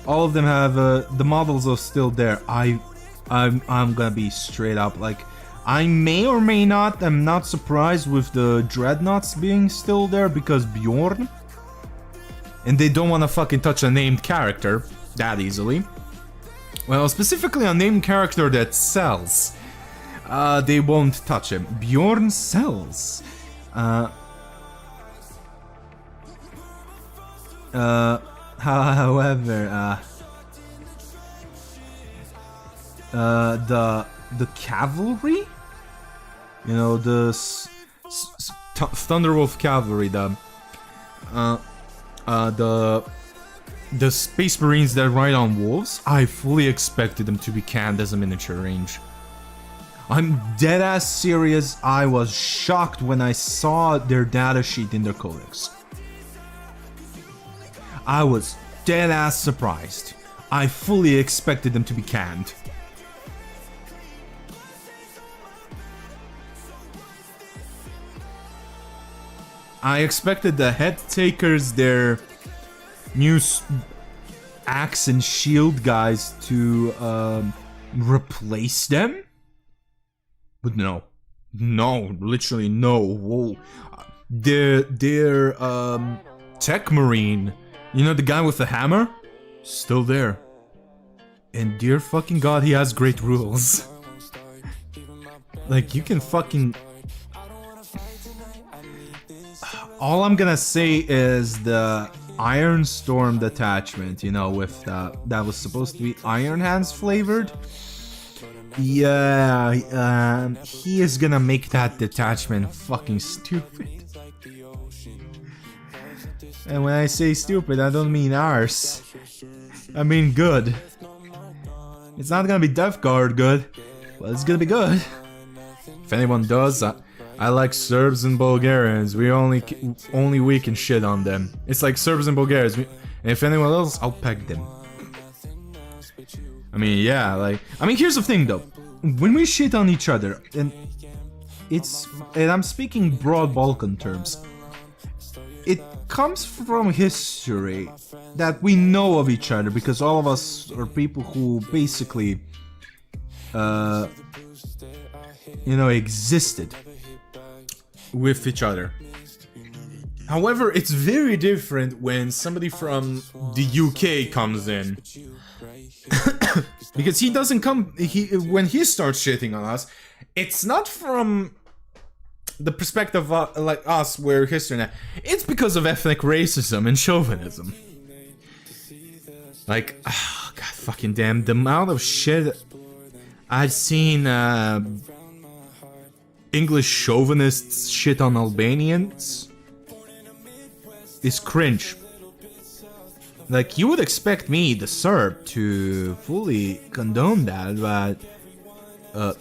All of them have the models are still there. I'm gonna be straight up, like, I may or may not. I'm not surprised with the Dreadnoughts being still there because Bjorn, and they don't want to fucking touch a named character that easily. Well, specifically a named character that sells. They won't touch him. Bjorn sells. However, the cavalry, you know, the Thunderwolf cavalry, the Space Marines that ride on wolves, I fully expected them to be canned as a miniature range. I'm dead ass serious. I was shocked when I saw their data sheet in their codex. I was dead ass surprised. I fully expected them to be canned. I expected the head takers, their new axe and shield guys, to replace them, but no, literally no. Whoa, their tech marine, you know, the guy with the hammer, still there, and dear fucking god, he has great rules. Like, you can fucking. All I'm gonna say is the Iron Storm detachment, you know, with that was supposed to be Iron Hands flavored. Yeah, he is gonna make that detachment fucking stupid. And when I say stupid, I don't mean arse. I mean good. It's not gonna be Death Guard good, but it's gonna be good. If anyone does, I like Serbs and Bulgarians. We only we can shit on them. It's like Serbs and Bulgarians. And if anyone else, I'll peg them. I mean, yeah, like, I mean, here's the thing though. When we shit on each other, and I'm speaking broad Balkan terms, it comes from history that we know of each other, because all of us are people who basically, you know, existed with each other. However, it's very different when somebody from the UK comes in. Because he doesn't come, when he starts shitting on us, it's not from the perspective of, like us, we're history now. It's because of ethnic racism and chauvinism. Like, oh, god fucking damn, the amount of shit I've seen English chauvinists shit on Albanians is cringe. Like, you would expect me, the Serb, to fully condone that, but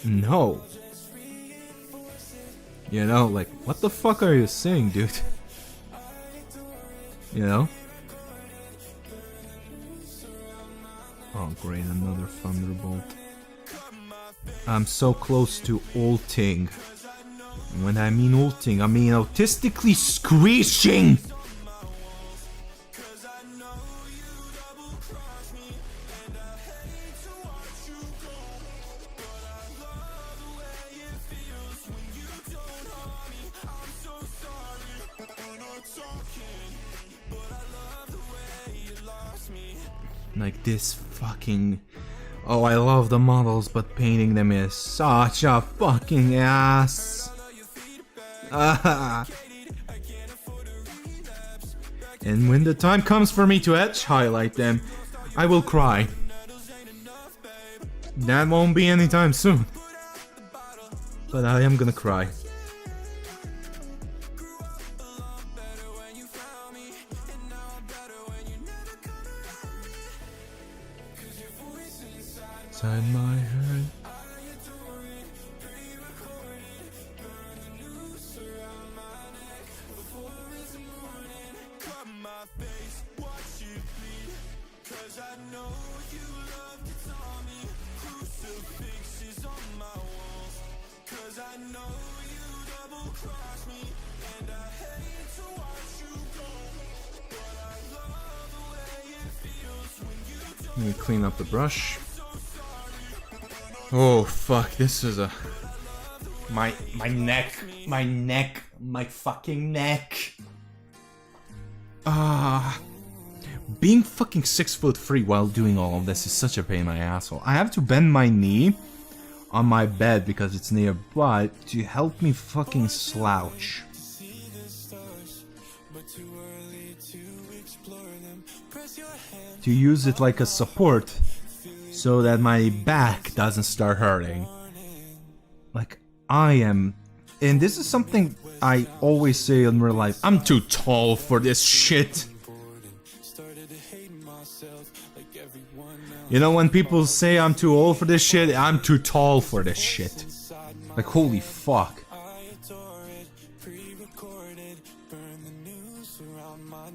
no. You know, like, what the fuck are you saying, dude? You know? Oh great, another Thunderbolt. I'm so close to ulting. When I mean ulting, I mean autistically screeching! Like this fucking... Oh, I love the models, but painting them is such a fucking ass. And when the time comes for me to edge highlight them, I will cry. That won't be anytime soon. But I am gonna cry. Inside my head. Let me clean up the brush. Oh fuck, this is a... My neck, my fucking neck. Being fucking 6'3" while doing all of this is such a pain in my asshole. I have to bend my knee on my bed because it's nearby to help me fucking slouch. To use it like a support so that my back doesn't start hurting. Like, I am... And this is something I always say in real life. I'm too tall for this shit. You know, when people say I'm too old for this shit, I'm too tall for this shit. Like, holy fuck.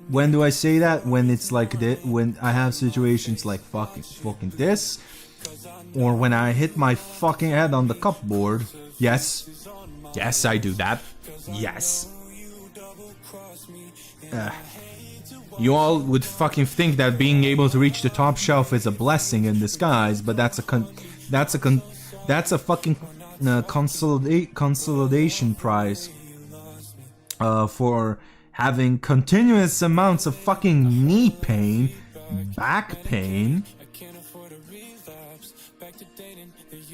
When do I say that? When it's like this, when I have situations like fucking this, or when I hit my fucking head on the cupboard. Yes, yes, I do that. Yes. You all would fucking think that being able to reach the top shelf is a blessing in disguise, but that's a fucking consolidation prize for having continuous amounts of fucking knee pain, back pain,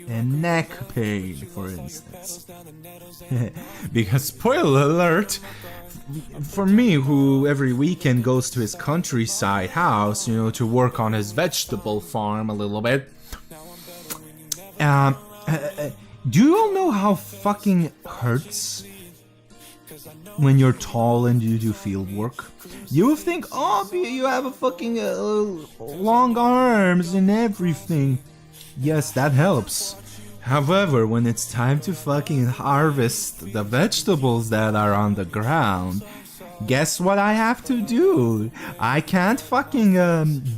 and neck pain, for instance. Because, spoiler alert, for me, who every weekend goes to his countryside house, you know, to work on his vegetable farm a little bit, do you all know how fucking hurts when you're tall and you do field work? You would think, oh, you have a fucking long arms and everything. Yes, that helps. However, when it's time to fucking harvest the vegetables that are on the ground, guess what I have to do? I can't fucking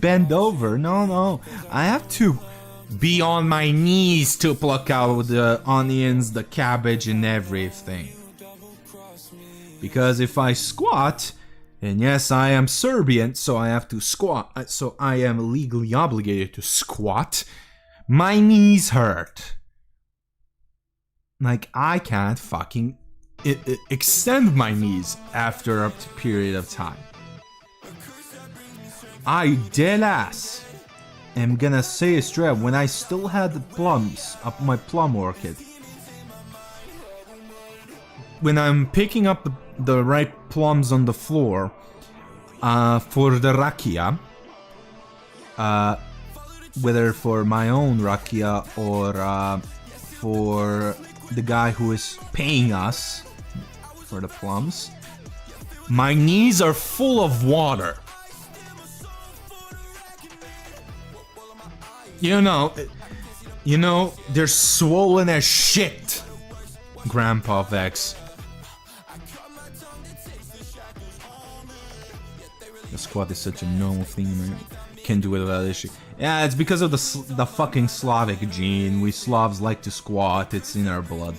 bend over. No. I have to be on my knees to pluck out the onions, the cabbage, and everything. Because if I squat, and yes, I am Serbian, so I have to squat, so I am legally obligated to squat, my knees hurt. Like, I can't fucking extend my knees after a period of time. I deadass am gonna say it straight up, when I still had the plums up my plum orchid, when I'm picking up the ripe plums on the floor for the rakia, whether for my own rakia or for the guy who is paying us for the plums, my knees are full of water. You know, they're swollen as shit, Grandpa Vex. The squat is such a normal thing, man. Can't do it without this shit. Yeah, it's because of the fucking Slavic gene. We Slavs like to squat. It's in our blood.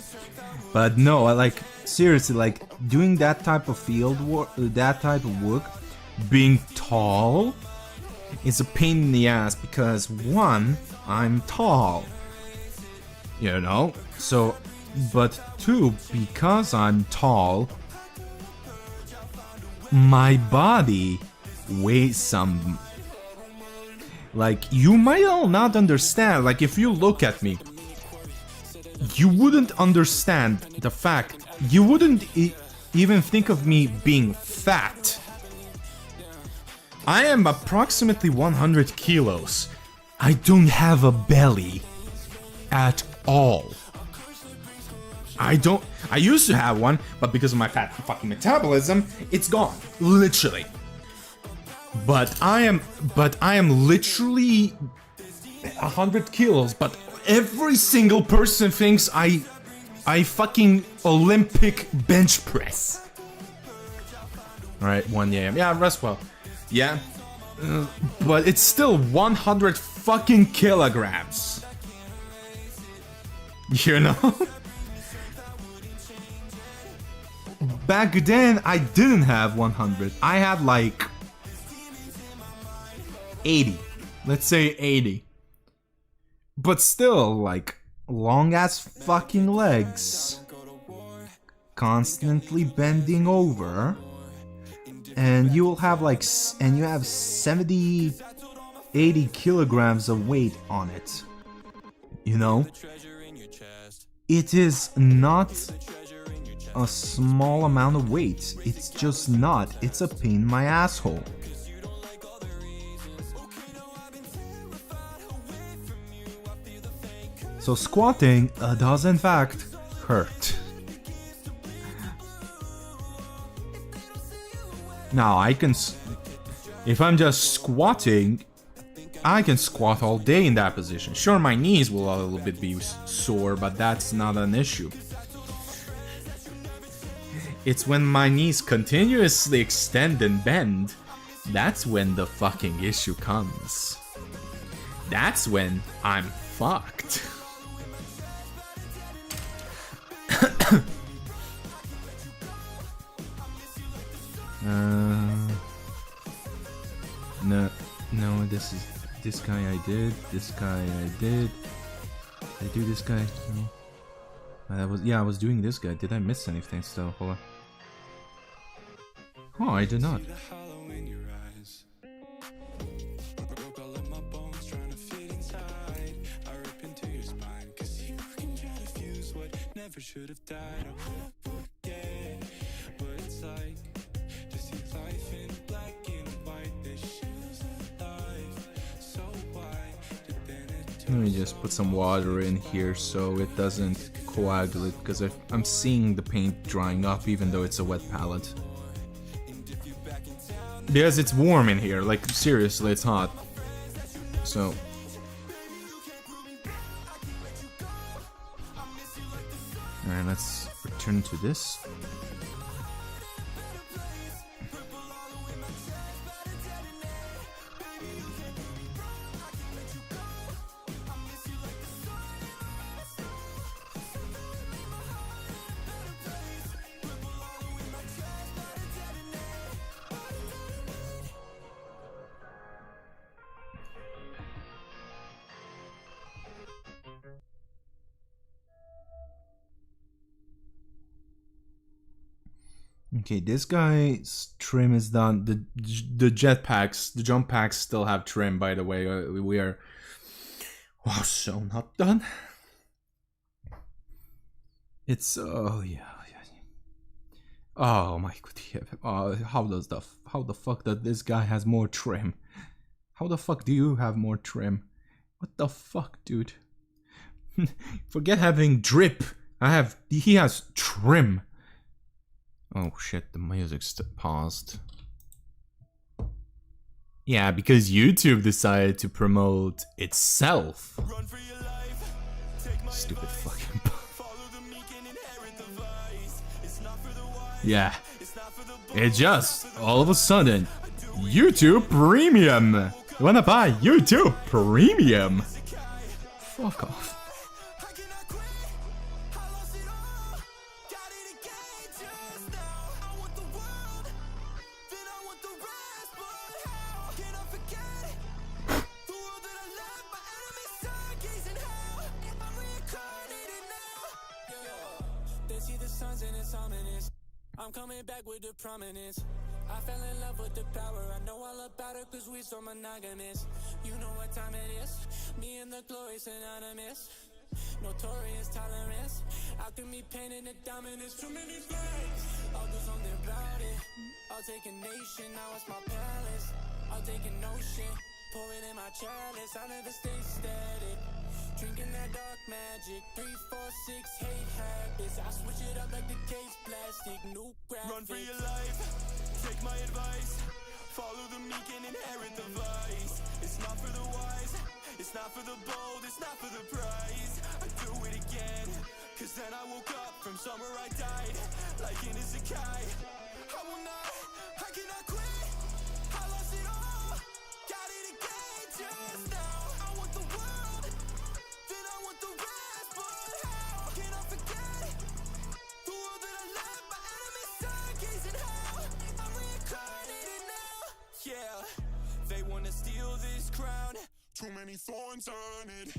But no, like, seriously, like, doing that type of field work, that type of work, being tall, is a pain in the ass because, one, I'm tall. You know? So, but two, because I'm tall, my body weighs some. Like, you might all not understand, like, if you look at me, you wouldn't understand the fact, you wouldn't even think of me being fat. I am approximately 100 kilos. I don't have a belly at all. I used to have one, but because of my fat fucking metabolism, it's gone. Literally. But I am literally 100 kilos, but every single person thinks I fucking Olympic bench press. Alright, 1 a.m. Yeah, rest well. Yeah. But it's still 100 fucking kilograms. You know? back then I didn't have 100. I had like 80. Let's say 80. But still, like, long ass fucking legs. Constantly bending over. And you will have like, and you have 70, 80 kilograms of weight on it. You know? It is not a small amount of weight. It's just not. It's a pain in my asshole. So squatting does in fact hurt. Now I can, if I'm just squatting, I can squat all day in that position. Sure, my knees will a little bit be sore, but that's not an issue. It's when my knees continuously extend and bend, that's when the fucking issue comes. That's when I'm fucked. No, this guy I did, this guy I did. Did I do this guy? No. I was doing this guy. Did I miss anything still? Hold on. Oh, I did not. Should have died, I won't forget. But it's like to see life in black and white. This shit's life so wide. Let me just put some water in here so it doesn't coagulate, because I'm seeing the paint drying up even though it's a wet palette. Because it's warm in here, like seriously, it's hot. So alright, let's return to this. Okay, this guy's trim is done. The jetpacks, the jump packs still have trim, by the way. We are so not done. It's oh yeah. Oh my god. How the fuck that this guy has more trim? How the fuck do you have more trim? What the fuck, dude? Forget having drip. He has trim. Oh shit, the music's paused. Yeah, because YouTube decided to promote itself. Stupid fucking. Yeah. It just, all of a sudden, YouTube Premium. You wanna buy YouTube Premium? Fuck off. I'm coming back with the prominence. I fell in love with the power. I know all about it cause we so monogamous. You know what time it is. Me and the glory synonymous. Notorious tolerance. Alchemy painting the dominance. Too many flags. I'll do something about it. I'll take a nation. Now it's my palace. I'll take an ocean. Pour it in my chalice. I never stay static. Drinking that dark magic. 3, 4, 6 hate habits. I switch it up like the case plastic. New graphics. Run for your life. Take my advice. Follow the meek and inherit the vice. It's not for the wise. It's not for the bold. It's not for the prize. I do it again. Cause then I woke up from somewhere I died. Like in Isekai. I will not. I cannot quit. I lost it all. Got it again just now. I want the world. Then I want the rest. But how can I forget the world that I left? My enemies say many thorns on it.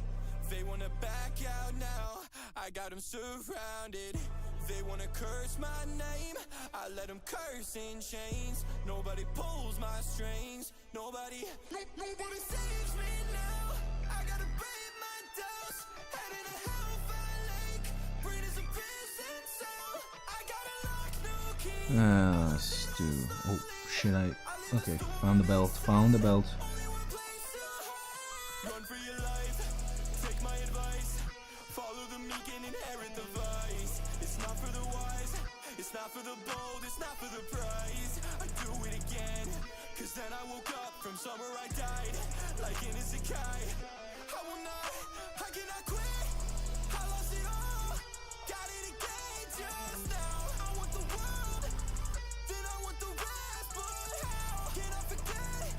They wanna back out now, I got them surrounded. They wanna curse my name, I let them curse in chains. Nobody pulls my strings, nobody saves me now. I gotta brave my doubts, headed to hellfire lake. Brain is a prison cell, I gotta lock no key. Let's do. Oh shit! Okay. Found the belt. Found the belt. Run for your life, take my advice. Follow the meek and inherit the vice. It's not for the wise, it's not for the bold, it's not for the prize. I do it again, cause then I woke up from somewhere I died. Like an isekai, I will not, I cannot quit. I lost it all, got it again just now. I want the world, then I want the rest. But how can I forget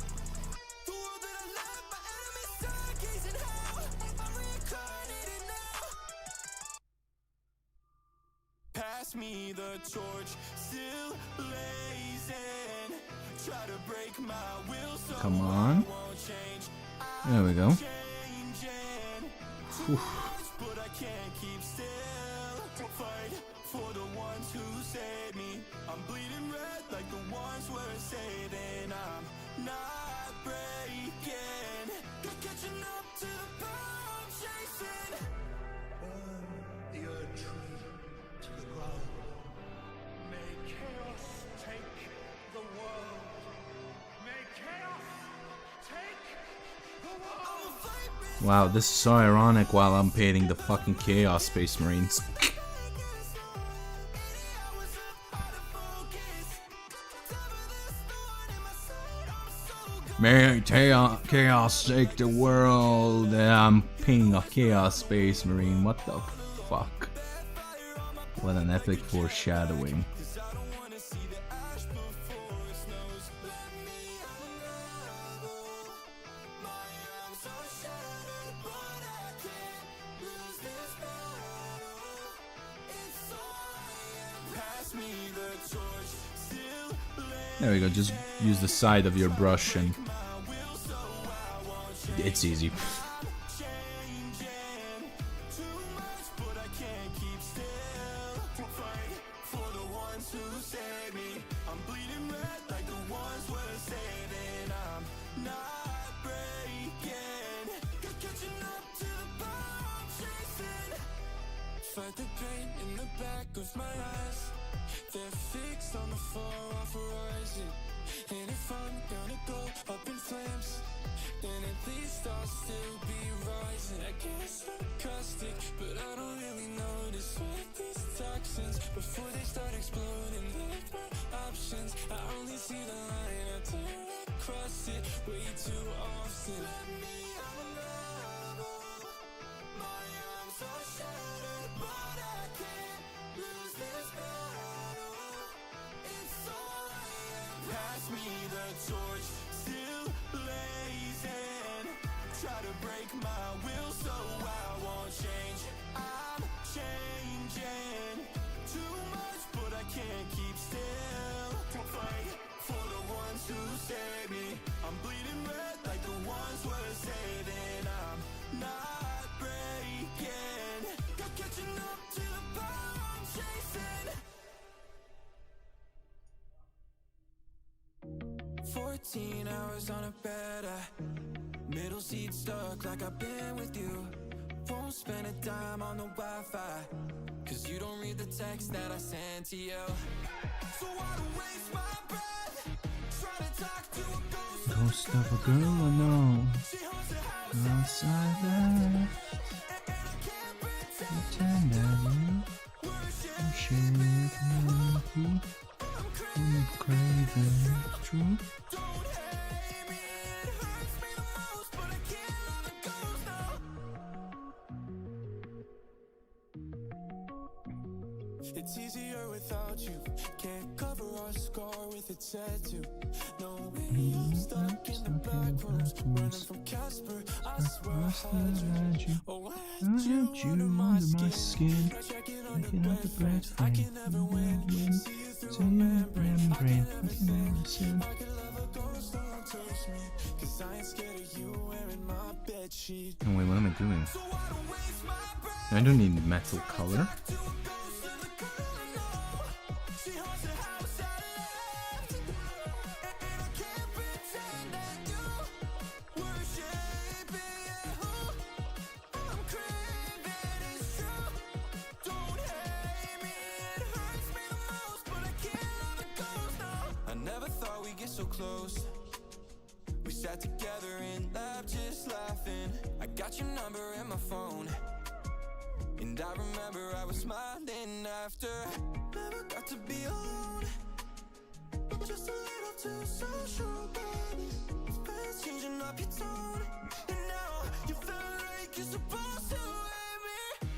the world that I left? My enemies stargazing how I'm reincarnated now. Pass me the torch, still blazing. Try to break my will so Come on. I won't change. There we go. Changing too much, but I can't keep still. Fight for the ones who saved me. I'm bleeding red like the ones we're saving. I'm not breaking. Catching up to the power I'm chasing. Burn your tree to the ground. May chaos take the world. May chaos take the world. Wow, this is so ironic while I'm painting the fucking Chaos Space Marines. May chaos take the world. I'm painting a Chaos Space Marine. What the fuck? What an epic foreshadowing. There we go, just use the side of your brush and it's easy. Fight the pain in the back of my eyes. They're fixed on the far off horizon. And if I'm gonna go up in flames, then at least I'll still be rising. I guess I'm caustic, but I don't really notice with these toxins. Before they start exploding, there's my options. I only see the line, I turn across it way too often. Let me unravel. My arms are shattered, but I can't lose this battle. It's all I am. Pass me the torch, still blazing. Try to break my will so I won't change. I'm changing too much, but I can't keep still. Fight for the ones who save me. I'm bleeding red like the ones we're saving. I'm not breaking. Got catching up to the power I'm chasing. 14 hours on a bed, middle seat stuck like I've been with you. Won't spend a dime on the Wi-Fi, cause you don't read the text that I sent to you. So I don't waste my breath, try to talk to a ghost. Ghost of a girl I know. She haunts the house Outside left. and I can't pretend. Pretend I knew. We're Shit, I'm craving truth. Don't hate me, it hurts me the most, but I can't let it go now. It's easier without you. Can't cover our scar with a tattoo. No way I'm stuck in the back rooms, running from Casper. I swear I had you. Oh, I had you under my skin. Checking on the bread frame. I can never win. See you through a membrane. I can never say I could love a ghost, don't touch me. Cause I ain't scared of you wearing my bed Oh wait, what am I doing? I don't need metal color. I never thought we'd get so close. We sat together in lab just laughing. I got your number in my phone, and I remember I was smiling after. Never got to be alone, just a little too social, baby. Fast changing up your tone, and now you feel like you're supposed to hate me.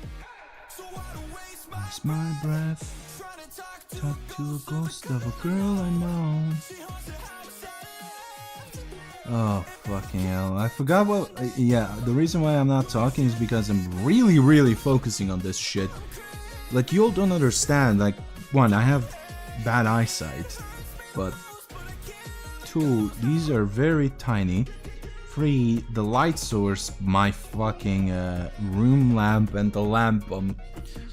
So I don't waste My breath. trying to talk Talk to a ghost of a girl I know. Oh, fucking hell. I forgot what... yeah, the reason why I'm not talking is because I'm really focusing on this shit. Like, you all don't understand. Like, one, I have bad eyesight. But... two, these are very tiny. Three, the light source, my fucking room lamp and the lamp on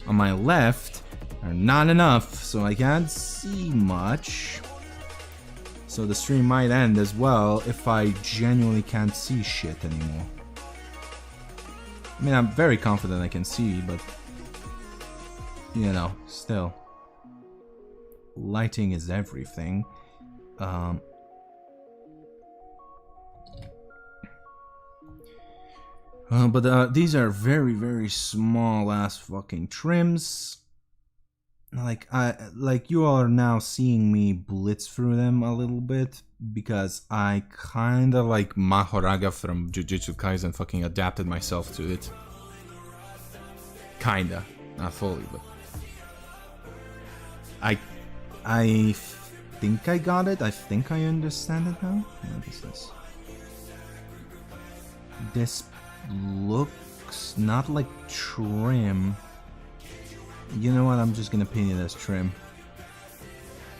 my left are not enough, so I can't see much. So the stream might end as well if I genuinely can't see shit anymore. I mean, I'm very confident I can see, but you know, still. Lighting is everything. But these are very small ass fucking trims. Like you all are now seeing me blitz through them a little bit because I kind of like Mahoraga from Jujutsu Kaisen fucking adapted myself to it. Kinda, not fully, but I think I got it. I think I understand it now. What is this? This looks not like trim. You know what? I'm just gonna paint it as trim.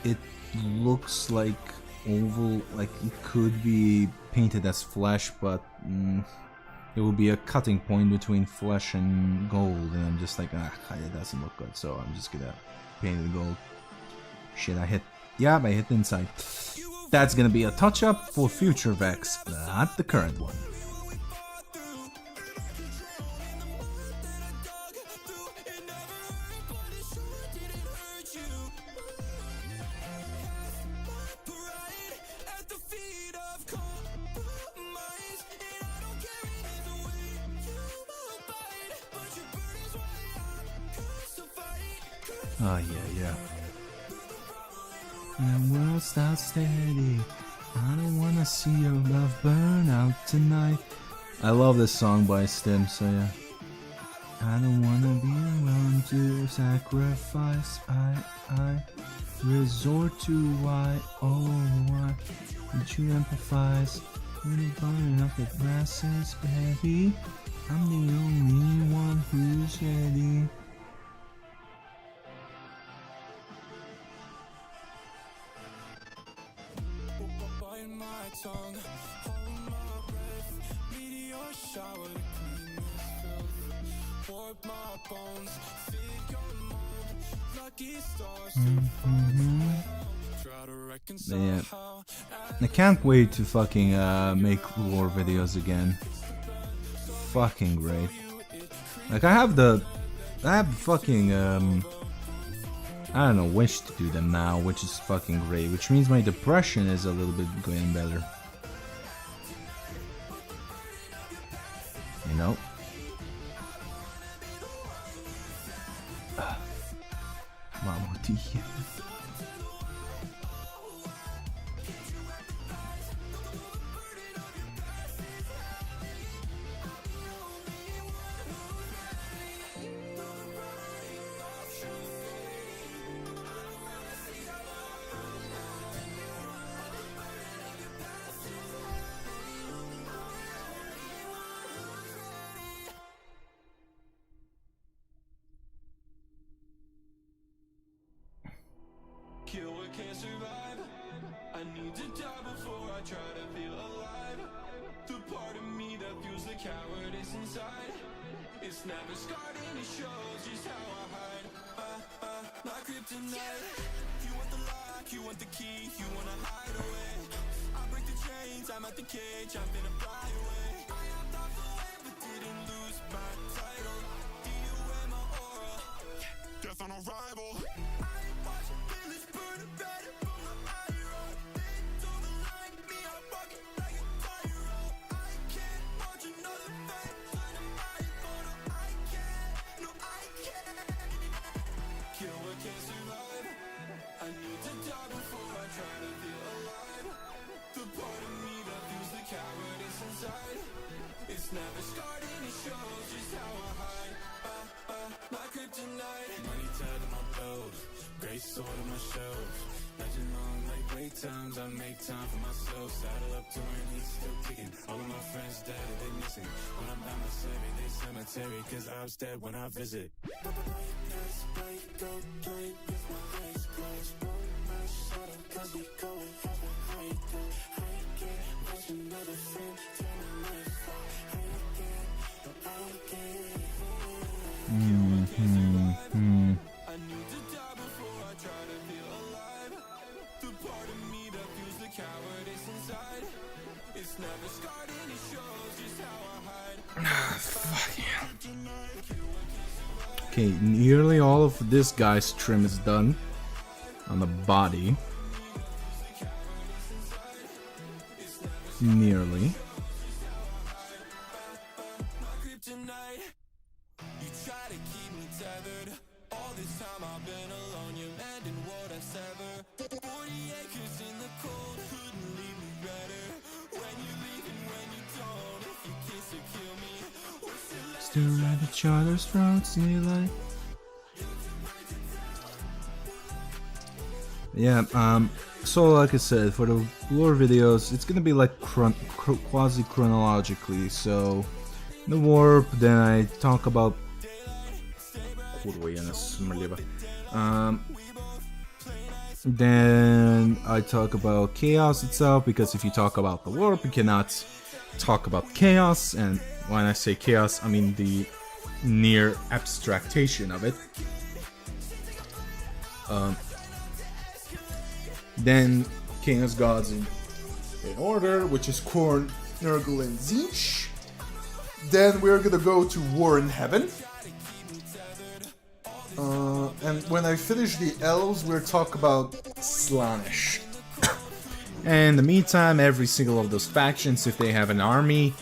It looks like oval, like it could be painted as flesh, but it will be a cutting point between flesh and gold, and I'm just like, it doesn't look good, so I'm just gonna paint it gold. Shit, I hit. Yeah, I hit the inside. That's gonna be a touch-up for future Vex, not the current one. Oh yeah. And the world stops steady. I don't wanna see your love burn out tonight. I love this song by Stim, so yeah. I don't wanna be around to sacrifice. I resort to why, oh why would you empathize? When you're burning up the grasses, baby, I'm the only one who's ready. Yeah. I can't wait to fucking make lore videos again. Fucking great. Like I have fucking I don't know, wish to do them now, which is fucking great, which means my depression is a little bit going better. You know? Mammothie. Killer can't survive. I need to die before I try to feel alive. The part of me that fuels the coward inside. It's never scarred and it shows just how I hide. My kryptonite. You want the lock, you want the key, you wanna hide away. I break the chains, I'm at the cage, I'm gonna fly away. I hopped off the wave but didn't lose my title. Do you wear my aura? Death on arrival. I ain't watching village burn a bed from the pyro. They don't like me, I walk it like a pyro. I can't watch another fate turn to my photo. I can't, no I can't. Kill what can't survive. I need to die before I try to feel alive. The part of me that feels the cowardice inside. It's never scarred and it shows just how I hide. My kryptonite. Money tied to my belt, grace sword on my shelf. Legend long like wait times, I make time for myself. Saddle up touring, he's still kicking. All of my friends dead, they missing. When I'm at my cemetery, they cemetery, cause I was dead when I visit. I need to die before I try to feel alive. The part of me that feels the cowardice inside. It's never scarred and it shows just how I hide. Okay, nearly all of this guy's trim is done on the body. Nearly. You try to keep me tethered. All this time I've been alone. You're mending what I sever. 40 acres in the cold couldn't leave me better. When you leave and when you don't, if you kiss or kill me, we're still Still at each other's throats, see like. Yeah, so like I said, for the lore videos, it's gonna be like quasi-chronologically, so the warp, then I talk about... then I talk about chaos itself, because if you talk about the warp, you cannot talk about chaos, and when I say chaos, I mean the near abstractation of it. Then Chaos Gods in order, which is Korn, Nurgle, and Tzeentch. Then we're gonna go to War in Heaven. And when I finish the elves, we'll talk about Slaanesh. And in the meantime, every single of those factions, if they have an army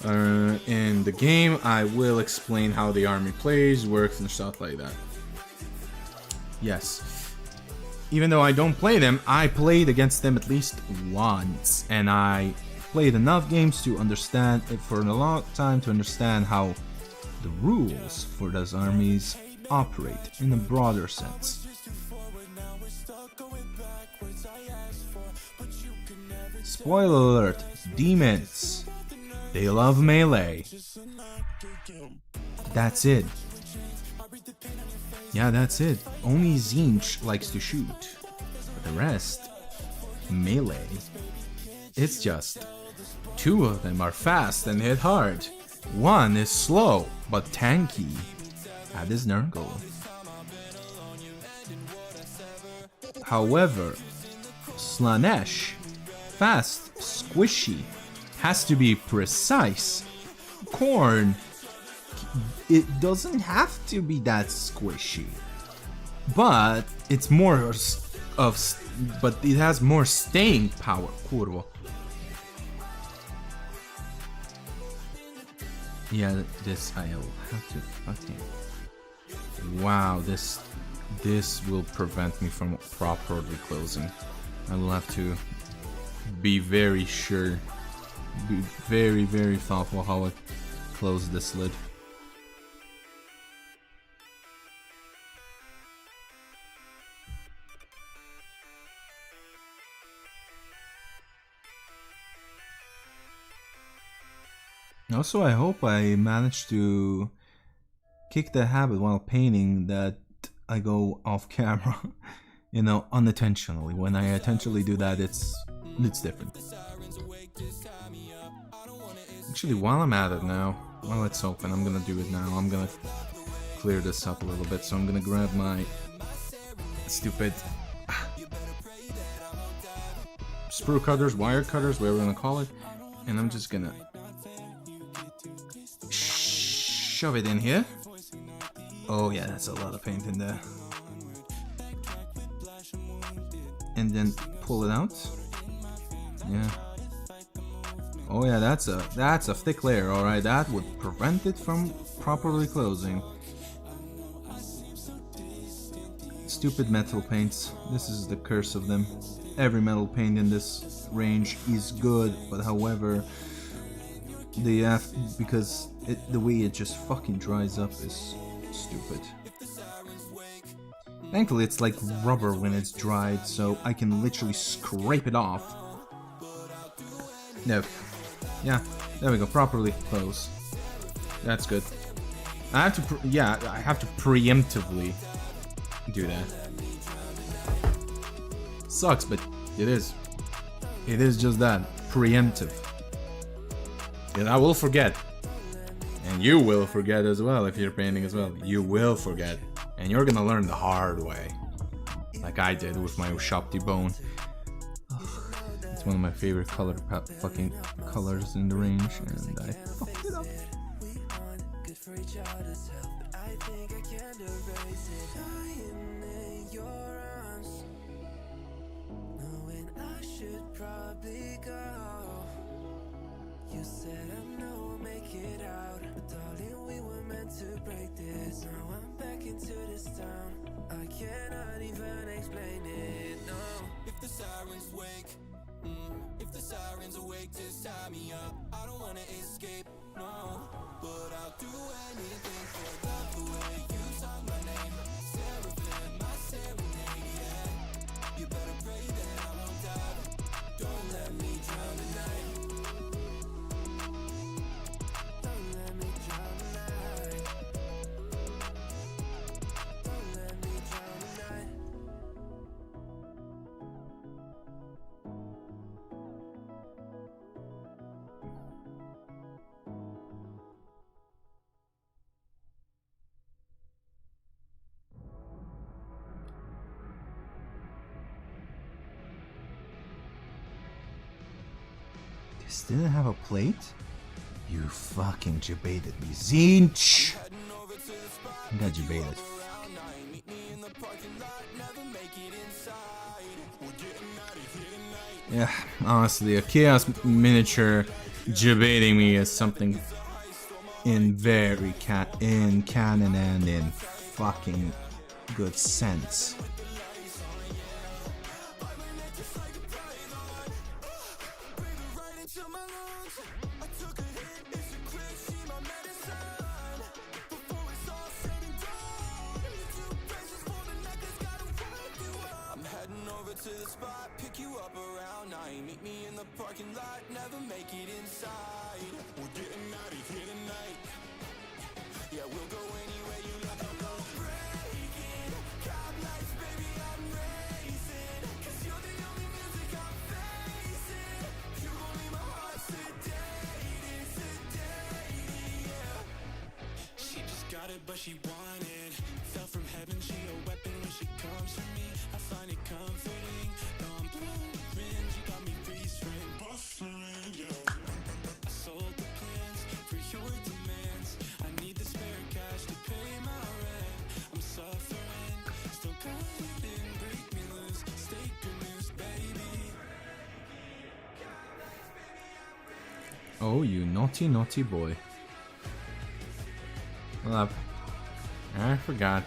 in the game, I will explain how the army plays, works, and stuff like that. Yes. Even though I don't play them, I played against them at least once, and I played enough games to understand it for a long time to understand how the rules for those armies operate in a broader sense. Spoiler alert, demons. They love melee. That's it. Yeah, that's it. Only Tzeentch likes to shoot. But the rest, melee. It's just two of them are fast and hit hard. One is slow but tanky. That is Nurgle. However, Slaanesh, fast, squishy, has to be precise. Korn, it doesn't have to be that squishy, but it's more but it has more staying power. Kurwa. Yeah, this I'll have to fucking... Wow, this will prevent me from properly closing. I will have to be very sure, be very, very thoughtful how I close this lid. Also, I hope I managed to kick the habit while painting that I go off camera, you know, unintentionally. When I intentionally do that, it's different. Actually, while I'm at it now, Well, it's open. I'm gonna do it now. I'm gonna clear this up a little bit. So I'm gonna grab my stupid sprue cutters, wire cutters, whatever we're gonna call it, and I'm just gonna shove it in here. Oh yeah, that's a lot of paint in there. And then pull it out. Yeah. Oh yeah, that's a thick layer. All right, that would prevent it from properly closing. Stupid metal paints. This is the curse of them. Every metal paint in this range is good, but however, because the way it just fucking dries up is stupid. Thankfully, it's like rubber when it's dried, so I can literally scrape it off. No. Yeah, there we go. Properly close. That's good. I have to, I have to preemptively do that. Sucks, but it is. It is just that. Preemptive. And I will forget. And you will forget as well if you're painting as well. You will forget. And you're gonna learn the hard way. Like I did with my Shopty Bone. It's one of my favorite fucking colors in the range, and I fucked it up. You said I know I'll make it out, but darling, we were meant to break this. Now I'm back into this town. I cannot even explain it, no. If the sirens wake, if the sirens awake, just tie me up. I don't wanna escape, no, but I'll do anything for love. The way you sung my name, Seraphim, my serenade, yeah. You better pray that I won't die. Don't let me drown tonight. Still have a plate? You fucking debated me. Zinch! I got debated. Yeah, honestly, a chaos miniature debating me is something in very in canon and in fucking good sense. To the spot, pick you up around 9. Meet me in the parking lot, never make it inside. We're getting out of here tonight. Yeah, we'll go anywhere you like. I'm not breaking cab lights, baby, I'm racing. Cause you're the only music I'm facing. You gon' leave my heart sedated, yeah. She just got it, but she wanted. Fell from heaven, she a weapon when she comes for me. I find it comforting. Oh, you naughty, naughty boy. Well, I forgot.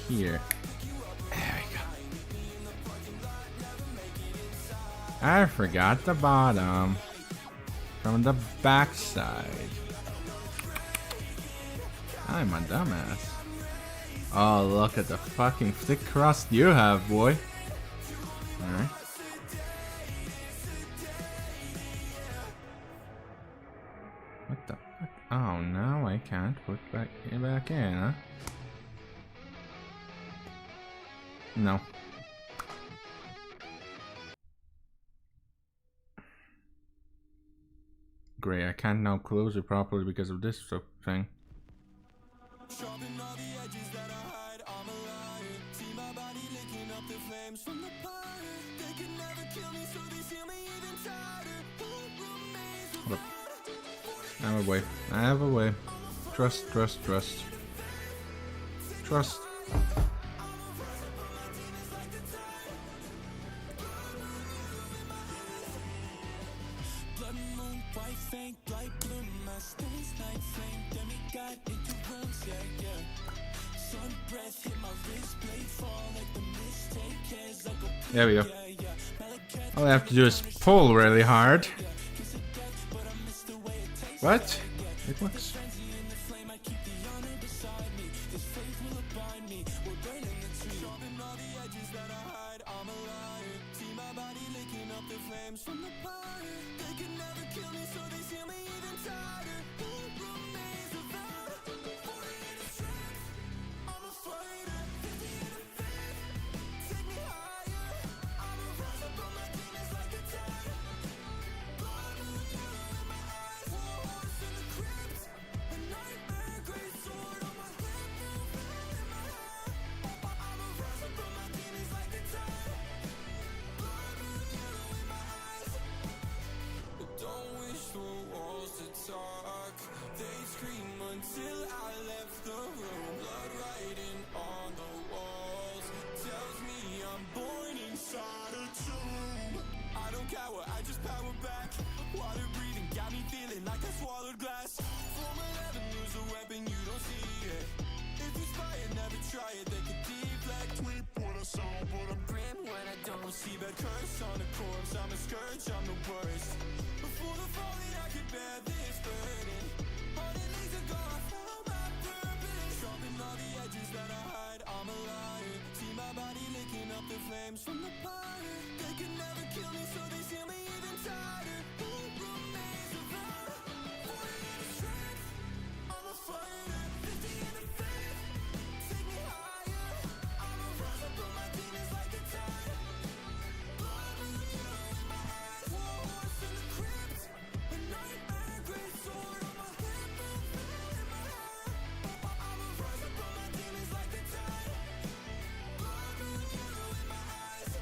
Here. There we go. I forgot the bottom. From the back side. I'm a dumbass. Oh, look at the fucking thick crust you have, boy. Alright. What the fuck? Oh, now I can't put back in, huh? No. Great, I can't now close it properly because of this thing. Sharpen all the edges that I hide, I'm a liar. See my body licking up the flames from the fire. They could never kill me, so they seal me even tighter. Who remains I have a way. I have a way. Trust, trust, trust. Trust. blood moon, white faint, light blue, my stains, night flame, demigod into rooms, yeah, yeah. Sun breath hit my wrist, blade fall like the mistake, hands like a There we go. yeah, yeah. All I have to do is pull really hard. What? It works. From the fire, they could never kill me, so they seal me even tighter. Who remains without 40 in the strength? I'm a fighter, 50 in the faith. Take me higher, I'm a rise up on my demons like a tide. Blood moon yellow in my eyes, war horse in the crypt. A nightmare, great sword on my hip, moving in my head. I'm a rise up on my demons like a tide. Blood moon yellow in my eyes. Don't wish for walls to talk. They scream until I left the room. Blood writing on the walls tells me I'm born inside a tomb. I don't cower, I just power back. Water breathing got me feeling like I swallowed glass. Form 11 lose a weapon, you don't see it. If you spy and never try it, they can deflect. Weep what I saw, but I'm grim when I don't see that curse on the corpse. I'm a scourge, I'm the worst. Before the falling, I could bear this burden. All the leagues are gone, I found my purpose. Sharpen all the edges that I hide, I'm a liar. See my body licking up the flames from the fire. They could never kill me, so they seal me even tighter. Who remains without 40 in the strength? I'm a fighter, 50 in the faith. Take me higher, I'm a rise up on my demons like a tide. Blood moon yellow in my eyes, war horse in the crypt. A nightmare, great sword on my hip, moving in my head. I'm a rise up on my demons like a tide. Blood moon yellow in my eyes.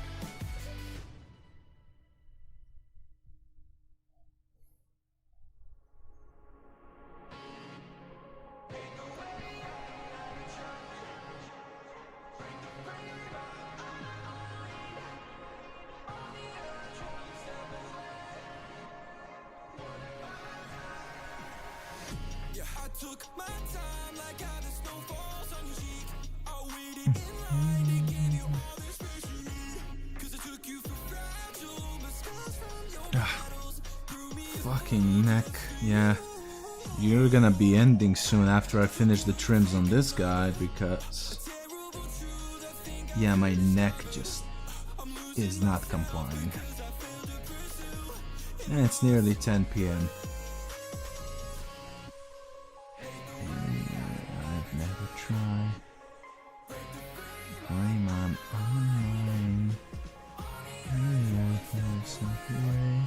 Yeah, I took my time like how the snow falls on your cheek. I waited in line to give you all this space you need. 'Cause I took you for fragile, but scars from your battles grew me. Fucking neck. Yeah. You're gonna be ending soon after I finish the trims on this guy because... yeah, my neck just is not complying. And it's nearly 10 p.m. I've never tried. Blame on online. Way.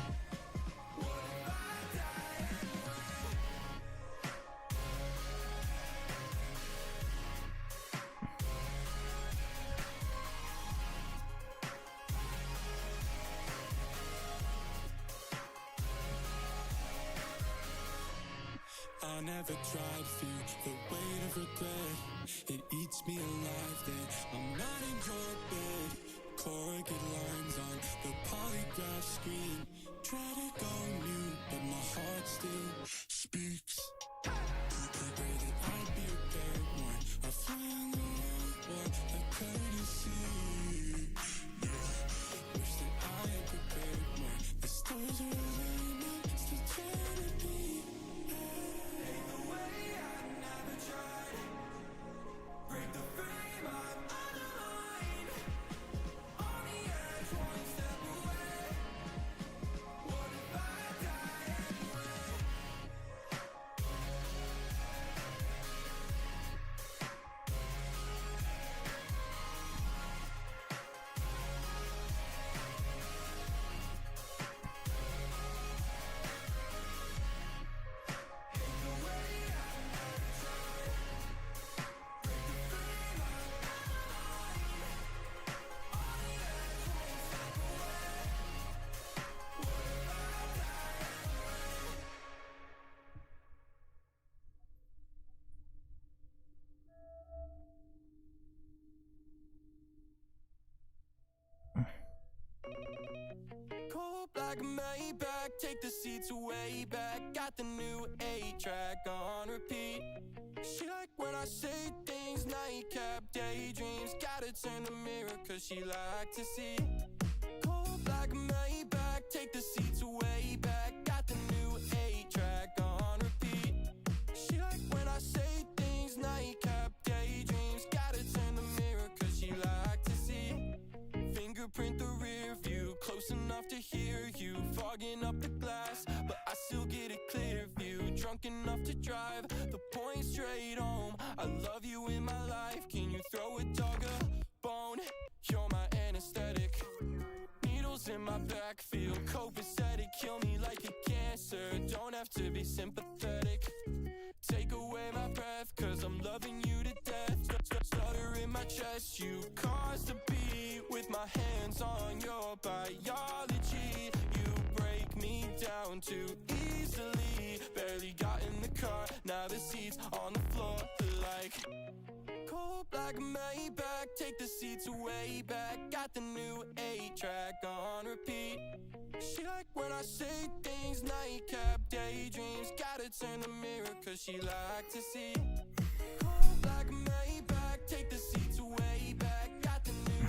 I never tried fear, the weight of regret. It eats me alive then I'm not in your bed. Corrugate lines on the polygraph screen. Try to go mute, but my heart still speaks. People pray that I'd be prepared more. I fly on the wall, a courtesy. Yeah, wish that I had prepared more. The stars are aligned up, still trying to be. take the seats way back. Got the new 8-track on repeat. She like when I say things, nightcap daydreams. Gotta turn the mirror cause she like to see. Cold black Maybach, take the seats way back. Got the new 8-track on repeat. She like when I say things, nightcap daydreams. Gotta turn the mirror cause she like to see. Fingerprint the rear view, close enough to hear you. Fogging up the glass, but I still get a clear view. Drunk enough to drive the point straight home. I love you in my life, can you throw a dog a bone? You're my anesthetic. Needles in my back feel copacetic. Kill me like a cancer, don't have to be sympathetic. Take away my breath, cause I'm loving you to death. Stutter in my chest, you caused the beat. With my hands on your biology, you break me down too easily. Barely got in the car, now the seats on the floor like cold black Maybach, take the seats way back. Got the new 8-track on repeat. She like when I say things, nightcap daydreams. Gotta turn the mirror cause she like to see. Cold black Maybach, take the seats way back. Got the new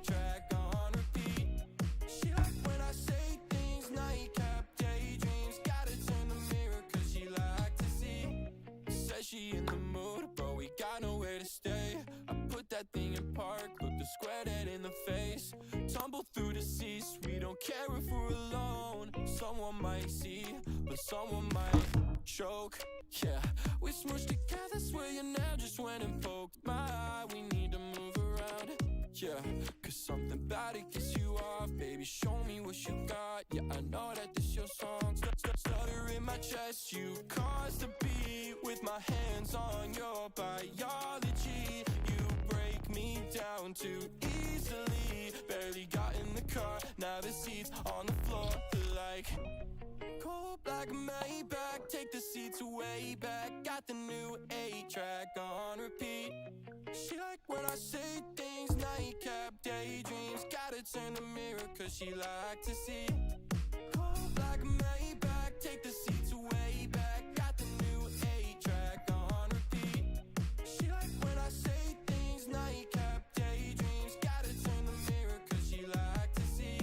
8-track on repeat. She like when I say things, nightcap daydreams. Gotta turn the mirror cause she like to see. Says she in the mood, but we got nowhere to stay. I put that thing in park, look the square dead in the face. Tumble through the seats, we don't care if we're alone. Someone might see, but someone might choke. Yeah, we smushed together, swear your nail just went and poked my eye. We need to move around, yeah, cause something about it gets you off. Baby, show me what you got. Yeah, I know that this your song. Stutter in my chest, you caused the beat. With my hands on your biology, you break me down too easily. Barely got in the car, now the seats on the floor like cold black Maybach, take the seats way back. Got the new 8-track on repeat. She like when I say things, nightcap daydreams. Gotta turn the mirror cause she like to see. Cold black Maybach, take the seats way back. Got the new 8-track on repeat. She like when I say things, nightcap daydreams. Gotta turn the mirror cause she like to see.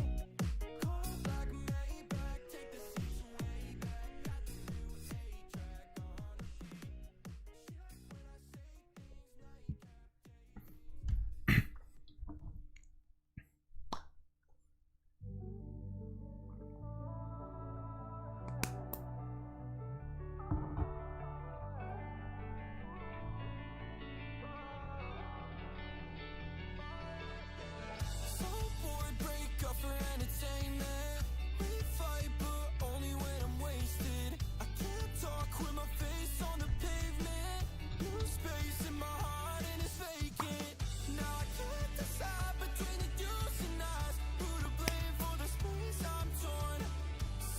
Cold black Maybach, take the seats way back. Got the new 8-track on repeat. She like when I say things, nightcap. So bored, break up for entertainment. We fight, but only when I'm wasted. I can't talk with my face on the pavement. New space in my heart and it's vacant. Now I can't decide between the do's and I's. Who to blame for the space I'm torn?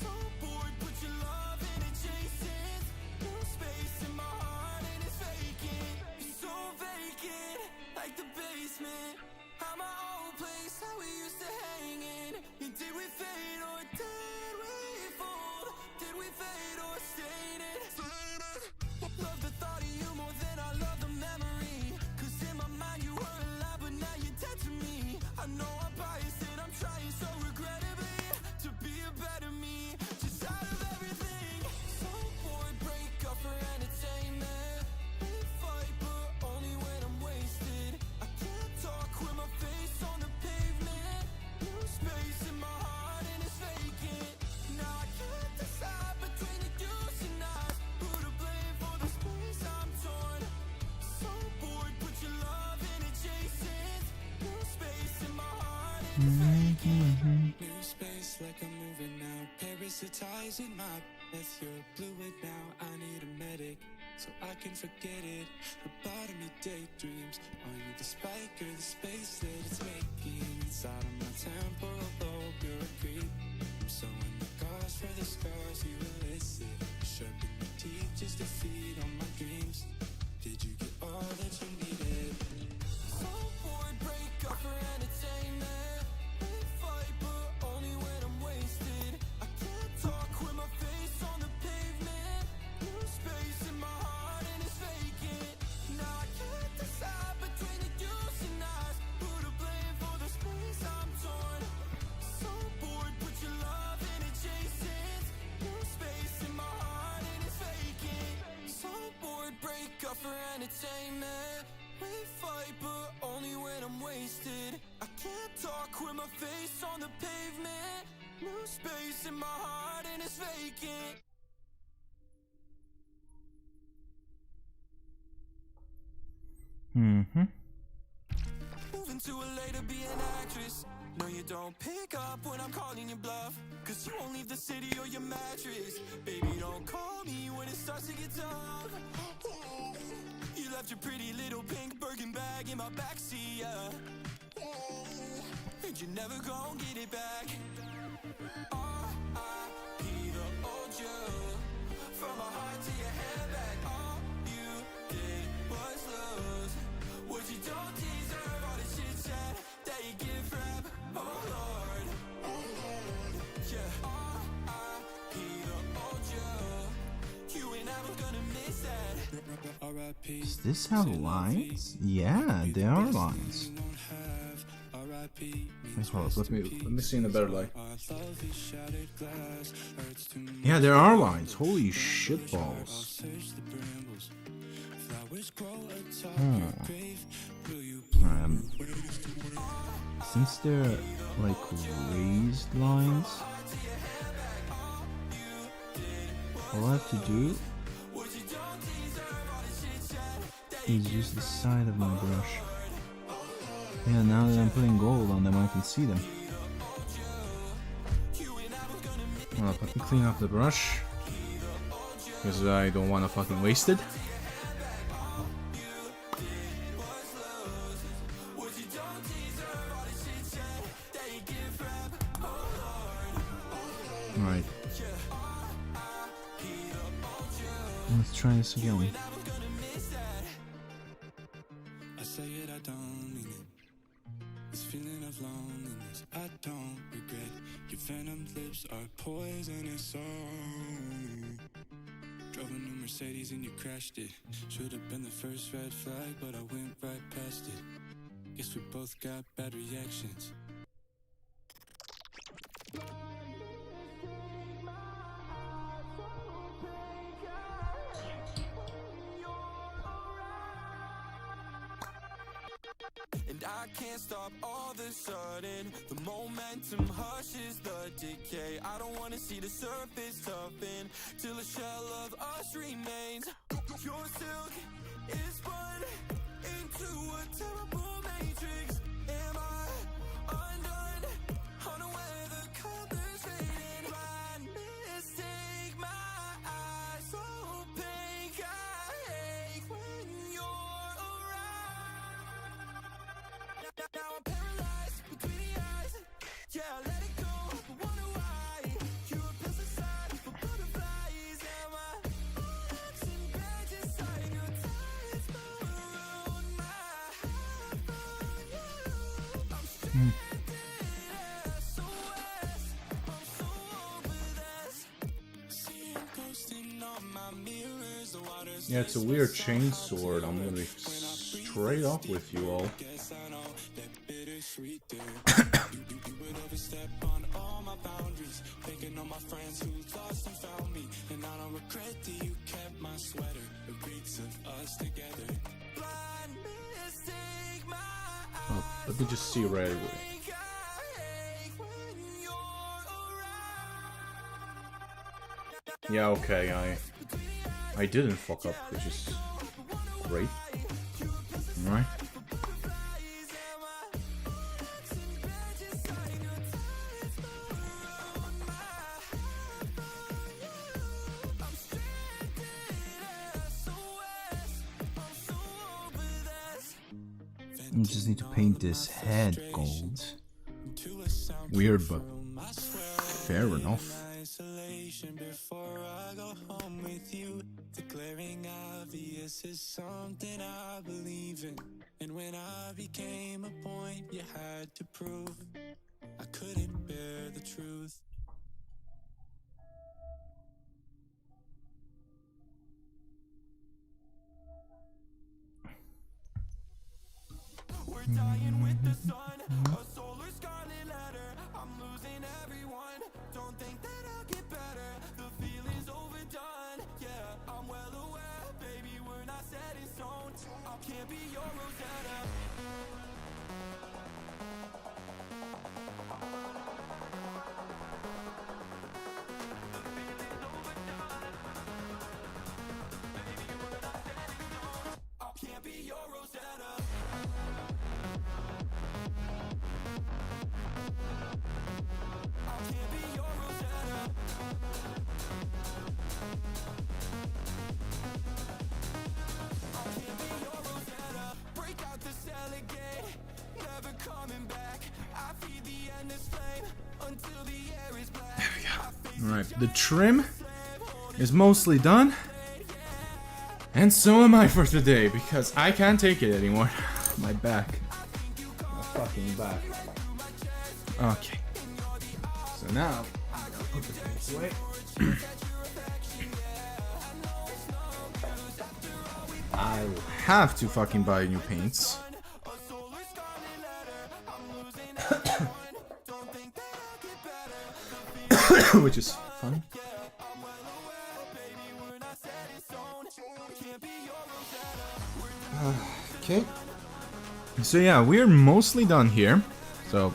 So bored, put your love in adjacent. New space in my heart and it's vacant. It's so vacant, like the basement. How my old place, how we used to hang in. And did we fade or did we fold? Did we fade or stayed in? Love the thought of you more than I love the memory. Cause in my mind you were alive, but now you're dead to me. I know I'm biased and I'm trying so regrettably to be a better me. Just out of everything. So bored, break up for entertainment. We fight, but only when I'm wasted. I can't talk with my face on the pavement. New space in my heart and it's vacant. Now I can't decide between the do's and I's. Who to blame for the space I'm torn? So bored, put your love in adjacent. New space in my heart and it's vacant. New space like I'm moving now. Parasitizing my breath. You're fluid now. I need a medic so I can forget it. The bottom of daydreams. Are you the spike or the space that it's making inside of my temporal lobe? You're a creep. I'm sewing the cause for the scars you elicit. Sharpen your teeth just to feed on my dreams. Did you get all that you needed? So bored, break up for entertainment. We fight, but only when I'm wasted. I can't talk with entertainment. We fight, but only when I'm wasted. I can't talk with my face on the pavement. No space in my heart and it's vacant. Moving to LA to be an actress. No, you don't pick up when I'm calling you bluff. Cause you won't leave the city or your mattress. Baby, don't call me when it starts to get tough. You left your pretty little pink Birkin bag in my backseat, yeah. And you're never gonna get it back. R.I.P. the old you. From my heart to your handbag. All you did was lose. What you don't deserve, all the chit chat that you give rap. Oh Lord, yeah. R.I.P. the old you. You and I were gonna miss that. R.I.P. Does this have lines? Yeah, there are lines. Wait, hold up, let me see in a better light. Yeah, there are lines. Holy shit balls. Since they're like raised lines, all I have to do is use the side of my brush. Yeah, now that I'm putting gold on them, I can see them. Well, let me clean up the brush, because I don't want to fucking waste it. Alright. Let's try this again. I say it, I don't mean it. This feeling of loneliness, I don't regret. Your venom lips are poisonous, so drove a new Mercedes and you crashed it. Should have been the first red flag, but I went right past it. Guess we both got bad reactions. And I can't stop all of a sudden. The momentum hushes the decay. I don't wanna see the surface toughen till a shell of us remains. Your silk is spun into a terrible matrix. Am I undone? Unaware the colors fading. Blind mistake, my eyes so pink. I hate when you're around. Now I'm paralyzed between the eyes. Yeah, I let it go, but wonder why. You're a pesticide for butterflies. Am I oxen bad just like your tides maroon my heart for you? I'm stranded, SOS. I'm so over this. Seeing ghosting on my mirrors. The water's Yeah, it's a weird chainsword. I'm gonna be straight up with you all. guess I know that bittersweet there. You would overstep on all my boundaries, thinking on my friends who lost and found me. And I don't regret that you kept my sweater. It reeks of us together. blind mistake, my Oh, let me just see right away. think I hate when you're around. Yeah, okay, I didn't fuck up, which is great. Alright. You just need to paint this head gold. Weird, but fair enough. Isolation before I go home with you. Declaring obvious is something I believe in. And when I became a point you had to prove, I couldn't bear the truth. We're dying with the sun, a solar scarlet letter. I'm losing everyone. Don't think that I'll get better. The feeling's overdone. Yeah, I'm well aware, baby, we're not set in stone. Alright, the trim is mostly done. And so am I for today, because I can't take it anymore. My back. My fucking back. Okay. So now, I'm gonna put the things away. I will have to fucking buy new paints. Which is fun. Okay. So yeah, we're mostly done here. So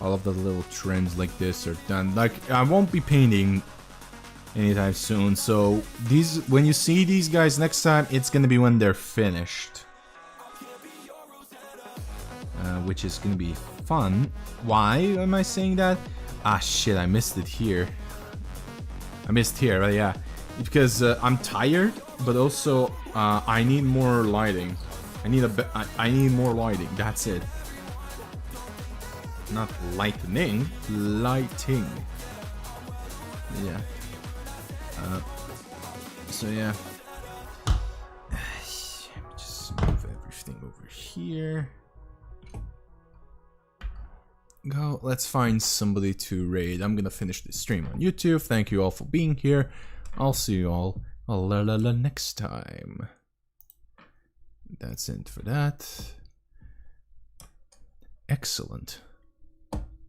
all of the little trims like this are done. Like, I won't be painting anytime soon. So these, when you see these guys next time, it's gonna be when they're finished. Which is gonna be fun. Why am I saying that? Ah shit, I missed it here. I missed here, but yeah. Because I'm tired, but also I need more lighting. I need more lighting, that's it. Not lightning, lighting. Yeah. So yeah. Just move everything over here. Go, let's find somebody to raid. I'm gonna finish this stream on YouTube. Thank you all for being here. I'll see you all next time. That's it for that. Excellent.